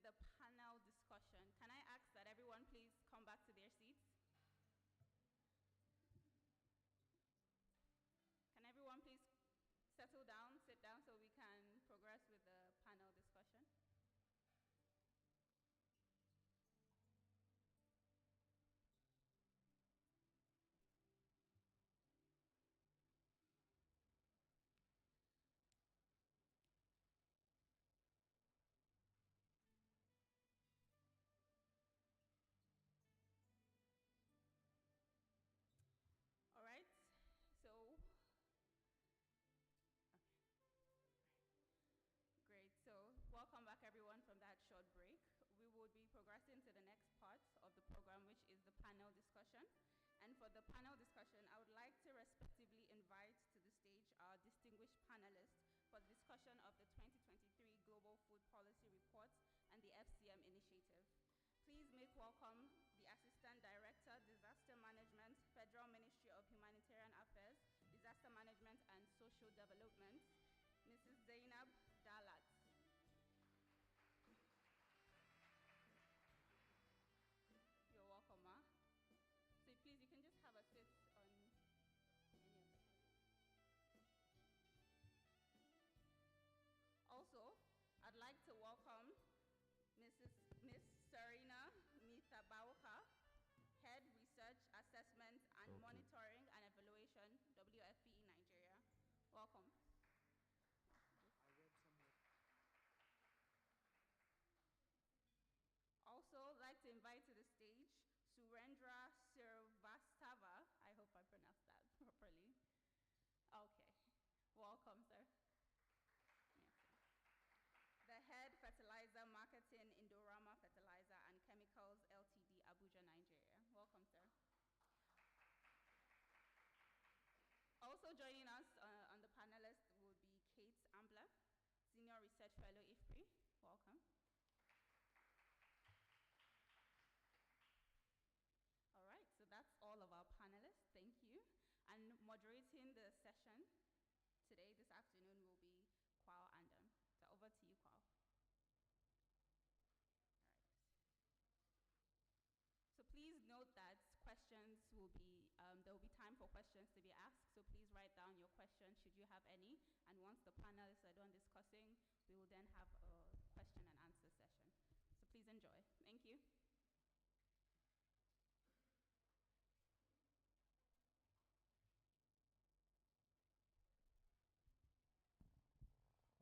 with the panel discussion. Can I ask that everyone please come back to their seats? Can everyone please settle down, sit down so we can progress with the panel discussion? All right, so, okay. Great, so welcome back everyone from that short break. We will be progressing to the next part of the program, which is the panel discussion. And for the panel discussion, I would like to respectively invite to the stage our distinguished panelists for the discussion of the 2023 Global Food Policy Report and the FCM initiative. Please make welcome the Assistant Director, Disaster Management, Federal Ministry of Humanitarian Affairs, Disaster Management and Social Development, Mrs. Zainab Dalat. You're welcome, Ma. So please, you can just have a sit on any of the podium. Also, I'd like to welcome Miss Serena Mithabauka, Head Research, Assessment and Monitoring and Evaluation, WFP Nigeria. Welcome. I went somewhere. Also, I'd like to invite to the stage Surendra Sirvastava. I hope I pronounced that properly. Okay. Welcome, sir. Yeah. The Head Fertilizer Marketing, Indorama Fertilizer and Chemicals Ltd, Abuja, Nigeria. Welcome, sir. Also joining us on the panelist would be Kate Ambler, Senior Research Fellow, IFPRI. Welcome. All right, so that's all of our panelists. Thank you. And moderating the session today, this afternoon, will be Kwao Andam. So over to you, Kwao. All right. So please note that questions will be, there will be time for questions to be asked. So please write down your questions should you have any. And once the panelists are done discussing, we will then have a question and answer session. So please enjoy. Thank you.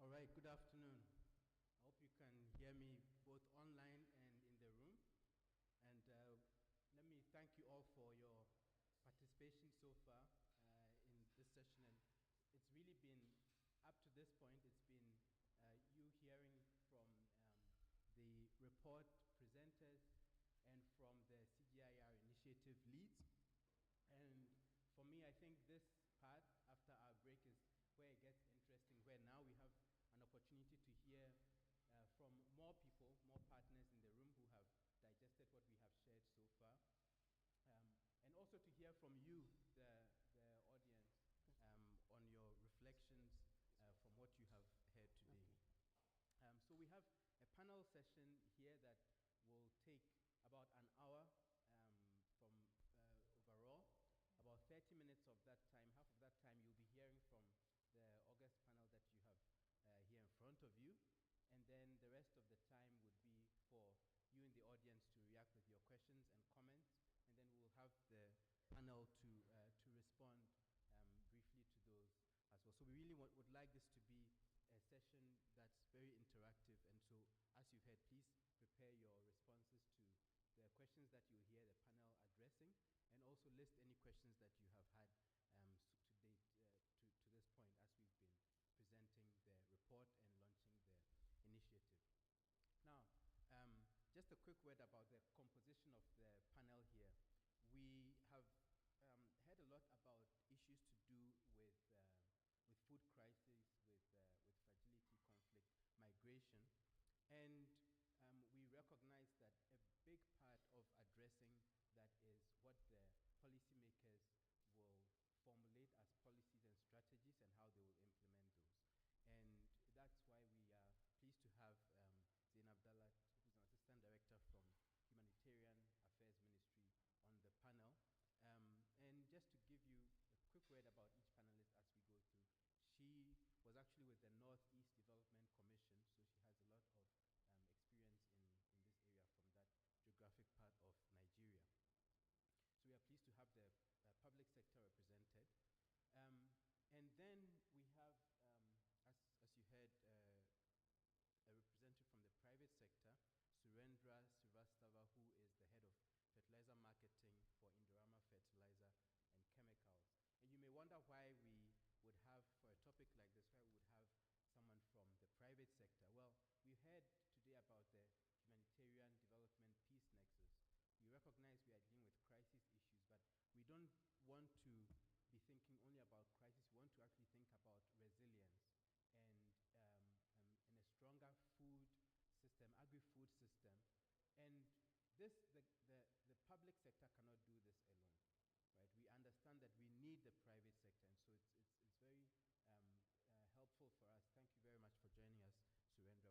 All right, good afternoon. I hope you can hear me both online and in the room. And let me thank you all for your participation so far in this session. And it's really been, up to this point, it's been you hearing from the report presenters and from the CGIAR initiative leads. And for me, I think this part after our break is where it gets interesting, where now we have an opportunity to hear from more people, more partners in the room who have digested what we have shared so far. And also to hear from you, the audience, on your reflections from what you have heard today. Okay. So we have a panel session here that will take about an hour from overall. About 30 minutes of that time, half of that time, you'll be hearing from the August panel that you have here in front of you. And then the rest of the time would be for you in the audience to react with your questions and comments. And then we'll have the panel to respond briefly to those as well. So we really would like this to be a session that's very interactive. And so, as you've heard, please prepare your responses to the questions that you'll hear the panel addressing, and also list any questions that you have had to date, to this point, as we've been presenting the report and launching the initiative. Now, just a quick word about the composition of the panel here. We have heard a lot about issues to do with food crisis, with fragility, conflict, migration, and we recognize that a big part of addressing that is what the policymakers will formulate as policies and strategies and how they will implement those. And that's why we are pleased to have Zainab Dalat, who's Northeast Development Commission, so she has a lot of experience in this area from that geographic part of Nigeria. So we are pleased to have the public sector represented. And then we have, as you heard, a representative from the private sector, Surendra Srivastava, who is the head of fertilizer marketing for Indorama Fertilizer and Chemicals. And you may wonder why we would have, for a topic like this, why we would have someone from the private sector. Well, we heard today about the humanitarian development peace nexus. We recognize we are dealing with crisis issues, but we don't want to be thinking only about crisis. We want to actually think about resilience and a stronger food system, agri-food system. And this, the public sector cannot do this alone, right? We understand that we need the private sector, and so it's very helpful for us. Thank you very much for joining us, Surendra.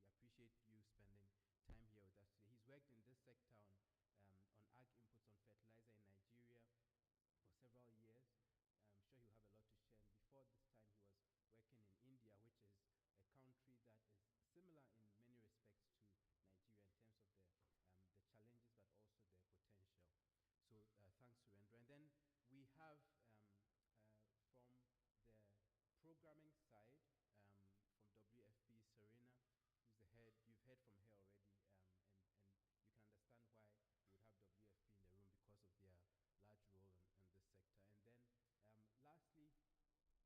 We appreciate you spending time here with us today. He's worked in this sector on ag inputs, on fertilizer in Nigeria for several years. I'm sure he'll have a lot to share. And before this time, he was working in India, which is a country that is similar in many respects to Nigeria in terms of the challenges, but also the potential. So thanks, Surendra. And then we have from the programming side, from WFP, Serena, who's the head. You've heard from her already, and you can understand why we would have WFP in the room because of their large role in this sector. And then lastly, you know,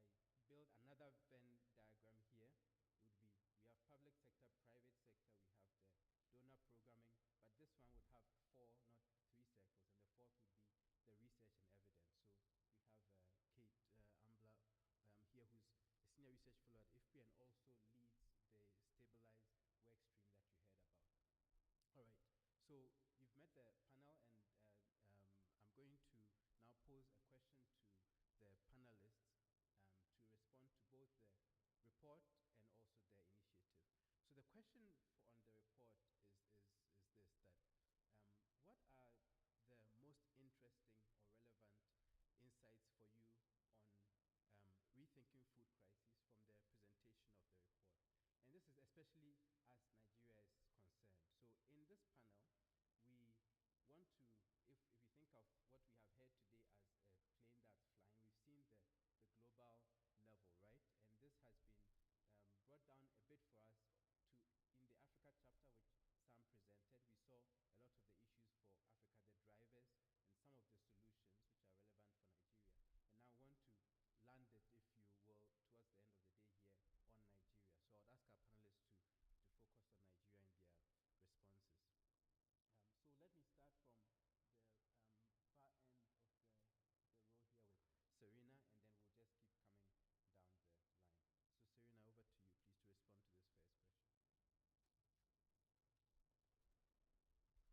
if I build another Venn diagram here, it would be, we have public sector, private sector, we have the donor programming, but this one would have 4, not 3 circles, and the 4th would be the research and evidence. So we have Kate Ambler here, who's a senior research fellow at IFPRI and also leads the Stabilize work stream that you heard about. All right, so you've met the panel, and I'm going to now pose a question to the panelists to respond to both the report and also their initiative. So the question on the report is this, that what are the most interesting or relevant insights for you on rethinking food crises from the presentation of the report? And this is especially as Nigeria is concerned. So in this panel, we want to, if you think of what we have heard today as a plane that's flying, we've seen the global level, right? And this has been brought down a bit for us to, in the Africa chapter, which Sam presented, we saw a lot of the issues for Africa, the drivers, and some of the solutions which are relevant for Nigeria. And now I want to land it, if you will, towards the end of the day here on Nigeria. So I'd ask our panelists to focus on Nigeria and their responses. So let me start from the far end of the row here with Serena, and then we'll just keep coming down the line. So Serena, over to you, please, to respond to this first question.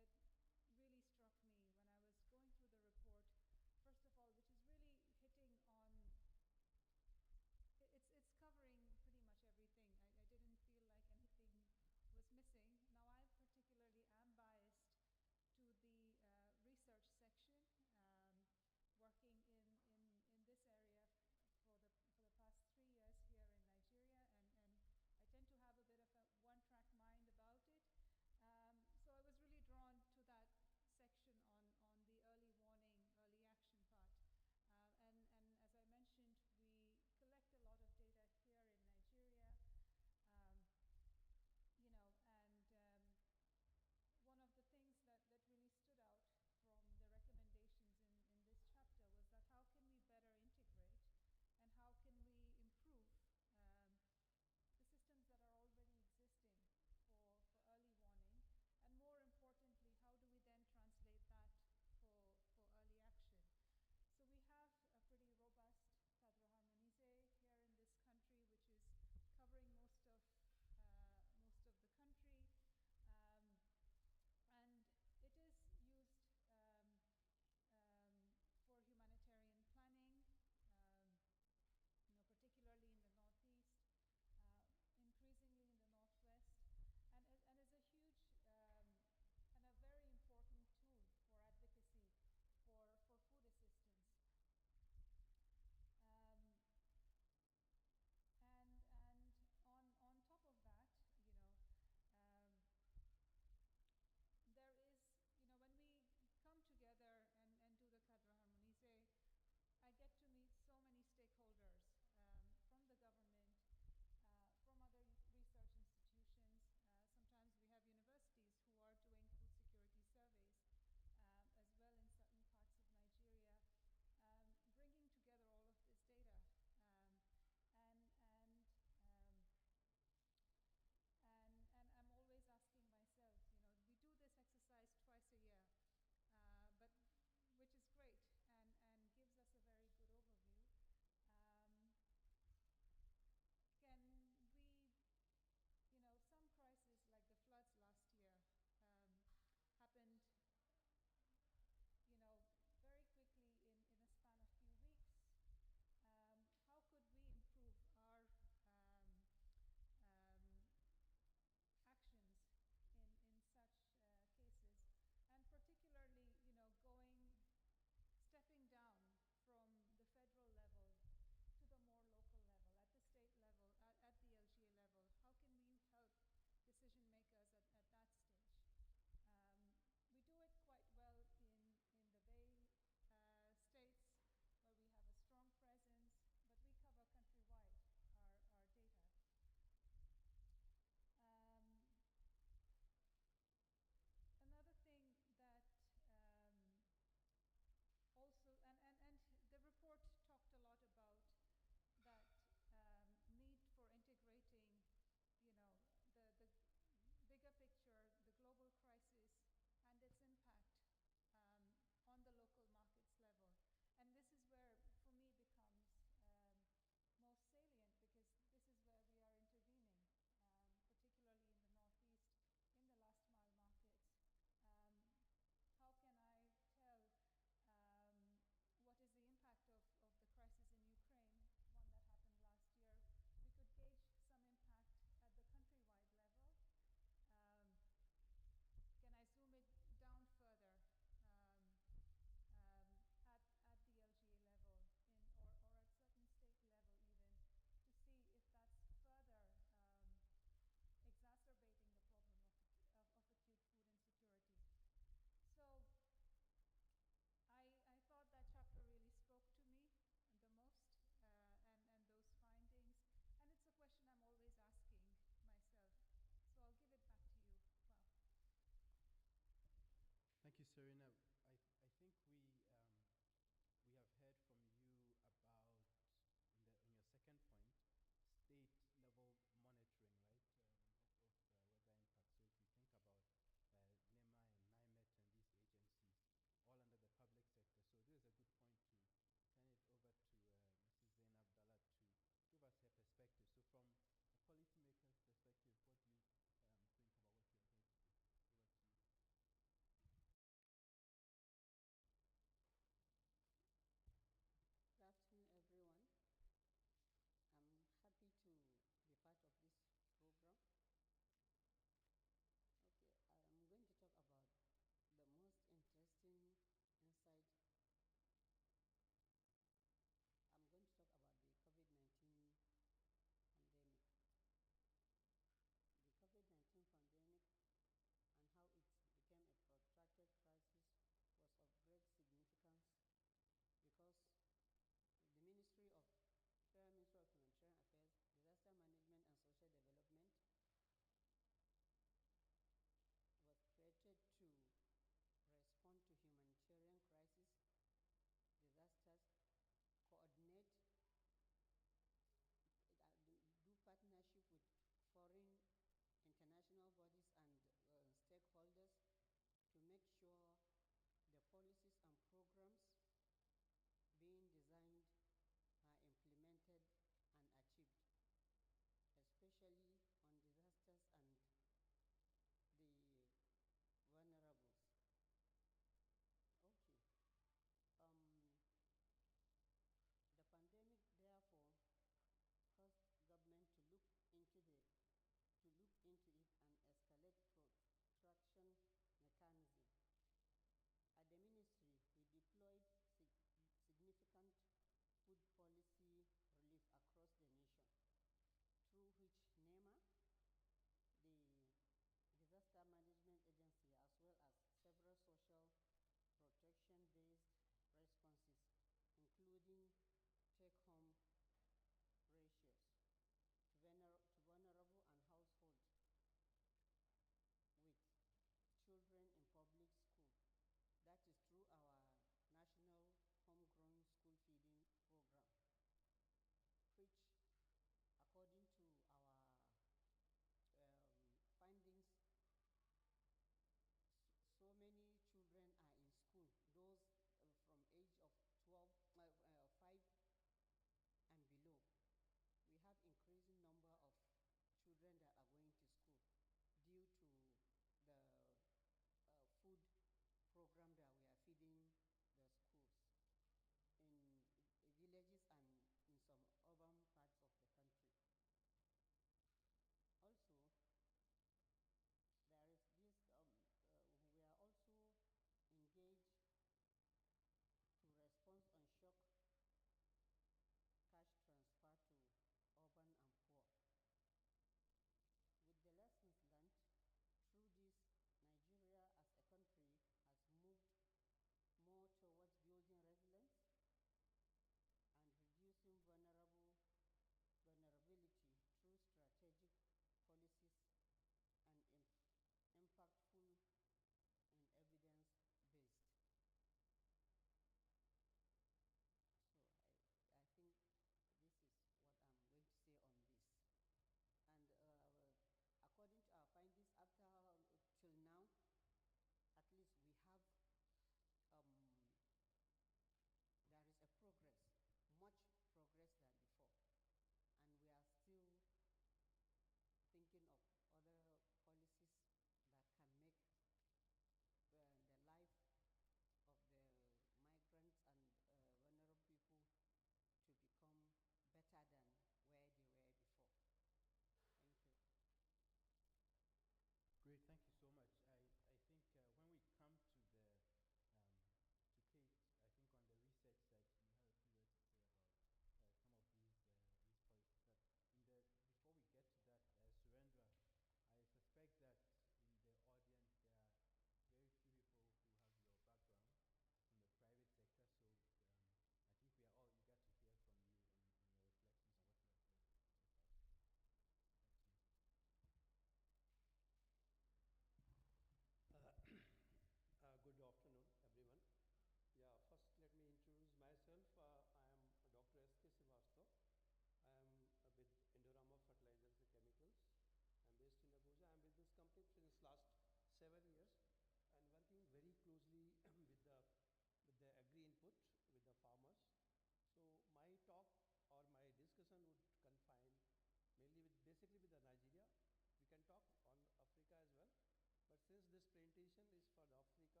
presentation is for the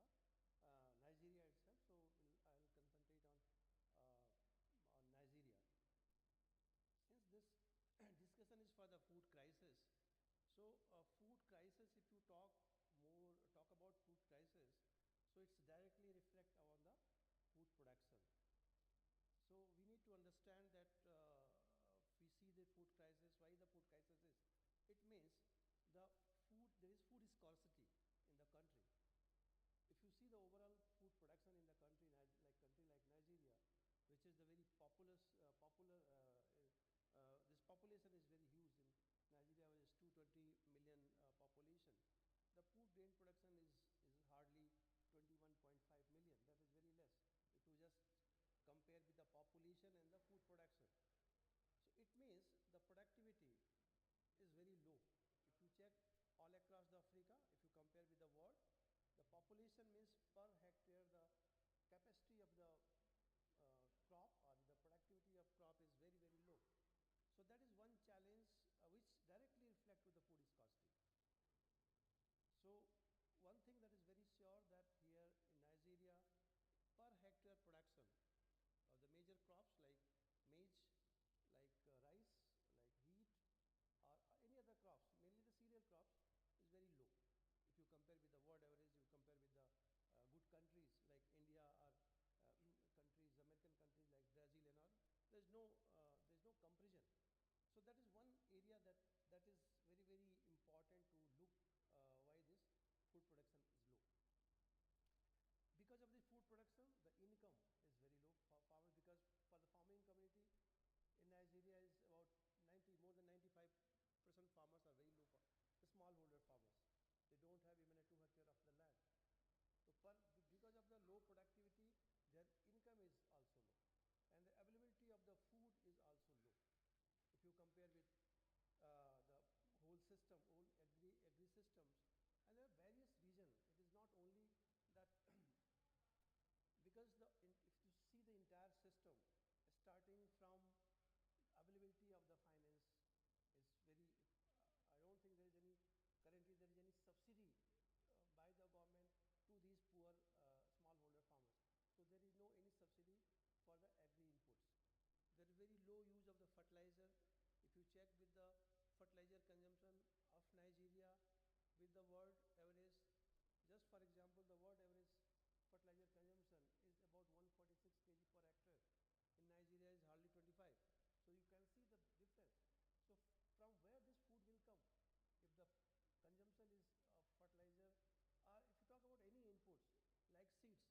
Africa, Nigeria itself. So I'll concentrate on Nigeria. Since this discussion is for the food crisis, so food crisis, if you talk about food crisis, so it's directly reflect on the food production. So we need to understand that we see the food crisis, why the food crisis is. It means there is food scarcity in the country. If you see the overall food production in the country like Nigeria, which is the very this population is very huge. In Nigeria, which is 220 million population, the food grain production is hardly 21.5 million. That is very less if you just compare with the population and the food production. So it means the productivity is very low. If you check all across the Africa, if you compare with the world, the population means per hectare, the capacity of the crop or the productivity of crop is very, very low. So that is one challenge which directly reflects to the food scarcity. So one thing that is very sure that here in Nigeria, per hectare production of the major crops like maize, like rice, like wheat, or any other crops, mainly the cereal crops, is very low. If you compare with the world average, you compare with the good countries like India or American countries like Brazil and all, there's no comparison. So that is one area that is very, very important to look why this food production is low. Because of the food production, the income is very low for farmers, because for the farming community in Nigeria is about more than 95% farmers are very low, the smallholder farmers. They don't have even a 2 hectare of the land. So because of the low productivity, their income is also low. And the availability of the food is also low. If you compare with the whole system, whole agri systems, and there are various reasons. It is not only that because if you see the entire system, starting from availability of the finance is very, I don't think currently there is any subsidy by the government to these poor smallholder farmers. So there is no any subsidy for the agri inputs. There is very low use of the fertilizer. If you check with the fertilizer consumption of Nigeria with the world average, just for example, the world average fertilizer consumption is about 146 kg per hectare. In Nigeria is hardly 25. So you can see the difference. So from where this food will come? If the consumption is of fertilizer, or if you talk about any inputs like seeds,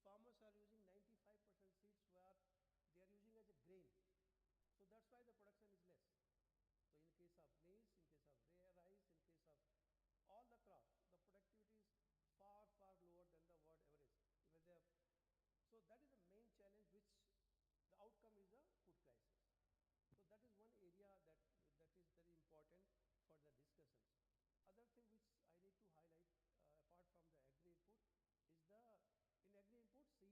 farmers are using 95% seeds where they are using as a grain. So that's why the production is less. So in case of maize, in case of rice, in case of all the crops, the productivity is far, far lower than the world average. Even so that is the main challenge, which the outcome is the food crisis. So that is one area that is very important for the discussions. Other thing which I need to highlight apart from the agri input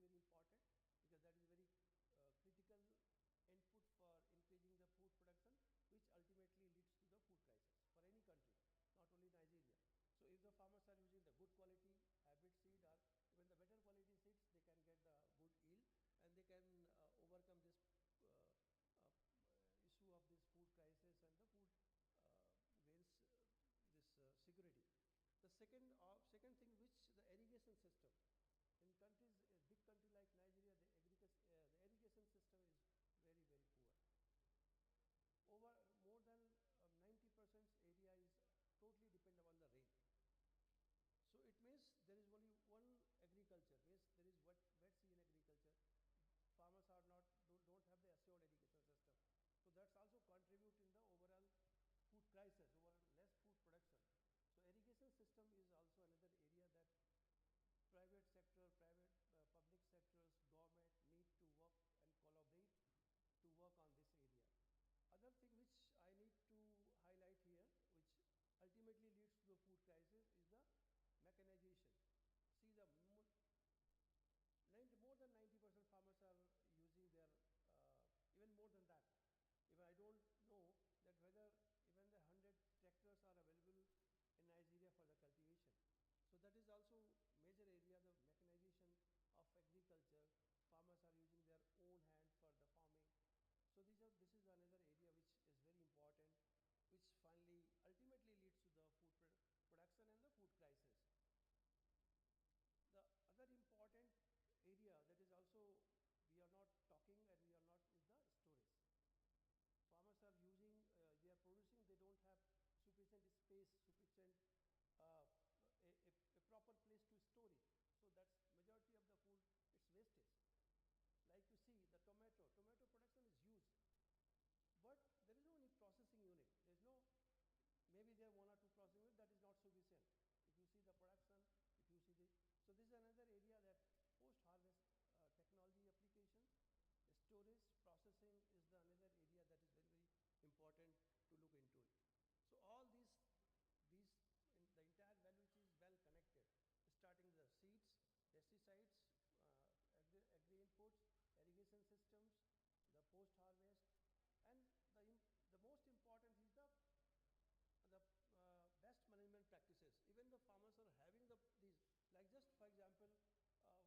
is in agri input, seed is very, very important, because that is very critical input for increasing the food production, which ultimately leads to the food crisis for any country, not only Nigeria. So if the farmers are using the good quality hybrid seed or even the better quality seeds, they can get the good yield and they can overcome this issue of this food crisis and the food grains security. The second thing, which the irrigation system in countries, a big country like Nigeria, the irrigation system is very, very poor. Over more than 90% area is totally dependent on the rain. So it means there is only one agriculture, means there is wet season agriculture. Farmers don't have the assured irrigation system. So that's also contribute in the overall food crisis, overall less food production. So irrigation system is also another area that private sector, public sectors, government need to work and collaborate to work on this area. Other thing which I need to highlight here, which ultimately leads to the food crisis, is the mechanization. See, more than 90% farmers are using their, even more than that. Even I don't know that whether even the 100 tractors are available in Nigeria for the cultivation. So sufficient a proper place to store it. So that's majority of the food, it's wastage. Like you see, the tomato production is huge, but there is no any processing unit. There's no, maybe there are one or two processing units, that is not sufficient. If you see the production, if you see the, so this is another area that post-harvest technology application, the storage, processing is the another area that is very, very important to look into it. So all these the entire value chain is well connected, starting the seeds, pesticides, agri inputs, irrigation systems, the post-harvest, and the most important is the best management practices. Even the farmers are having these, like just for example,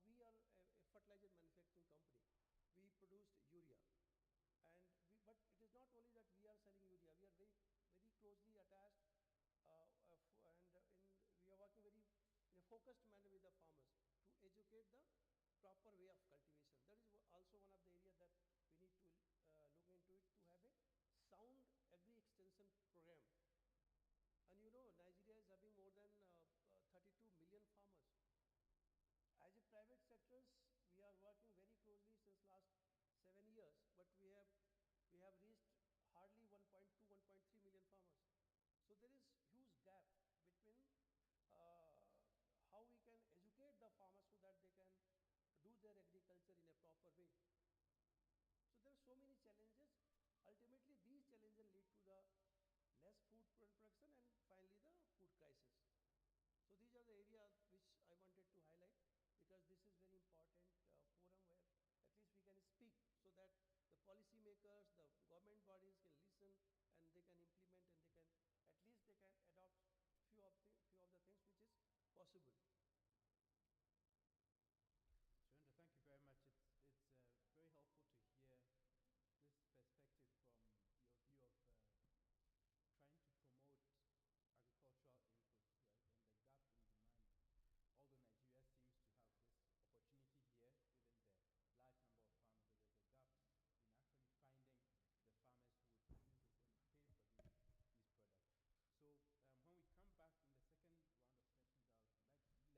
we are a fertilizer manufacturing company. We produced urea, and but it is not only that we are selling urea. We are very, very closely attached, we are working very in a focused manner with the farmers to educate the proper way of cultivation. That is also one of the areas that we need to look into it, to have a sound agri extension program. And you know, Nigeria is having more than 32 million farmers. As a private sectors, we are working very closely since last 7 years, but we have reached hardly 1.2, 1.3 million farmers. So there is huge gap between how we can educate the farmers so that they can do their agriculture in a proper way. So there are so many challenges. Ultimately, these challenges lead to the less food production and finally the food crisis. So these are the areas which I wanted to highlight, because this is very important forum where at least we can speak so that the policy makers, the government bodies can listen and they can implement, and they can at least they can adopt few of the things which is possible. Surendra, thank you very much. It's very helpful to hear this perspective from your view of trying to promote agricultural inputs, right, and the gap in demand. Although Nigeria seems to have this opportunity here, given the large number of farmers, but there's a gap in actually finding the farmers who would produce it and pay for these products. So when we come back in the second round of questions, I would like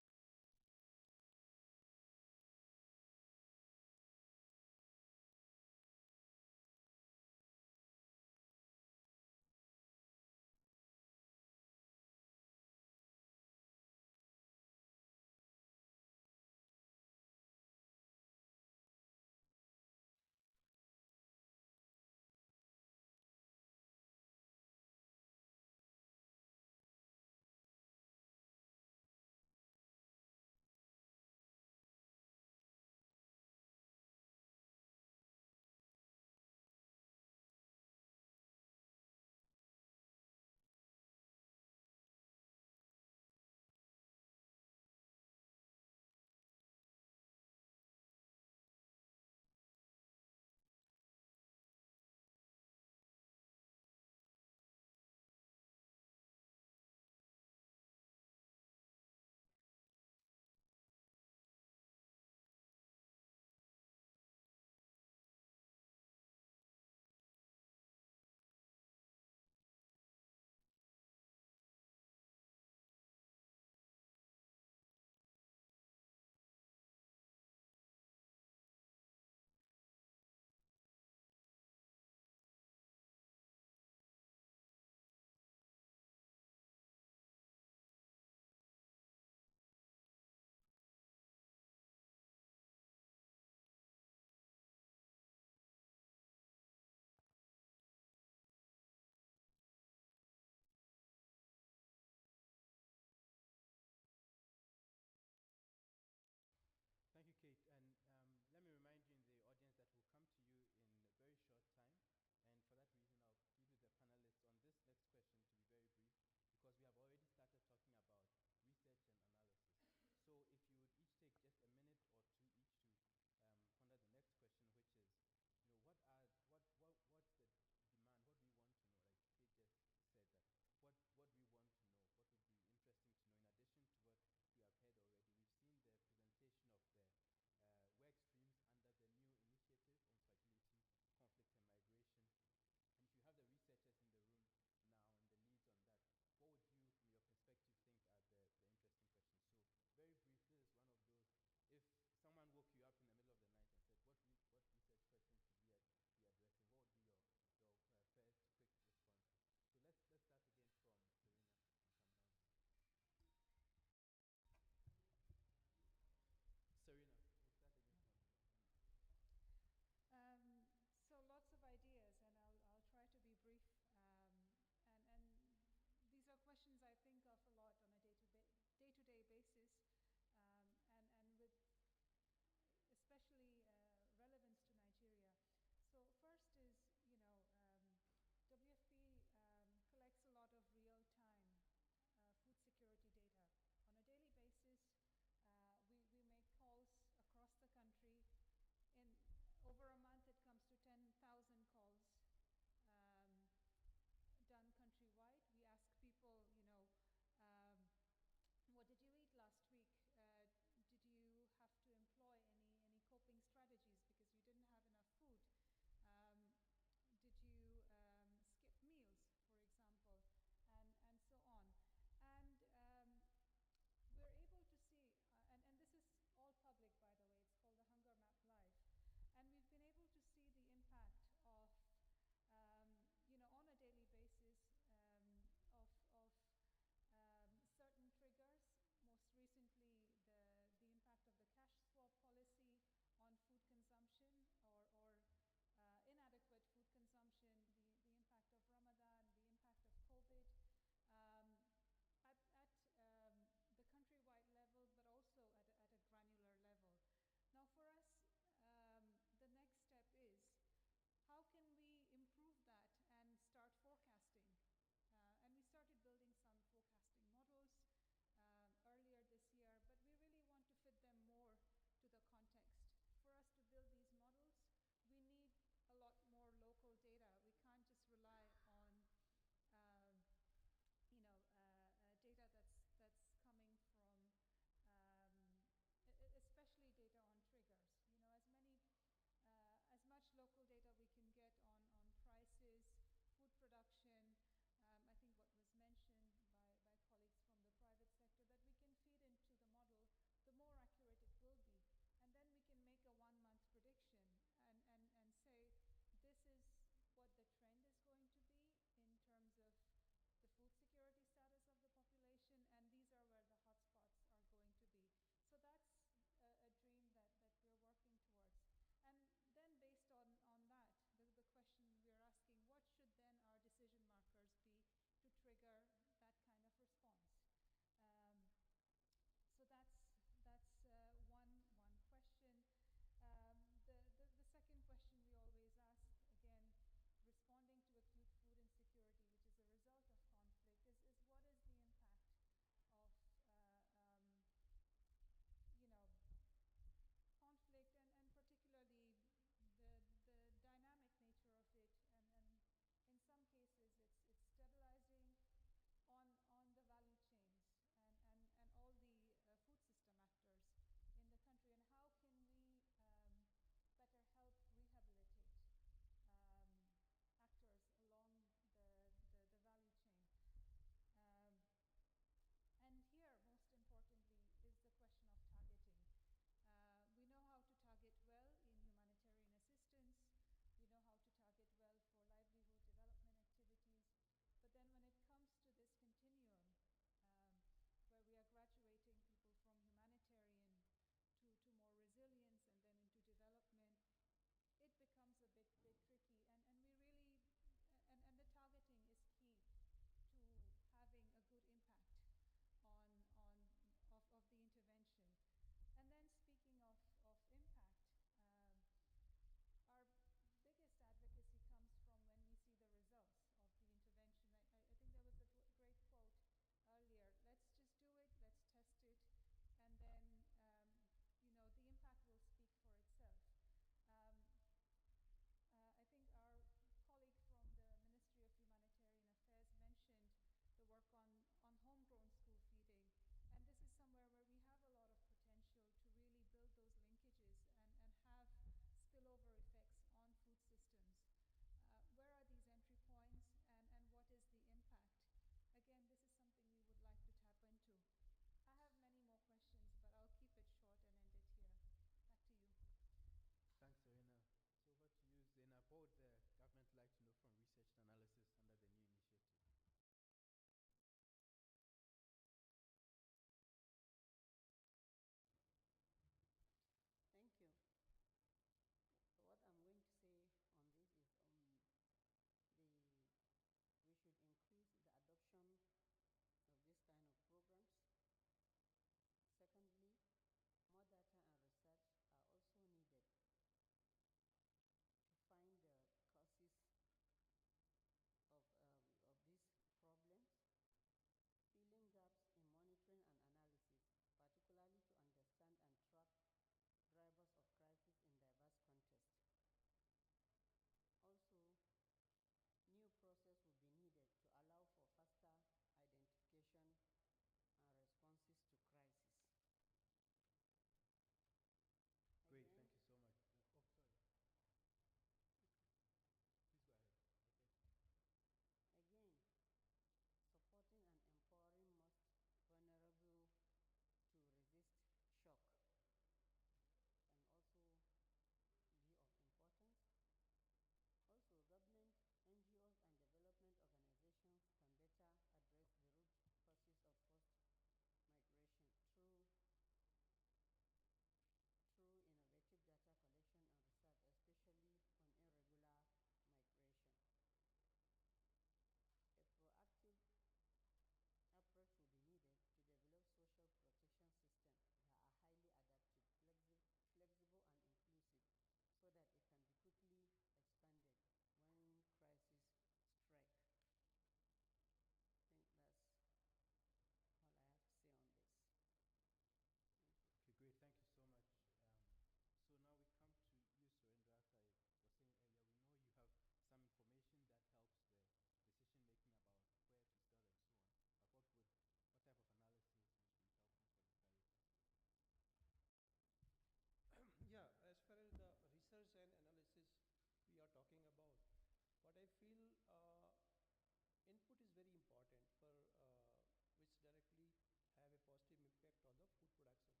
the food production.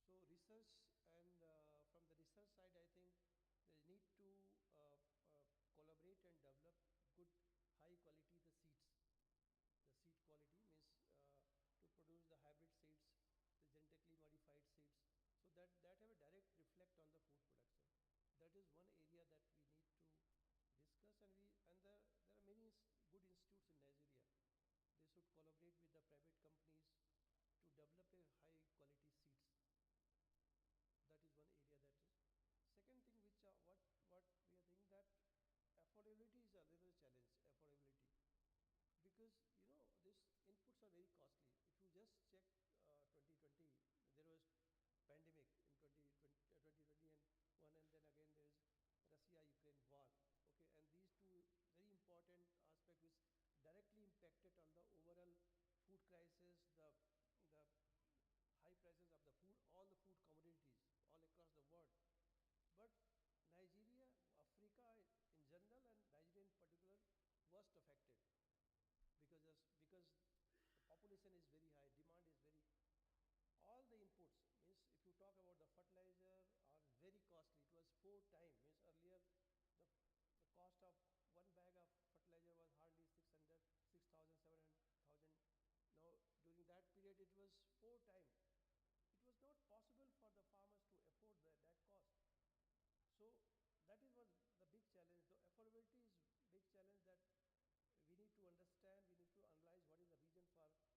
So research and from the research side, I think they need to collaborate and develop good high quality the seeds. The seed quality means to produce the hybrid seeds, the genetically modified seeds, so that have a direct reflect on the food production. That is one area that we need to discuss, and there are many good institutes in Nigeria. They should collaborate with the private companies to develop a high quality seeds. That is one area that is. Second thing, which what we are thinking, that affordability is a little challenge. Affordability, because these inputs are very costly. If you just check 2020, there was pandemic in 2020 and one, and then again there is Russia-Ukraine war. Okay, and these two very important aspects which directly impacted on the overall food crisis, the high prices of the food, all the food commodities all across the world. But Nigeria, Africa in general, and Nigeria in particular, worst affected because the population is very high, demand is very. All the inputs means if you talk about the fertilizer are very costly. It was 4 times means earlier the the cost of one bag of fertilizer was hardly 600, 6,000, 700,000. Now during that period it was 4 times. It was not possible for the farmers to afford that cost. So that is one the big challenge. The affordability is big challenge that we need to understand. We need to analyze what is the reason for this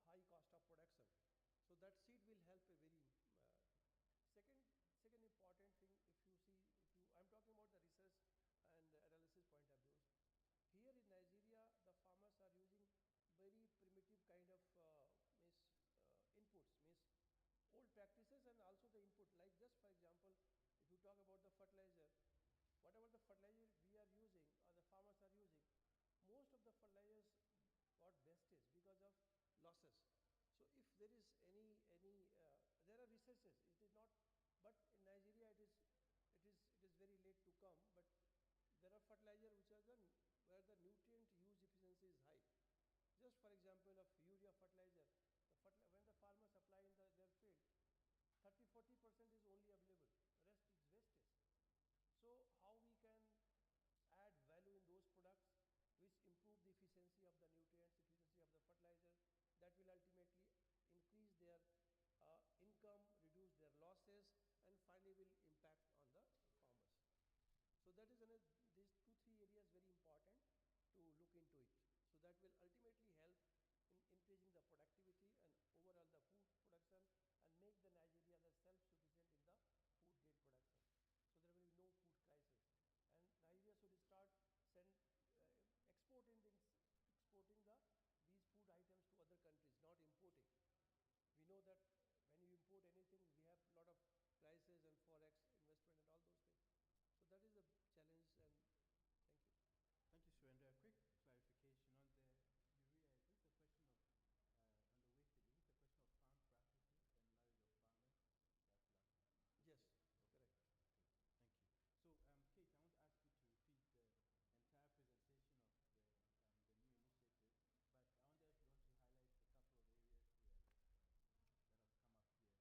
high cost of production. So that seed will help a very second second important thing. If you see, if you I'm talking about the research and analysis point of views. Here in Nigeria, the farmers are using very primitive kind of inputs, means old practices, and also the input. Like just for example, if you talk about the fertilizer, whatever the fertilizer we are using or the farmers are using, most of the fertilizers got wastage because of losses. So if there is any there are researches. It is not, but in Nigeria it is very late to come. But there are fertilizer which are done where the nutrient use efficiency is high. Just for example of urea fertilizer, when the farmers apply in their field, 30-40% is only available. The rest is wastage. So how we can add value in those products which improve the efficiency of the nutrients, efficiency of the fertilizer, that will ultimately increase their income, reduce their losses, and finally will impact on the farmers. So that is these 2-3 areas very important to look into it. So that will ultimately help in increasing the productivity and overall the food production, and make the Nigeria the self-sufficient in the food grade production. So there will be no food crisis, and Nigeria should start exporting these food items to other countries, not importing. We know that when you import anything, we have a lot of crisis and forex investment and all those things. So that is a challenge, and thank you. Thank you, Surendra. A quick clarification on the urea. Is this a question of, on the waste, is this a question of farm practices and knowledge of farmers? That's last one. Yes, Okay. correct. Okay, thank you. So, Kate, I want to ask you to repeat the entire presentation of the new initiative, but I wonder if you want to highlight a couple of areas here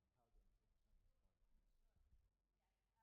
that have come up here and how they're focused on this point.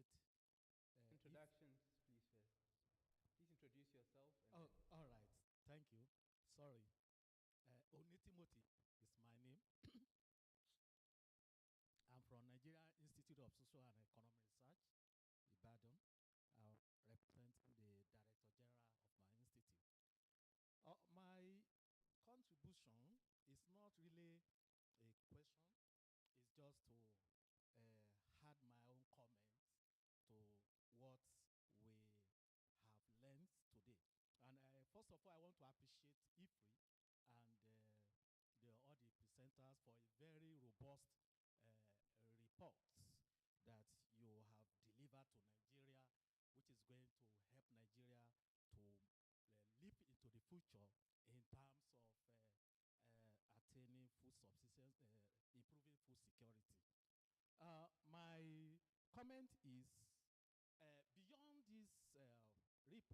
appreciate. Introductions, please first. Please introduce yourself. And Oh, all right. Thank you. Sorry. Oni Timothy is my name. I'm from Nigeria Institute of Social and Economic Research, Ibadan, representing the Director General of my institute. My contribution is not really a question, it's just to add my own comments to what we have learned today. And first of all, I want to appreciate IFRI and all the presenters for a very robust report that you have delivered to Nigeria, which is going to help Nigeria to leap into the future in terms of attaining food subsistence, improving food security. My comment is beyond these reports, because most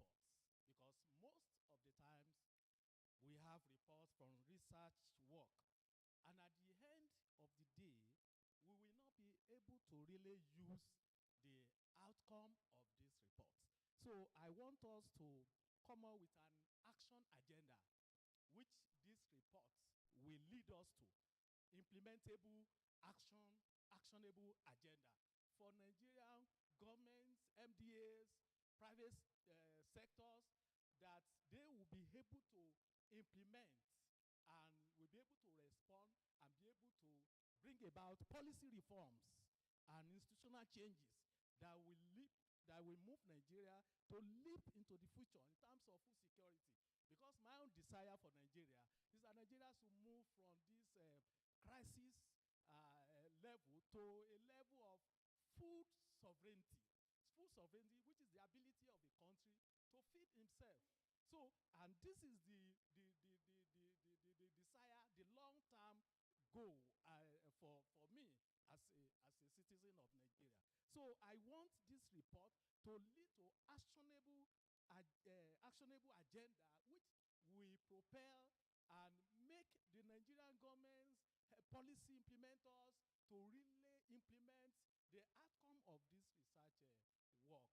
of the times we have reports from research work, and at the end of the day, we will not be able to really use the outcome of this report. So I want us to come up with an action agenda, which this report will lead us to. Implementable actionable agenda for Nigerian governments, MDAs, private sectors, that they will be able to implement and will be able to respond and be able to bring about policy reforms and institutional changes that will move Nigeria to leap into the future in terms of food security. Because my own desire for Nigeria is that Nigeria should move from this crisis level to a level of food sovereignty. Food sovereignty, which is the ability of a country to feed himself. So, and this is the desire, the long-term goal for me as a citizen of Nigeria. So I want this report to lead to actionable agenda, which we propel and make the Nigerian government's policy implementers to really implement the outcome of this research work.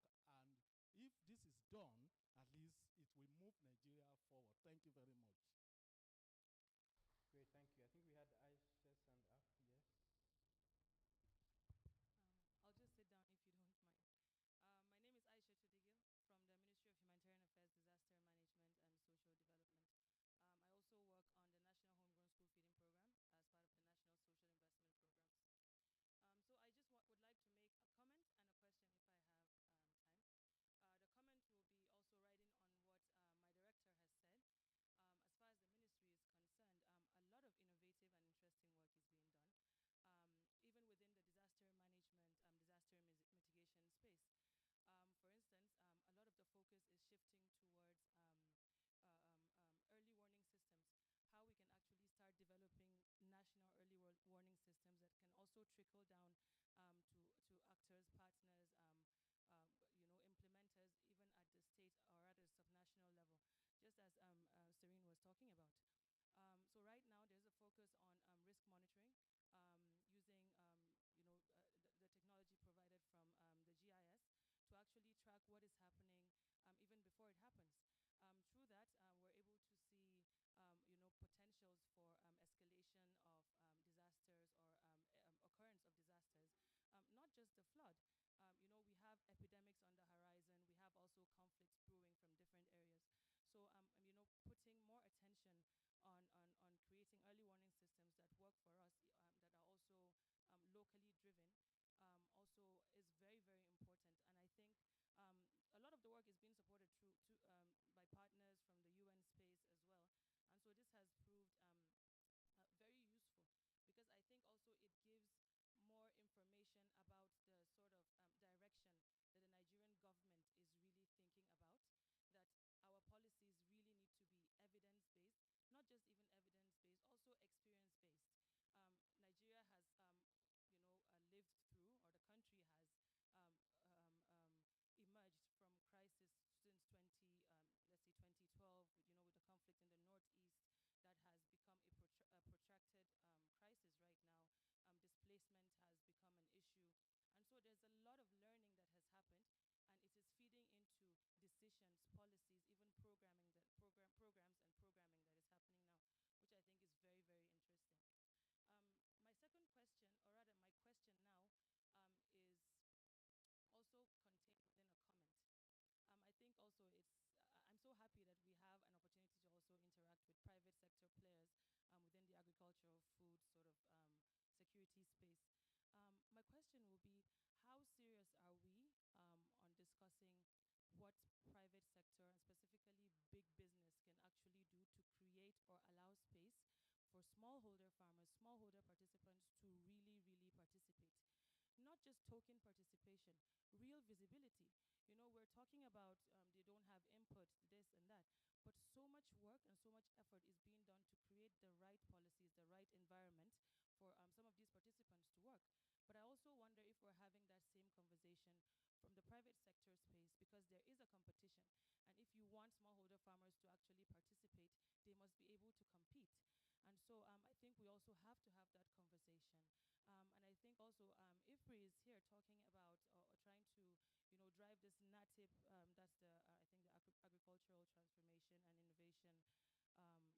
And if this is done, at least it will move Nigeria forward. Thank you very much. Great, thank you. I think we had Aisha's hand up, yes? I'll just sit down if you don't mind. My name is Aisha Chudigil from the Ministry of Humanitarian Affairs, Disaster Management and Social Development. I also work on the National Homegrown School Feeding Program as part of the National Social Investment Programs. So I just would like to make a comment and a question if I have time. The comment will be also riding on what my director has said. As far as the ministry is concerned, a lot of innovative and interesting work is being done, even within the disaster management, disaster mitigation space. For instance, a lot of the focus is shifting towards early warning systems, how we can actually start developing national early warning systems that can also trickle down to actors, partners, implementers, even at the state or at a subnational level, just as Serene was talking about. So right now, there's a focus on risk monitoring, using the technology provided from the GIS to actually track what is happening even before it happens. Through that, we're able to see potentials for escalation of disasters or occurrence of disasters, not just the flood. We have epidemics on the horizon. We have also conflicts brewing from different areas. So, putting more attention on creating early warning systems that work for us, that are also locally driven, also is very, very important. And I think a lot of the work is being supported by partners from the UN space as well. And so this has proved very useful, because I think also it gives more information about the sort of direction that the Nigerian government is really thinking about, that our policies really need to be evidence-based, not just even evidence-based, also experience-based. Nigeria has, lived through, or the country has emerged from crisis since 2012, with the conflict in the northeast that has become a protracted crisis right now. Displacement has become an issue. And so there's a lot of learning that has programs and programming that is happening now, which I think is very, very interesting. My second question, or rather my question now, is also contained within a comment. I think also I'm so happy that we have an opportunity to also interact with private sector players within the agricultural food sort of security space. My question will be, how serious are we on discussing what private sector and specifically big business can actually do to create or allow space for smallholder farmers, smallholder participants to really, really participate? Not just token participation, real visibility. You know, we're talking about they don't have input, this and that, but so much work and so much effort is being done to create the right policies, the right environment for some of these participants to work. But I also wonder if we're having that same conversation from the private sector space, because there is a competition. And if you want smallholder farmers to actually participate, they must be able to compete. And so I think we also have to have that conversation. And I think also IFRI is here talking about or trying to, drive this NATIP, that's I think the Agricultural Transformation and Innovation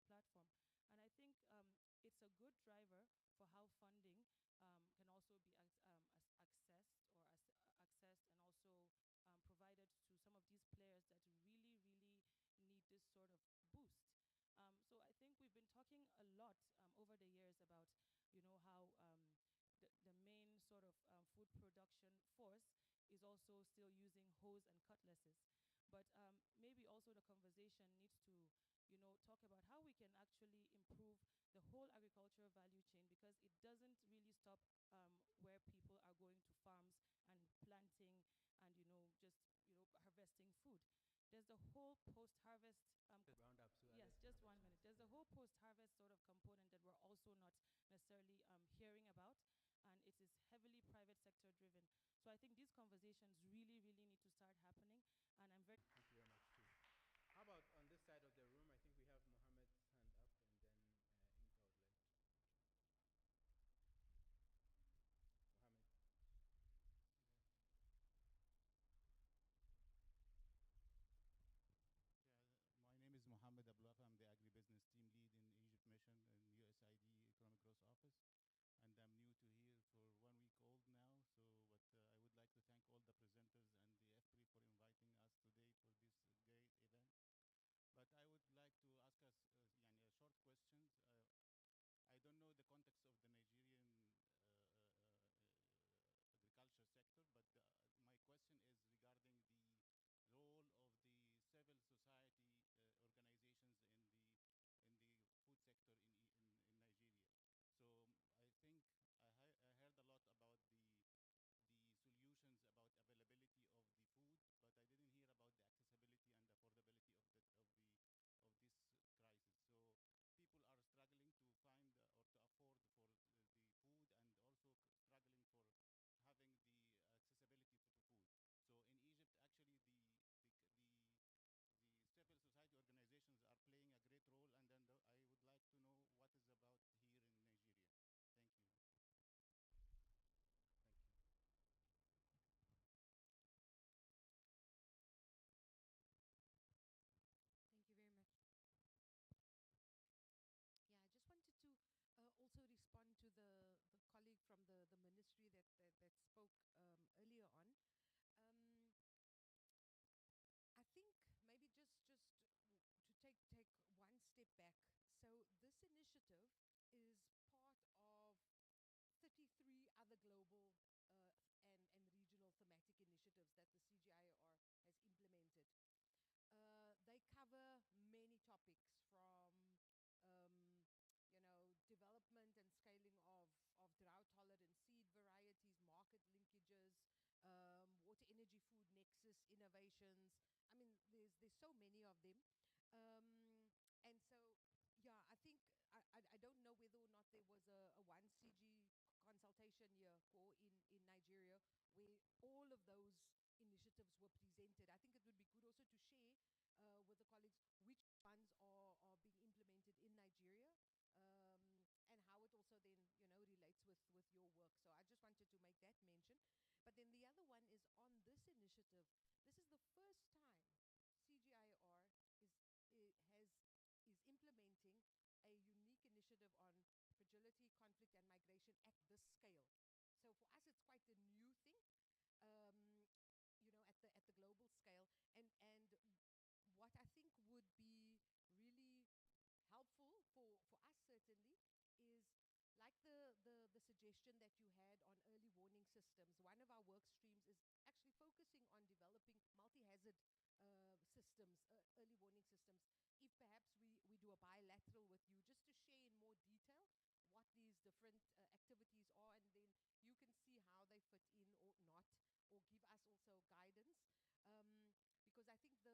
sort of platform. And I think it's a good driver for how funding can also be accessed or accessed and also provided to some of these players that really, really need this sort of boost. So I think we've been talking a lot over the years about, how the main sort of food production force is also still using hoes and cutlasses. But maybe also the conversation needs to, talk about how we can actually improve the whole agricultural value chain, because it doesn't really stop where people are going to farms and planting and, just, harvesting food. There's the whole post-harvest round up. Yes, just 1 minute. There's a whole post-harvest sort of component that we're also not necessarily hearing about, and it is heavily private sector driven. So I think these conversations really, really need to start happening, and I'm very... Thank you very much, too. How about on this side of the room? I think we have Mohammed's hand up, and then Inka would like to mention. Mohammed. My name is Mohammed Abouafa. I'm the agribusiness team lead in Egypt Mission in USAID Economic Growth Office. And I'm new to here for 1 week old now. But I would like to thank all the presenters and the IFPRI for inviting us today for this great event. But I would like to ask us short questions. I don't know the context of the Nigerian agriculture sector, but my question is regarding the role of the civil society organizations in the food sector in Nigeria. So I think I heard a lot about the solutions about availability of the food, but I didn't hear about the accessibility and affordability of this crisis. So people are struggling to find or to afford for the food, and also struggling for having the accessibility for food. So in Egypt, actually, the civil society organizations are playing a great role, and then I would like to know what is about here in Nigeria. Thank you. Thank you. Thank you very much. Yeah, I just wanted to also respond to the colleague from the ministry that spoke earlier on. I think maybe just to take one step back. So this initiative is part of 33 other global and regional thematic initiatives that the CGIAR has implemented. They cover many topics from development and scaling of drought-tolerant seed varieties, market linkages, water, energy, food nexus innovations. I mean, there's so many of them. And so, yeah, I think, I don't know whether or not there was a one CG consultation year in Nigeria where all of those initiatives were presented. I think it would be good also to share with the colleagues which ones are being implemented in Nigeria, and how it also then relates with your work. So I just wanted to make that mention. But then the other one is on this initiative. This is the first time CGIAR initiative on fragility, conflict, and migration at this scale. So for us, it's quite a new thing, at the global scale. And what I think would be really helpful for us certainly is like the suggestion that you had on early warning systems. One of our work streams is actually focusing on developing multi-hazard systems, early warning systems. If perhaps we do a bilateral with you just to share in more detail what these different activities are, and then you can see how they fit in or not, or give us also guidance. Because I think the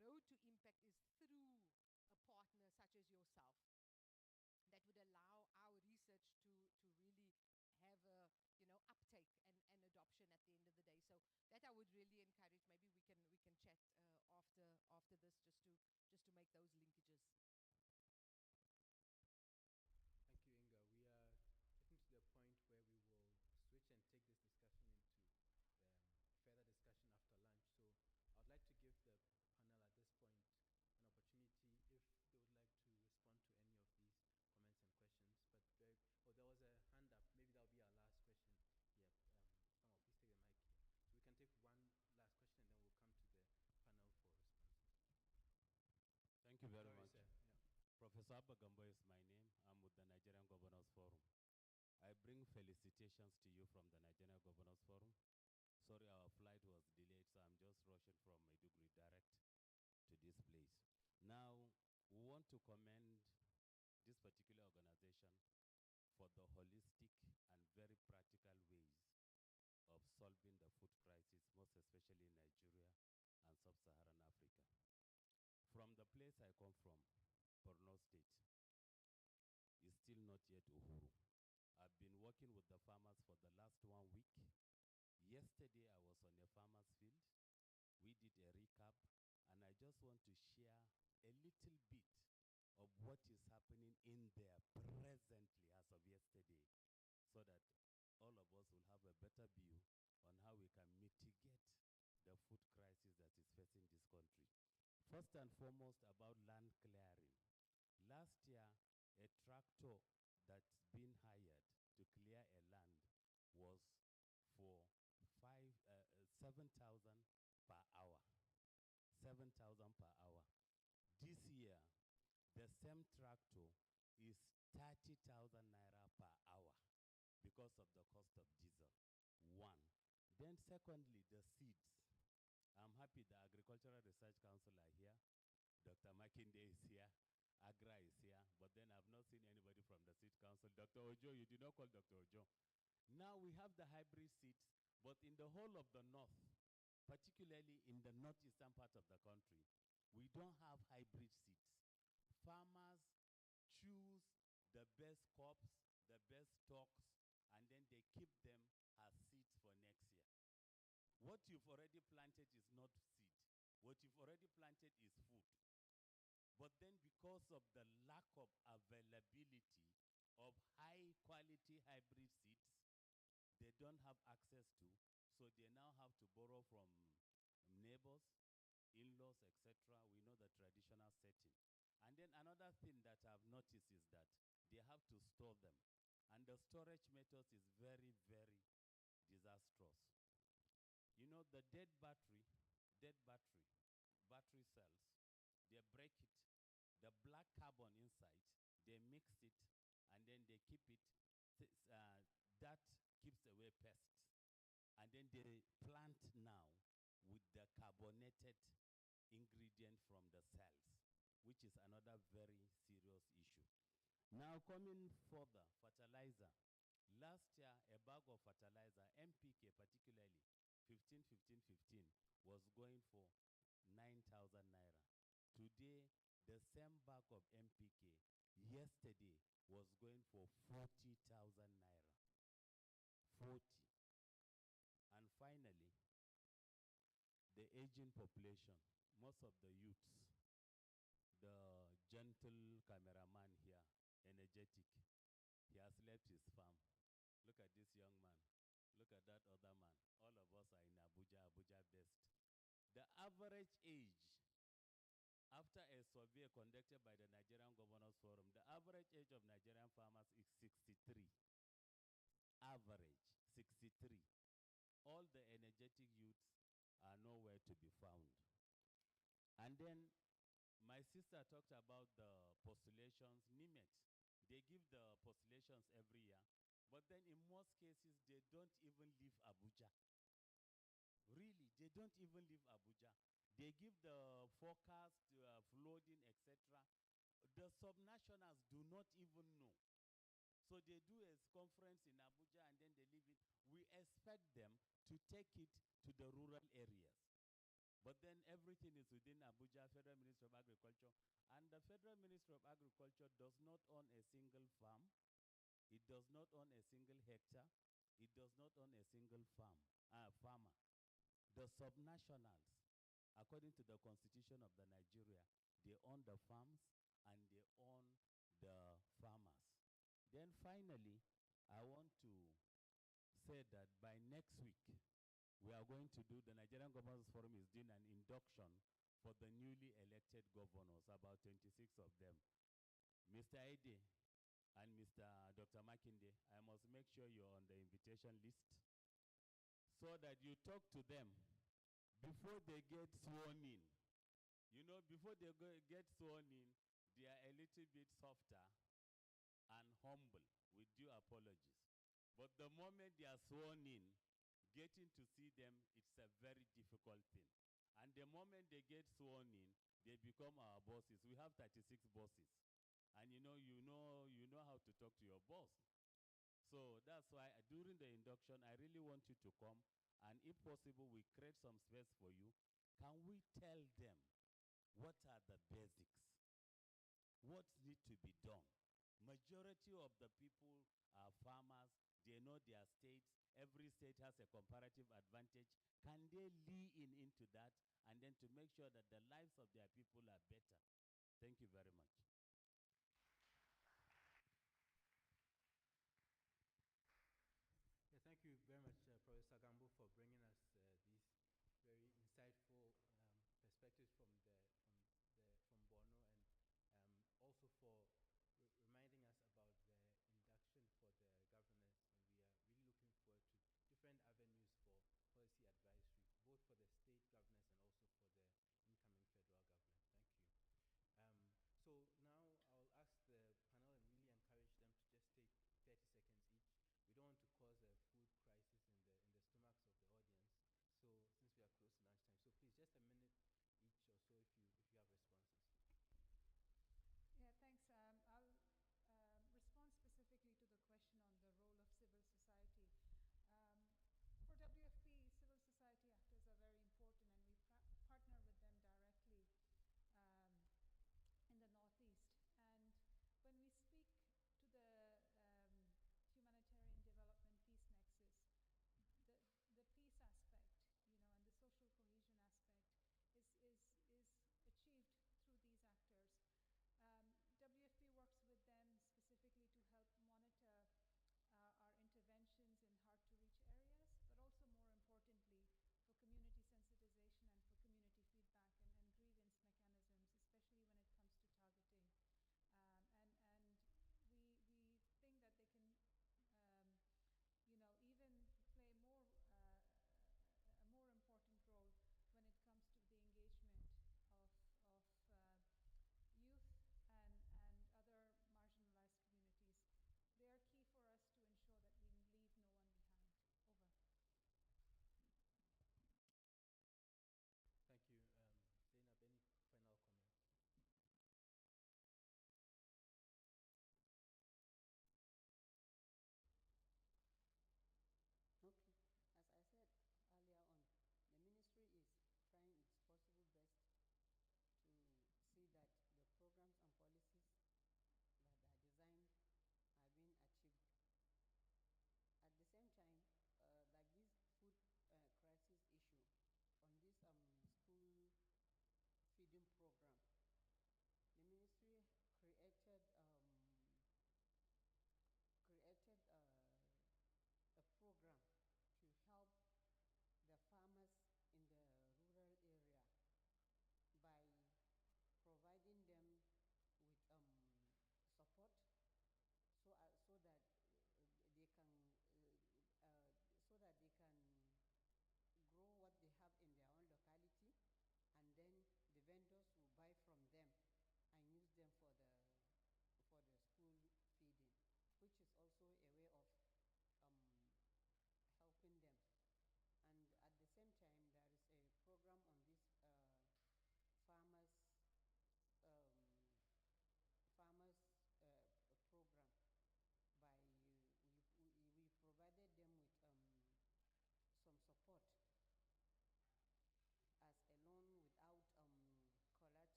road to impact is through a partner such as yourself that would allow our research to really have a uptake and adoption at the end of the day. So that I would really encourage. Maybe we can chat after this just to make those linkages. Thank you, Inga. We are getting to the point where we will switch and take this discussion into further discussion after lunch. So I'd like to give the panel at this point an opportunity if they would like to respond to any of these comments and questions. But there was a hand up. Maybe that'll be our last question. Yep. Someone please take the mic here. So we can take one last question and then we'll come to the panel for responses. Thank you very Sorry, much. sir. Yeah. Professor Abba Gambo is my name. I'm with the Nigerian Governors Forum. I bring felicitations to you from the Nigerian Governors Forum. Sorry, our flight was delayed, so I'm just rushing from Maiduguri direct to this place. Now, we want to commend this particular organization for the holistic and very practical ways of solving the food crisis, most especially in Nigeria and sub-Saharan Africa. From the place I come from, Borno State, is still not yet Uhuru. I've been working with the farmers for the last 1 week. Yesterday, I was on a farmer's field. We did a recap, and I just want to share a little bit of what is happening in there presently as of yesterday, so that all of us will have a better view on how we can mitigate the food crisis that is facing this country. First and foremost, about land clearing. Last year, a tractor that's been hired to clear a land was for 7,000 per hour. 7,000 per hour. This year, the same tractor is 30,000 naira per hour because of the cost of diesel. One. Then secondly, the seeds. I'm happy the Agricultural Research Council are here. Dr. Makinde is here. Agra is here. But then I've not seen anybody from the Seed Council. Dr. Ojo, you did not call Dr. Ojo. Now we have the hybrid seeds, but in the whole of the north, particularly in the northeastern part of the country, we don't have hybrid seeds. Farmers choose the best crops, the best stocks, and then they keep them as seeds for next year. What you've already planted is not seed. What you've already planted is food. But then because of the lack of availability of high quality hybrid seeds, they don't have access to, so they now have to borrow from neighbors, in-laws, etc. We know the traditional setting. And then another thing that I've noticed is that they have to store them. And the storage method is very, very disastrous. You know, the battery cells, they break it. The black carbon inside, they mix it, and then they keep it. That keeps away pests. And then they plant now with the carbonated ingredient from the cells, which is another very serious issue. Now coming further, fertilizer. Last year, a bag of fertilizer, NPK particularly, 15, was going for 9,000 naira. Today, the same bag of NPK yesterday was going for 40,000 naira. 40. And finally, the aging population. Most of the youths, the gentle cameraman here, energetic, he has left his farm. Look at this young man. Look at that other man. All of us are in Abuja, Abuja best. The average age, after a survey conducted by the Nigerian Governors Forum, the average age of Nigerian farmers is 63. Average 63. All the energetic youths are nowhere to be found. And then my sister talked about the postulations, NIMEX. They give the postulations every year, but then in most cases, they don't even leave Abuja. Really, they don't even leave Abuja. They give the forecast, flooding, etc. The subnationals do not even know. So they do a conference in Abuja and then they leave it. We expect them to take it to the rural areas. But then everything is within Abuja, Federal Ministry of Agriculture. And the Federal Ministry of Agriculture does not own a single farm. It does not own a single hectare. It does not own a single farmer. The subnationals, according to the constitution of the Nigeria, they own the farms and they own the farmers. Then finally, I want to say that by next week, we are going to do, the Nigerian Governors Forum is doing an induction for the newly elected governors, about 26 of them. Mr. Ede and Mr. Dr. Makinde, I must make sure you're on the invitation list so that you talk to them before they get sworn in. You know, before they get sworn in, they are a little bit softer and humble, with due apologies. But the moment they are sworn in, getting to see them, it's a very difficult thing. And the moment they get sworn in, they become our bosses. We have 36 bosses. And you know how to talk to your boss. So that's why during the induction, I really want you to come. And if possible, we create some space for you. Can we tell them what are the basics? What needs to be done? Majority of the people are farmers. They know their states. Every state has a comparative advantage. Can they lean into that and then to make sure that the lives of their people are better? Thank you very much. Yeah, thank you very much, Professor Gambo, for bringing us these very insightful perspectives from Borno, and also for reminding us about the induction for the governors. And we are really looking forward to different avenues for policy advisory, both for the state governors and also for the incoming federal government. Thank you. So now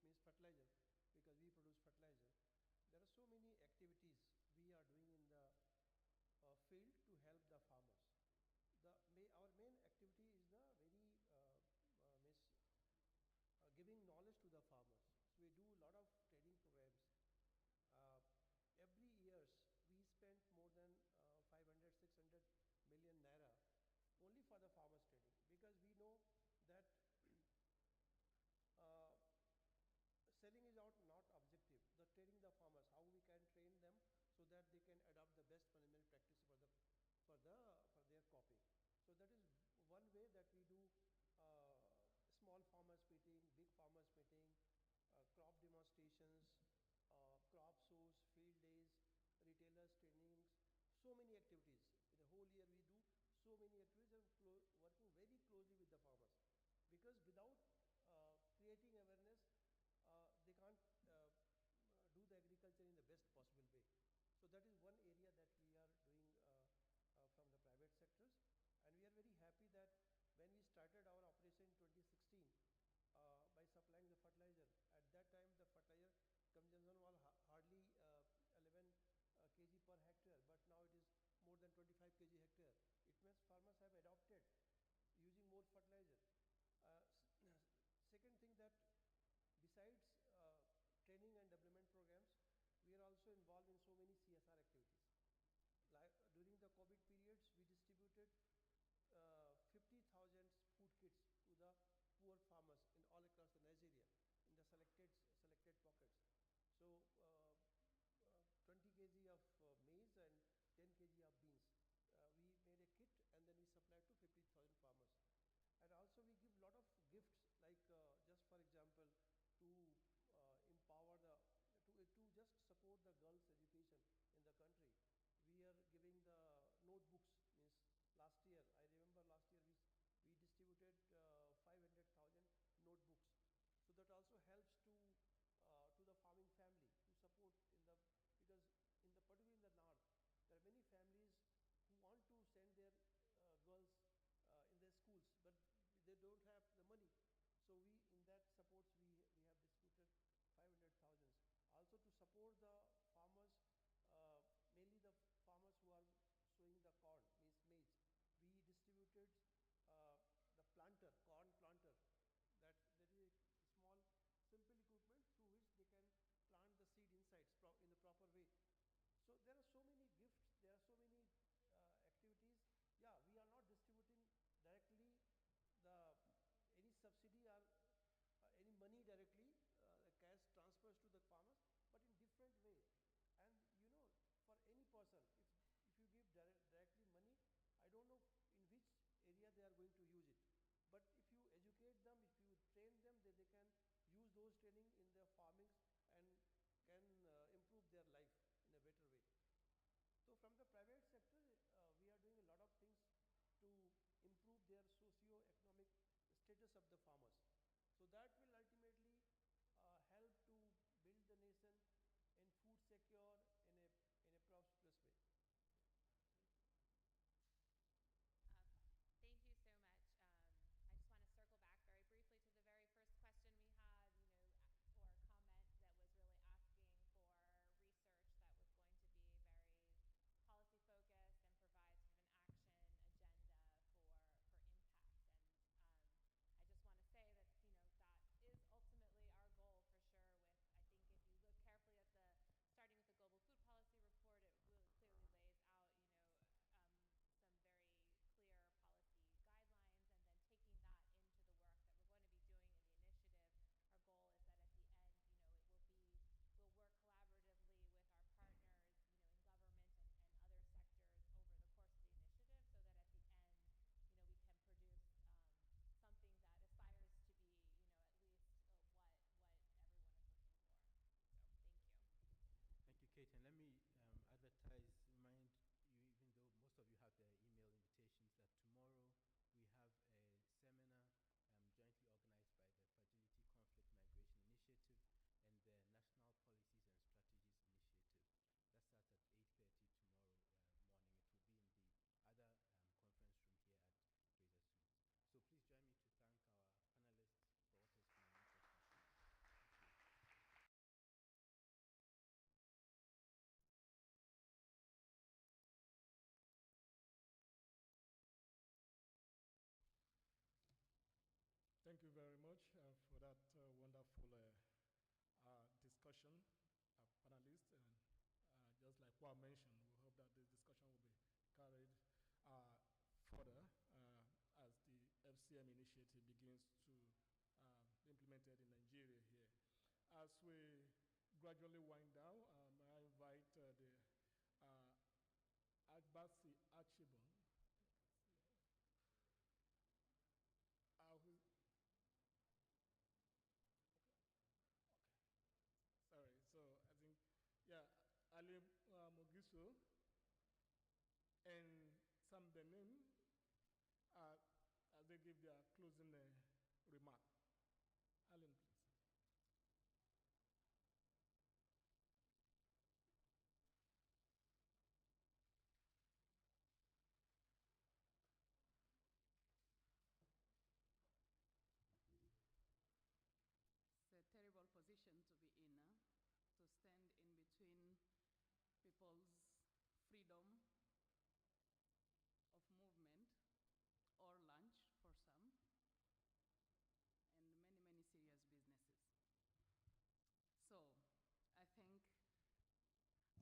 means fertilizer, because we produce fertilizer. There are so many activities we are doing in the field to help the farmers. Our main activity is the very means giving knowledge to the farmers. So we do a lot of training programs. Uh, every years we spend more than 500, 600 million naira only for the farmers training, because we know that uh, selling is out not objective. The training the farmers, how we can train them so that they can adopt the best management practice for their cropping. So that is one way that we do small farmers meeting, big farmers meeting, crop demonstrations, crop shows, field days, retailers trainings, so many activities. In a whole year we do so many activities and working very closely with the farmers, because without creating awareness, they can't do the agriculture in the best possible way. So that is one area that we are doing from the private sectors, and we are very happy that when we started our operation in 2016 by supplying the fertilizer, at that time the fertilizer consumption was hardly 11 kg per hectare, but now it is more than 25 kg hectare. It means farmers have adopted using more fertilizer. Second thing, that besides training and development programs, we are also involved in so many CSR activities. Like during the COVID periods, we distributed 50,000 food kits to the poor farmers in all across the Nigeria in the selected pockets. So 20 kg of maize and 10 kg of beans. We made a kit and then we supplied to 50,000 farmers. And also we give lot of gifts, like just for example, to empower to just support the girls' education in the country. We are giving the notebooks. Means last year, I remember last year we distributed 500,000 notebooks. So that also helps to the farming family to support in the, because in the particularly in the north, there are many families who want to send their girls in their schools, but they don't have the money. So we, in that supports, we have distributed 500,000. Also to support the farmers, mainly the farmers who are sowing the corn, means maize. We distributed the planter, corn planter. That is a small, simple equipment through which they can plant the seed inside in the proper way. So there are so many gifts, there are so many activities. Yeah, we are not distributing directly the any subsidy or any money directly, the cash transfers to the farmers, but in different way. And you know, for any person, if you give directly money, I don't know in which area they are going to use it. But if you educate them, if you train them, they can use those training in their farmings and can improve their life in a better way. So from the private sector, we are doing a lot of things to improve their socio-economic status of the farmers. So that will ultimately help to build the nation in food secure in a prosperous way. Uh, Thank you so much. I just want to circle back very briefly to the very first question we had, or comment were mentioned. We hope that this discussion will be carried further as the FCM initiative begins to be implemented in Nigeria here. As we gradually wind down, I invite the Adbasi Archibald. Sorry, so I think, yeah, Ali Mogiso and Sam Benin, as they give their closing remark. Alan, please. It's a terrible position to be in, to stand in between people's freedom of movement or lunch for some, and many, many serious businesses. So I think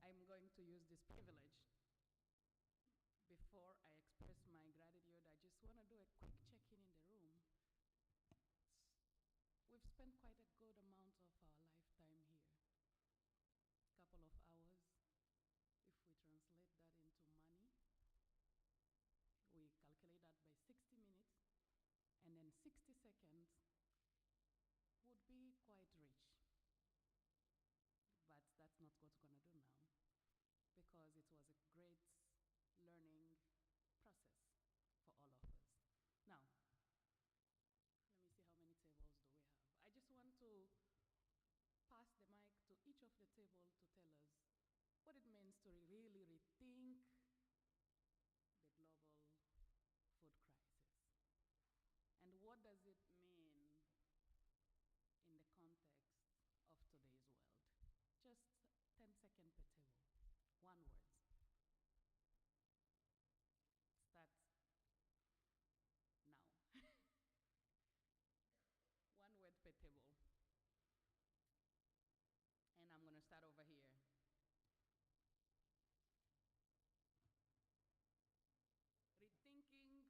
I'm going to use this privilege. Before I express my gratitude, I just want to do a quick check-in in the room. We've spent quite a good amount of our lifetime here. A couple of hours. If we translate that into money, we calculate that by 60 minutes, and then 60 seconds would be quite rich. But that's not what we're going to do now, because it was a great learning process for all of us. Now, let me see how many tables do we have. I just want to pass the mic to each of the table to tell us what it means to really rethink the global food crisis. And what does it mean in the context of today's world? Just 10 seconds per table. One word. Start now. One word per table. And I'm going to start over here. Rethinking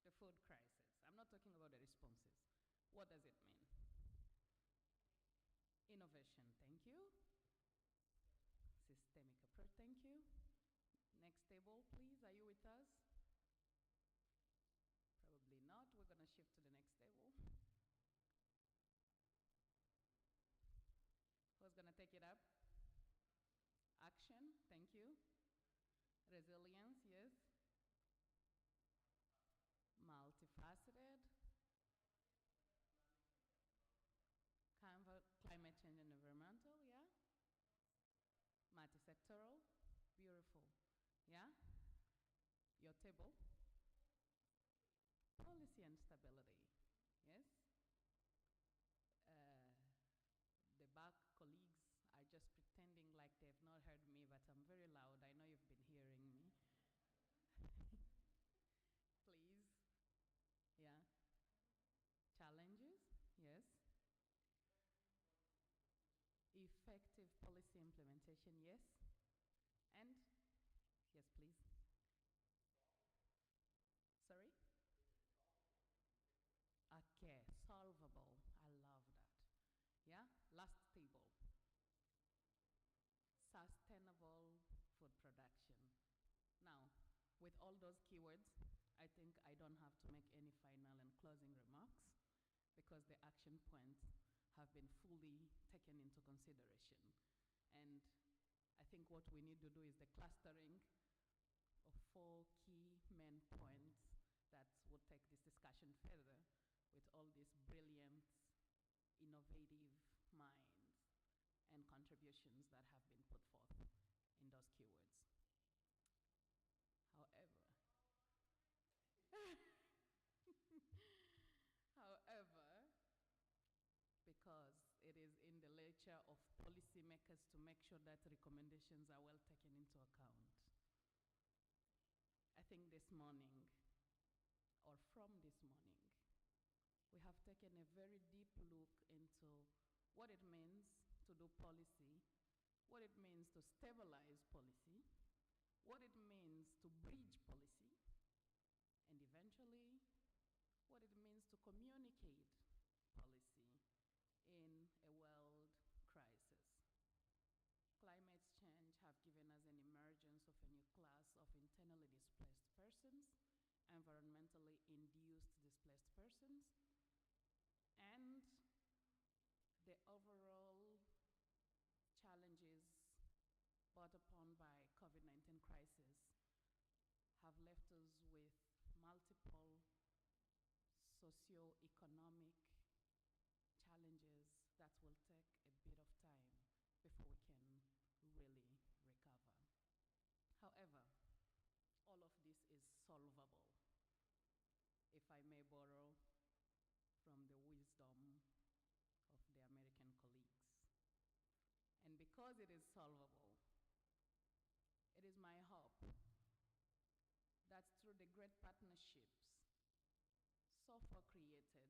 the food crisis. I'm not talking about the responses. What does it mean? Innovation, thank you. Systemic approach, thank you. Next table, please. Are you with us? Probably not. We're going to shift to the next table. Who's going to take it up? Action, thank you. Resilience, yes. Multifaceted. Climate change and environmental, yeah. Multisectoral, beautiful, yeah. Your table. Policy and stability, yes. The back colleagues are just pretending like they've not heard me, but I'm very loud. I know you've been hearing me. Please, yeah. Challenges, yes. Effective policy implementation, yes. And, yes, please. Sorry? Okay, solvable. I love that. Yeah, last table. Sustainable food production. Now, with all those keywords, I think I don't have to make any final and closing remarks, because the action points have been fully taken into consideration. And I think what we need to do is the clustering of 4 key main points that will take this discussion further with all these brilliant, innovative minds and contributions that have been put forth in those keywords. However, because it is in the nature of policymakers to make sure that recommendations are well taken into account, I think this morning, or from this morning, we have taken a very deep look into what it means to do policy what it means to stabilize policy, what it means to bridge policy, and eventually what it means to communicate policy in a world crisis. Climate change have given us an emergence of a new class of internally displaced persons, environmentally induced displaced persons, and the overall challenges brought upon by COVID-19 crisis have left us with multiple socio-economic challenges that will take a bit of time before we can really recover. However, all of this is solvable, if I may borrow from the wisdom of the American colleagues. And because it is solvable, it is my hope that through the great partnerships so far created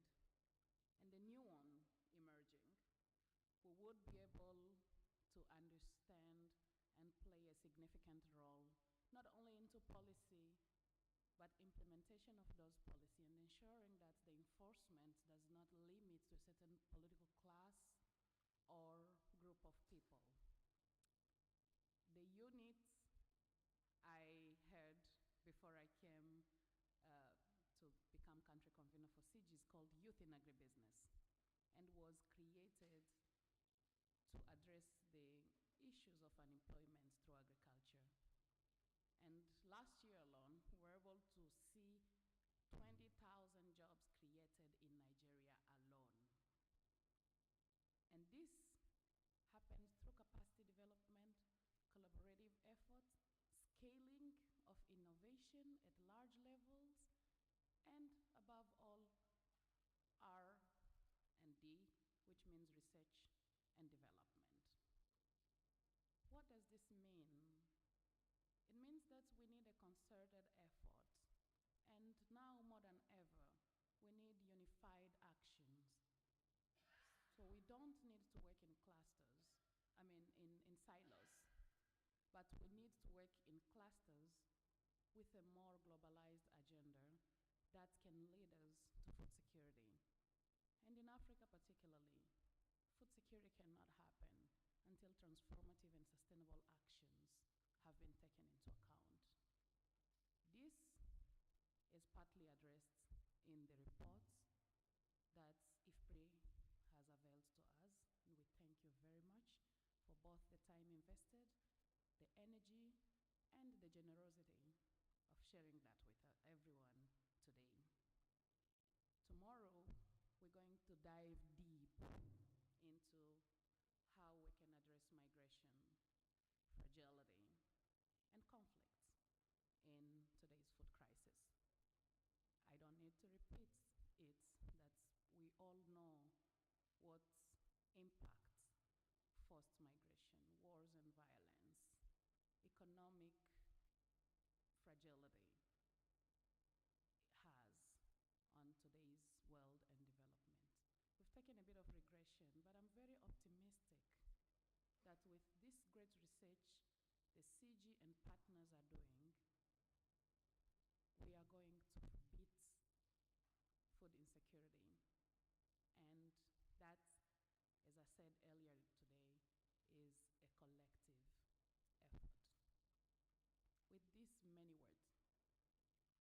and the new one emerging, we would be able to understand and play a significant role, not only into policy, but implementation of those policy and ensuring that the enforcement does not limit to a certain political class or group of people. The unit I heard before I came to become country convener for CIGI is called Youth in Agribusiness, and was created to address the issues of unemployment through agriculture. And last year alone, we were able to see 20,000 jobs created in Nigeria alone. And this happened through capacity development, collaborative efforts, scaling of innovation at large levels, and above all, R&D, which means research and development. What does this mean? It means that we need a concerted effort, and now more than ever, we need unified actions. So we don't need to work in clusters, in silos, but we need to work in clusters with a more globalized agenda that can lead us to food security. And in Africa particularly, food security cannot happen until transformative and sustainable actions have been taken into account. This is partly addressed in the reports that IFPRI has availed to us, and we thank you very much for both the time invested, the energy, and the generosity of sharing that with everyone today. Tomorrow, we're going to dive deep into how we can address migration, fragility, and conflict in today's food crisis. I don't need to repeat it, that we all know what impact forced migration, wars and violence, economic fragility has on today's world and development. We've taken a bit of regression, but I'm very optimistic that with this great research the CG and partners are doing, we are going to beat food insecurity. And that, as I said earlier today, is a collective effort. With these many words,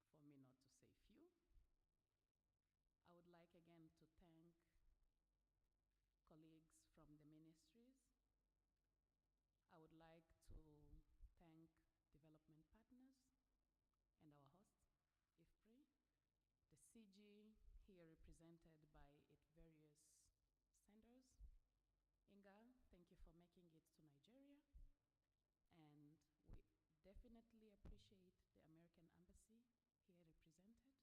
for me not to say few, I would like again to thank colleagues from the ministries. I would like to thank development partners and our host, IFPRI, the CG here represented by its various centers. Inga, thank you for making it to Nigeria. And we definitely appreciate the American Embassy here represented.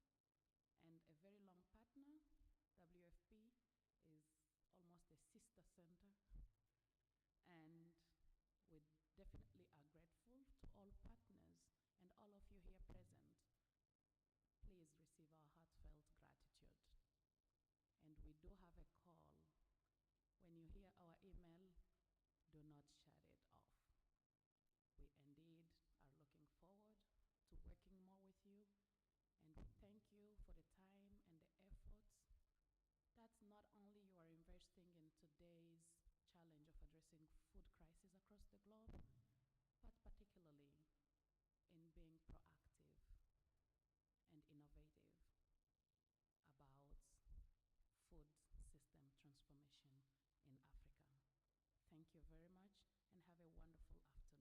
And a very long partner, WFP, is almost a sister center. And we definitely are grateful to all partners and all of you here present. Please receive our heartfelt gratitude. And we do have a call. When you hear our email, do not shut it off. thing in today's challenge of addressing food crisis across the globe, but particularly in being proactive and innovative about food system transformation in Africa. Thank you very much and have a wonderful afternoon.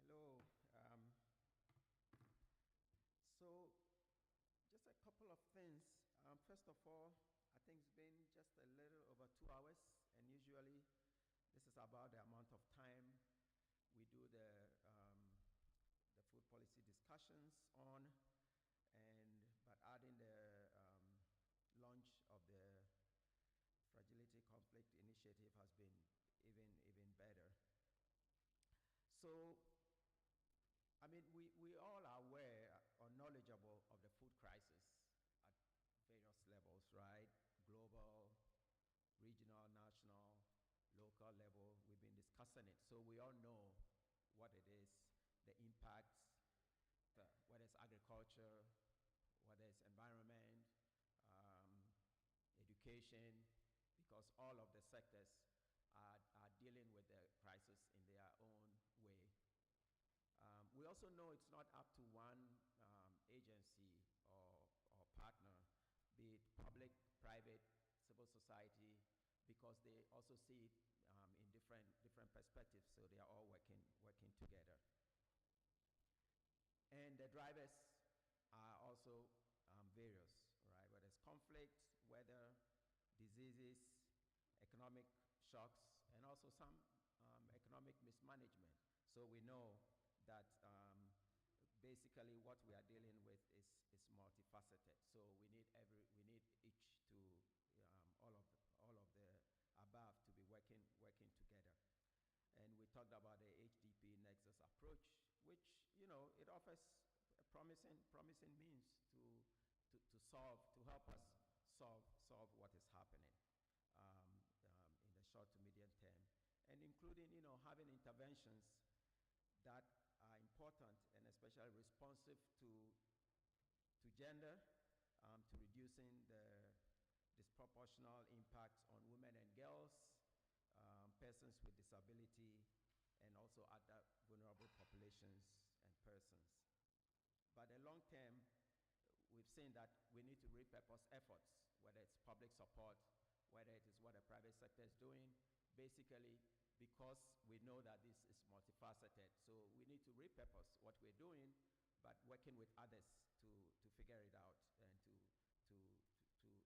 Hello. So, just a couple of things. First of all, I think it's been just a little over 2 hours, and usually this is about the amount of time we do the food policy discussions on, but adding the launch of the Fragility Conflict Initiative has been even better. So, I mean, we all are aware or knowledgeable of the food crisis at various levels, right? Global, regional, national, local level. We've been discussing it. So we all know what it is, the impacts, whether it's agriculture, whether it's environment, education, because all of the sectors are dealing with the crisis in their own way. We also know it's not up to one agency or partner, be it public, private, civil society, because they also see it in different perspectives, so they are all working together. And the drivers are also various, right? Whether it's conflict, weather, diseases, economic shocks, and also some economic mismanagement. So we know that basically what we are dealing with is multifaceted. So we need each to all of the above to be working together. And we talked about the HDP Nexus approach, which it offers a promising means to help us solve what is happening in the short to medium term, and including having interventions that are important and especially responsive to gender, to reducing the disproportional impacts on women and girls, persons with disability, and also other vulnerable populations and persons. But the long term, we've seen that we need to repurpose efforts, whether it's public support, whether it is what the private sector is doing, basically because we know that this is multifaceted. So we need to repurpose what we're doing, but working with others to figure it out and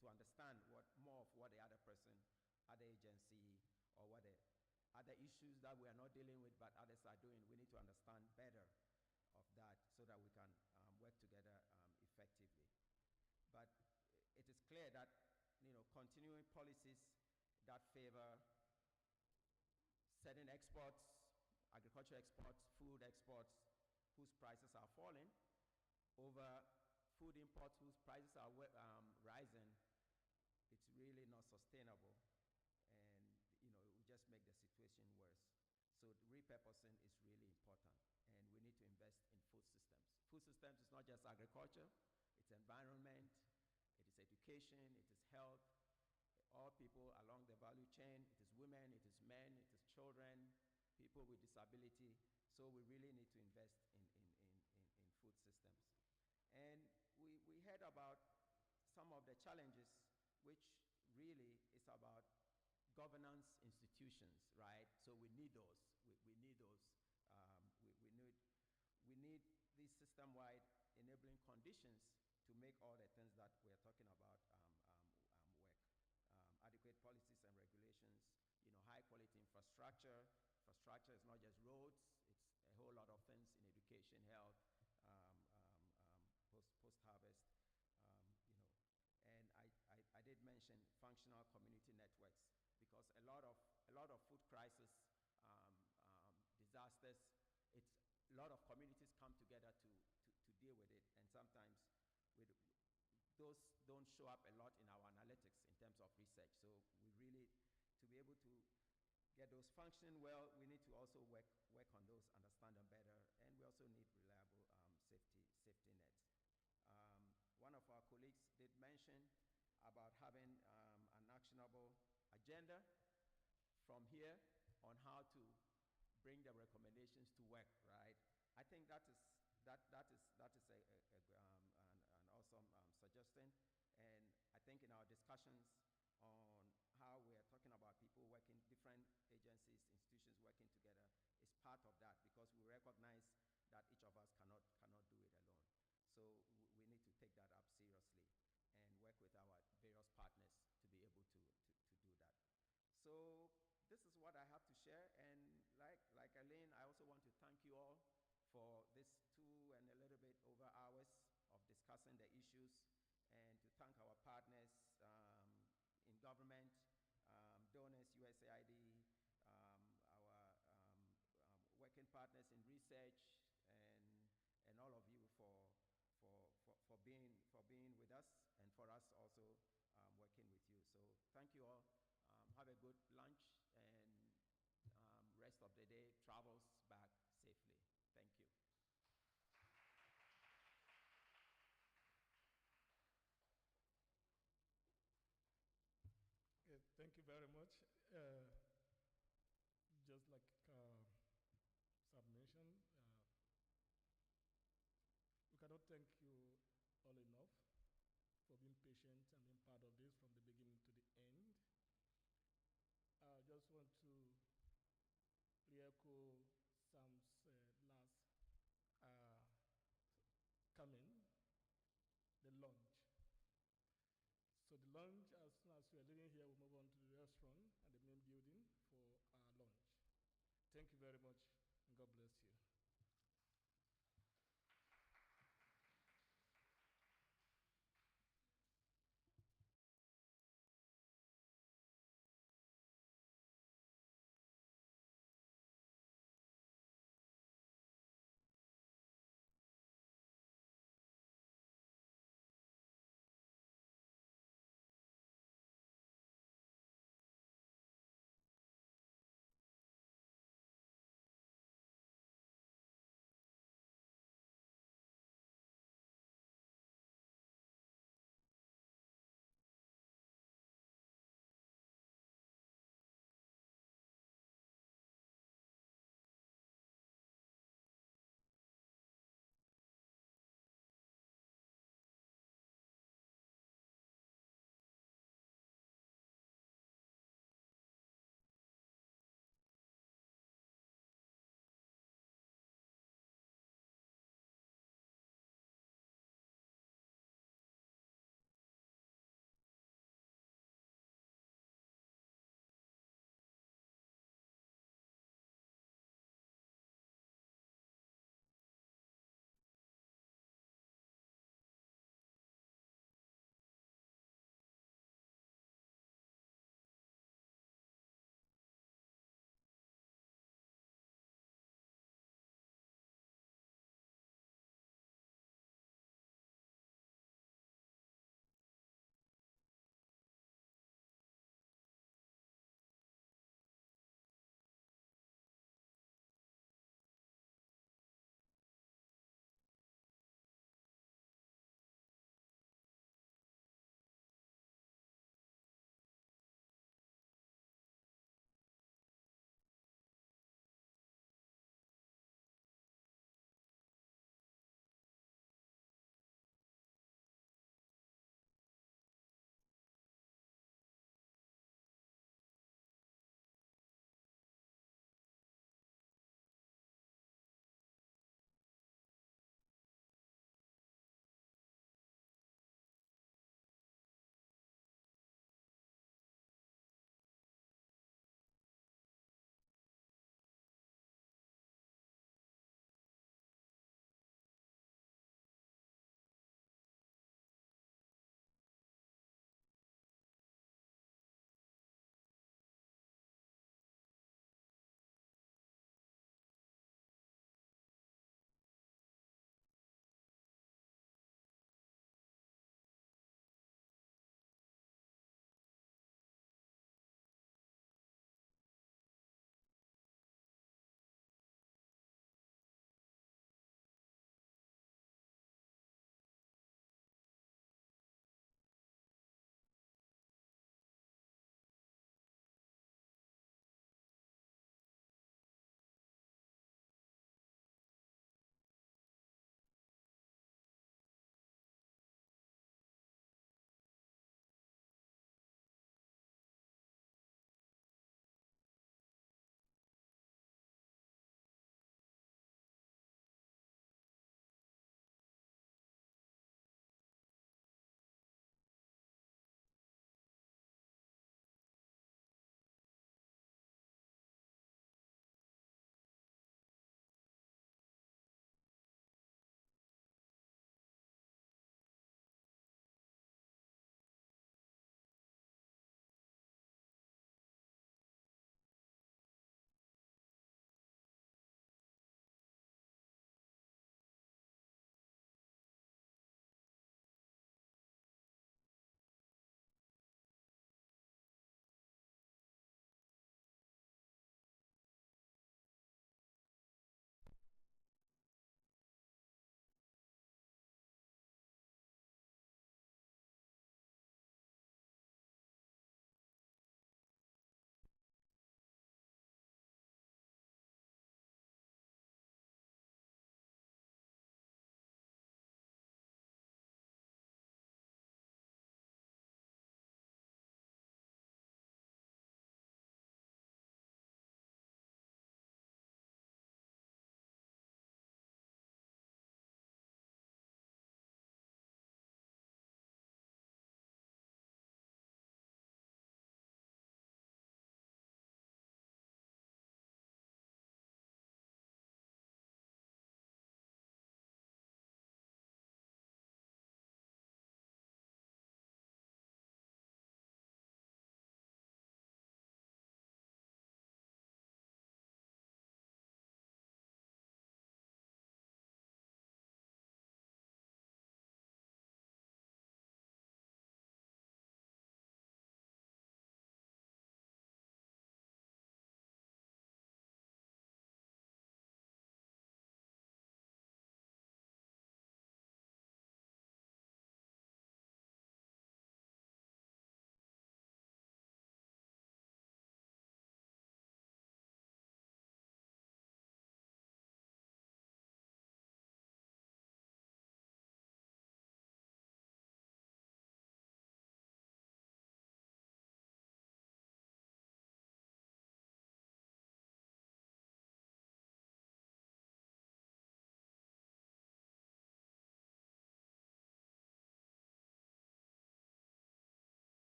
to understand more of what the other person, other agency, or what the other issues that we are not dealing with but others are doing. We need to understand better of that so that we can work together effectively. But it is clear that continuing policies that favor certain exports, agricultural exports, food exports, whose prices are falling, over food imports whose prices are rising, it's really not sustainable. And it will just make the situation worse. So repurposing is really important. And we need to invest in food systems. Food systems is not just agriculture, it's environment, it is education, it is health, all people along the value chain. It is women, it is men, it is children, people with disability. So we really need to invest in food systems. And we heard about some of the challenges, which really is about governance institutions, right? So we need those. We need those. We need these system-wide enabling conditions to make all the things that we are talking about work. Adequate policies and regulations, high-quality infrastructure. Infrastructure is not just roads, it's a whole lot of things in education, health, post-harvest, And I did mention functional community networks, because a lot of food crisis, disasters, a lot of communities come together to deal with it, and sometimes though those don't show up a lot in our analytics in terms of research. So we really, to be able to get those functioning well, we need to also work on those, understand them better, and we also need reliable safety nets. One of our colleagues did mention about having an actionable agenda from here on how to bring the recommendations to work, right? I think that is an awesome suggestion, and I think in our discussions on how we are talking about people working, different agencies, institutions working together, is part of that, because we recognize that each of us cannot do it alone. So we need to take that up seriously and work with our various partners to be able to do that. So this is what I have to share, and like Elaine, I also want to thank you all for this 2 and a little bit over hours of discussing the issues, and to thank our partners in government, donors, USAID, our working partners in research, and all of you for being with us, and for us also working with you. So thank you all. Have a good lunch, and rest of the day, travels back safely. Thank you. Okay, thank you very much. Just like Sam mentioned, we cannot thank you all enough for being patient and being part of this from the beginning to the end. I just want to re-echo Sam's last comment, the lunch. So the lunch, as soon as we are leaving here, we'll move on to the restaurant and the main building for our lunch. Thank you very much.